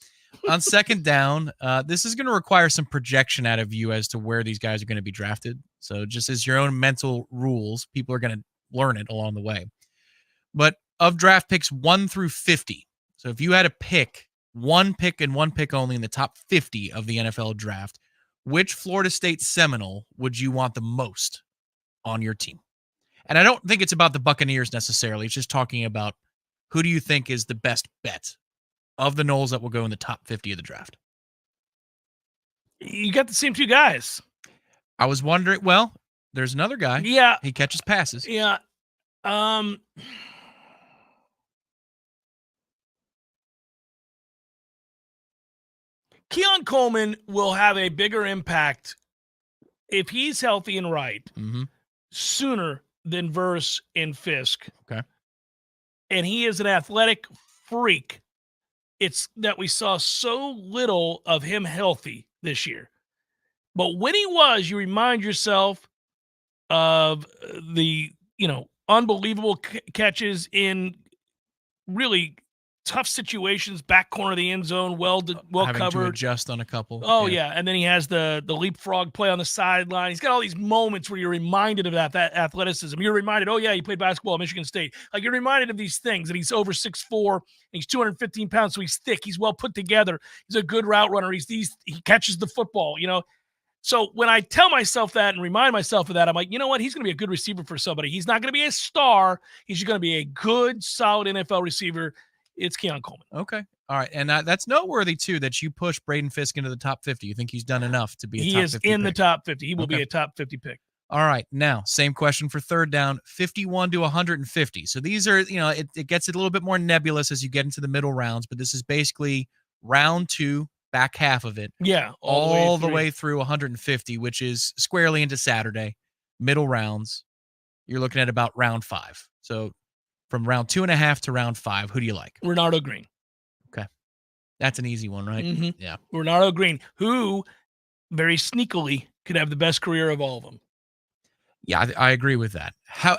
Speaker 2: On second down, this is going to require some projection out of you as to where these guys are going to be drafted. So just as your own mental rules, people are going to learn it along the way. But of draft picks 1 through 50, so if you had to pick one pick and one pick only in the top 50 of the NFL draft, which Florida State Seminole would you want the most on your team? And I don't think it's about the Buccaneers necessarily. It's just talking about who do you think is the best bet of the Noles that will go in the top 50 of the draft.
Speaker 1: You got the same 2 guys.
Speaker 2: I was wondering, well, there's another guy.
Speaker 1: Yeah.
Speaker 2: He catches passes.
Speaker 1: Yeah. Keon Coleman will have a bigger impact if he's healthy and right sooner than Verse and Fiske.
Speaker 2: Okay.
Speaker 1: And he is an athletic freak. It's that we saw so little of him healthy this year. But when he was, you remind yourself of the, unbelievable catches in really tough situations, back corner of the end zone, well
Speaker 2: having
Speaker 1: covered.
Speaker 2: To adjust on a couple.
Speaker 1: Oh, yeah. And then he has the leapfrog play on the sideline. He's got all these moments where you're reminded of that athleticism. You're reminded, oh, yeah, he played basketball at Michigan State. Like, you're reminded of these things, and he's over 6'4", and he's 215 pounds, so he's thick. He's well put together. He's a good route runner. He catches the football, So when I tell myself that and remind myself of that, I'm like, you know what? He's going to be a good receiver for somebody. He's not going to be a star. He's just going to be a good, solid NFL receiver. It's Keon Coleman.
Speaker 2: Okay. All right. And that's noteworthy, too, that you push Braden Fiske into the top 50. You think he's done enough to be a top 50
Speaker 1: He is in the top 50. He will be
Speaker 2: Okay.
Speaker 1: a top 50 pick.
Speaker 2: All right. Now, same question for third down, 51 to 150. So these are, it gets a little bit more nebulous as you get into the middle rounds, but this is basically round 2, back half of it.
Speaker 1: Yeah.
Speaker 2: All the way through 150, which is squarely into Saturday, middle rounds. You're looking at about round 5. So from round 2.5 to round 5, who do you like?
Speaker 1: Renardo Green.
Speaker 2: Okay. That's an easy one, right?
Speaker 1: Mm-hmm.
Speaker 2: Yeah.
Speaker 1: Renardo Green, who very sneakily could have the best career of all of them.
Speaker 2: Yeah, I agree with that.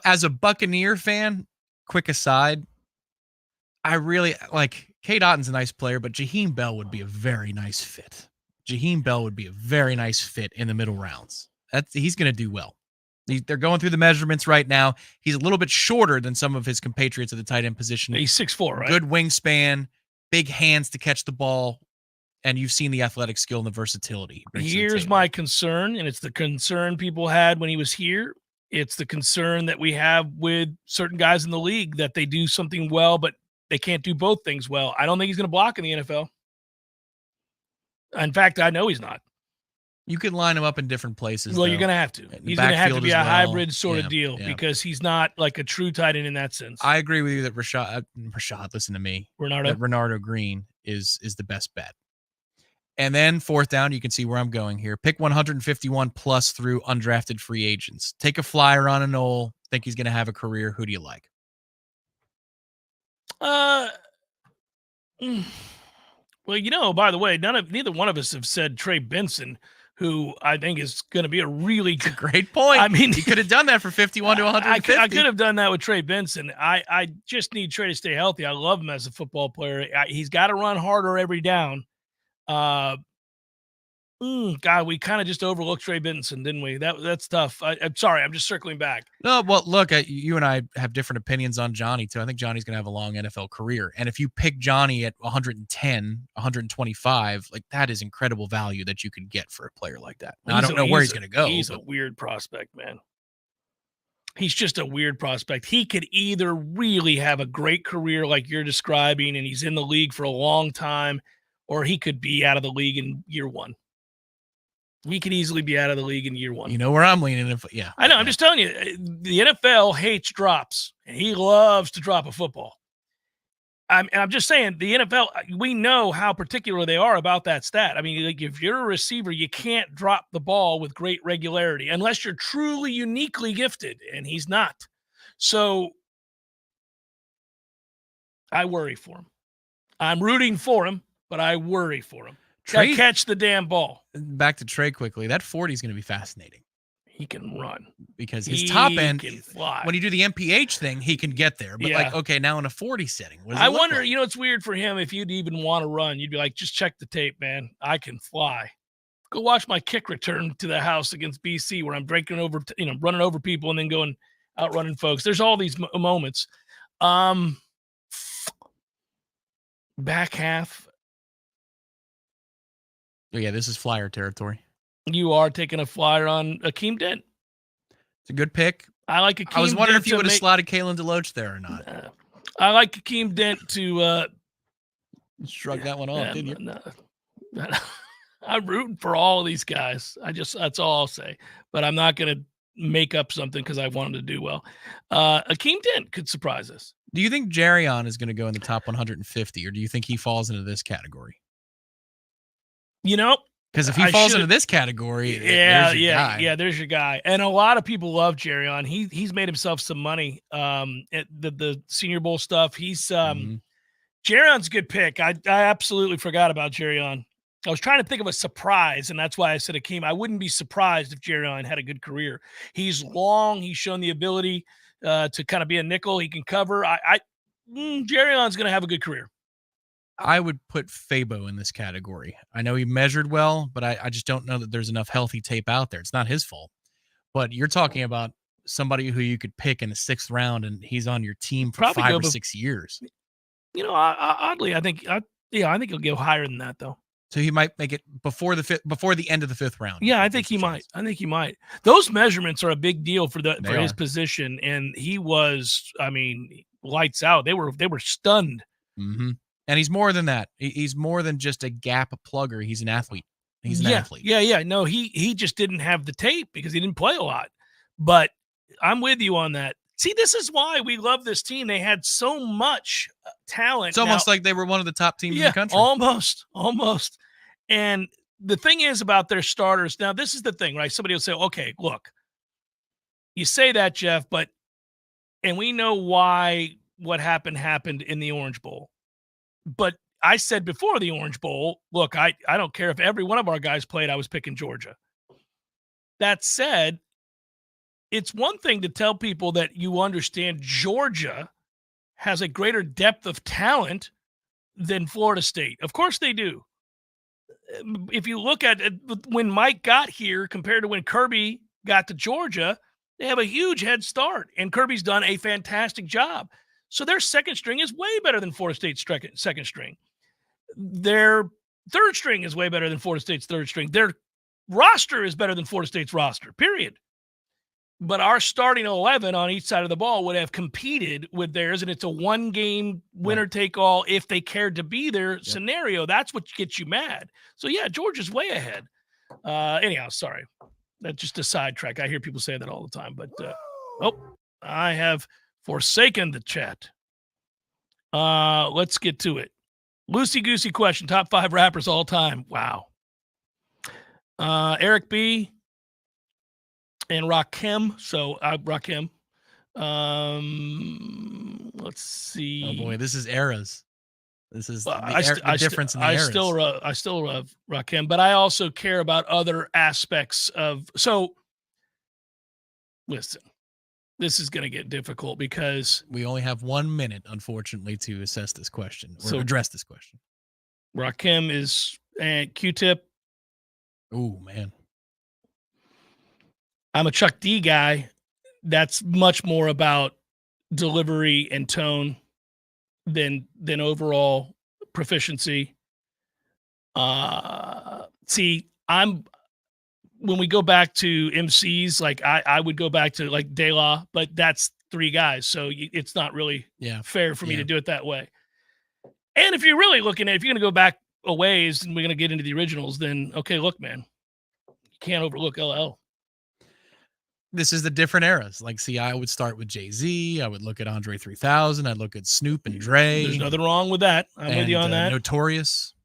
Speaker 2: As a Buccaneer fan, quick aside, I really like Cade Otton's a nice player, but Jaheim Bell would be a very nice fit. Jaheim Bell would be a very nice fit in the middle rounds. He's going to do well. They're going through the measurements right now. He's a little bit shorter than some of his compatriots at the tight end position.
Speaker 1: He's 6'4", right?
Speaker 2: Good wingspan, big hands to catch the ball, and you've seen the athletic skill and the versatility.
Speaker 1: Here's my concern, and it's the concern people had when he was here. It's the concern that we have with certain guys in the league that they do something well, but they can't do both things well. I don't think he's going to block in the NFL. In fact, I know he's not.
Speaker 2: You can line him up in different places.
Speaker 1: Well, you're going to have to. He's going to have to be a hybrid sort of deal because he's not like a true tight end in that sense.
Speaker 2: I agree with you that Rashad, listen to me. Renardo Green is the best bet. And then fourth down, you can see where I'm going here. Pick 151 plus through undrafted free agents. Take a flyer on a Nole. Think he's going to have a career. Who do you like?
Speaker 1: Well, by the way, neither one of us have said Trey Benson, who I think is going to be a really
Speaker 2: great point.
Speaker 1: I mean,
Speaker 2: he could have done that for 51 to 150.
Speaker 1: I could have done that with Trey Benson. I just need Trey to stay healthy. I love him as a football player. He's got to run harder every down. God, we kind of just overlooked Trey Benson, didn't we? That's tough. I'm sorry. I'm just circling back.
Speaker 2: No, well, look, you and I have different opinions on Johnny, too. I think Johnny's going to have a long NFL career. And if you pick Johnny at 110, 125, like that is incredible value that you could get for a player like that. Now, I don't know where he's going to go.
Speaker 1: He's a weird prospect, man. He's just a weird prospect. He could either really have a great career like you're describing, and he's in the league for a long time, or he could be out of the league in year one. He could easily be out of the league in year one.
Speaker 2: You know where I'm leaning. Yeah,
Speaker 1: I know. I'm just telling you, the NFL hates drops, and he loves to drop a football. I'm just saying, the NFL, we know how particular they are about that stat. I mean, like if you're a receiver, you can't drop the ball with great regularity unless you're truly uniquely gifted, and he's not. So I worry for him. I'm rooting for him, but I worry for him. Trey, catch the damn ball.
Speaker 2: Back to Trey quickly. That 40 is going to be fascinating.
Speaker 1: He can run.
Speaker 2: Because his top end,
Speaker 1: can fly.
Speaker 2: When you do the MPH thing, he can get there. But okay, now in a 40 setting.
Speaker 1: I wonder, it's weird for him if you'd even want to run. You'd be like, just check the tape, man. I can fly. Go watch my kick return to the house against BC where I'm breaking over, running over people and then going out running folks. There's all these moments. Back half.
Speaker 2: Yeah, this is flyer territory.
Speaker 1: You are taking a flyer on Akeem Dent.
Speaker 2: It's a good pick.
Speaker 1: I like Akeem.
Speaker 2: I was wondering if you would have slotted Kalen DeLoach there or not.
Speaker 1: I like Akeem Dent to
Speaker 2: shrug that one off, didn't you?
Speaker 1: No. I'm rooting for all of these guys. That's all I'll say. But I'm not going to make up something because I want him to do well. Akeem Dent could surprise us.
Speaker 2: Do you think Jerrion is going to go in the top 150, or do you think he falls into this category? Because if he falls into this category, there's your guy.
Speaker 1: Yeah, there's your guy. And a lot of people love Jerrion. He's made himself some money. At the Senior Bowl stuff. Jerrion's a good pick. I absolutely forgot about Jerrion. I was trying to think of a surprise, and that's why I said Akeem. I wouldn't be surprised if Jerrion had a good career. He's long. He's shown the ability to kind of be a nickel. He can cover. Jerrion's going to have a good career.
Speaker 2: I would put Fabo in this category. I know he measured well, but I just don't know that there's enough healthy tape out there. It's not his fault. But you're talking about somebody who you could pick in the 6th round, and he's on your team for 5 or 6 years.
Speaker 1: Oddly, I think he'll go higher than that, though.
Speaker 2: So he might make it before the end of the 5th round.
Speaker 1: Yeah, I think he might. Those measurements are a big deal for his position, and he was, lights out. They were stunned.
Speaker 2: Mm-hmm. And he's more than that. He's more than just a gap plugger. He's an athlete. He's an athlete.
Speaker 1: Yeah. No, he just didn't have the tape because he didn't play a lot. But I'm with you on that. See, this is why we love this team. They had so much talent.
Speaker 2: It's almost like they were one of the top teams in the country.
Speaker 1: Almost. And the thing is about their starters. Now, this is the thing, right? Somebody will say, okay, look, you say that, Jeff, and we know why what happened in the Orange Bowl. But I said before the Orange Bowl, look, I don't care if every one of our guys played, I was picking Georgia. That said, it's one thing to tell people that you understand Georgia has a greater depth of talent than Florida State. Of course they do. If you look at it, when Mike got here compared to when Kirby got to Georgia, They have a huge head start, and Kirby's done a fantastic job. So their second string is way better than Florida State's second string. Their third string is way better than Florida State's third string. Their roster is better than Florida State's roster, period. But our starting 11 on each side of the ball would have competed with theirs, and it's a one-game winner-take-all if they cared to be there scenario. That's what gets you mad. So, yeah, Georgia's way ahead. Anyhow, sorry. That's just a sidetrack. I hear people say that all the time. But, I have forsaken the chat. Let's get to it. Loosey-goosey question. Top 5 rappers all time. Wow. Eric B., and Rakim. So Rakim. Let's see.
Speaker 2: Oh boy, this is eras. This is the difference in the eras.
Speaker 1: I still love Rakim, but I also care about other aspects of. So, listen, this is going to get difficult because
Speaker 2: we only have 1 minute, unfortunately, to assess this question or address this question.
Speaker 1: Rakim is and Q-Tip.
Speaker 2: Oh man.
Speaker 1: I'm a Chuck D guy. That's much more about delivery and tone than overall proficiency. See, when we go back to MCs, like I would go back to like De La, but that's 3 guys, so it's not really fair for me to do it that way. And if you're really looking at, if you're going to go back a ways and we're going to get into the originals, then okay, look, man, you can't overlook LL.
Speaker 2: This is the different eras. Like, see, I would start with Jay-Z. I would look at Andre 3000. I'd look at Snoop and Dre.
Speaker 1: There's nothing wrong with that. I'm with you on that.
Speaker 2: Notorious.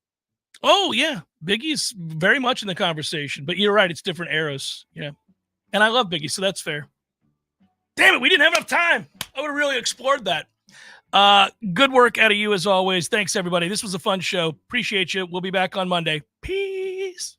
Speaker 1: Oh, yeah. Biggie's very much in the conversation. But you're right. It's different eras. Yeah. And I love Biggie, so that's fair. Damn it. We didn't have enough time. I would have really explored that. Good work out of you as always. Thanks, everybody. This was a fun show. Appreciate you. We'll be back on Monday. Peace.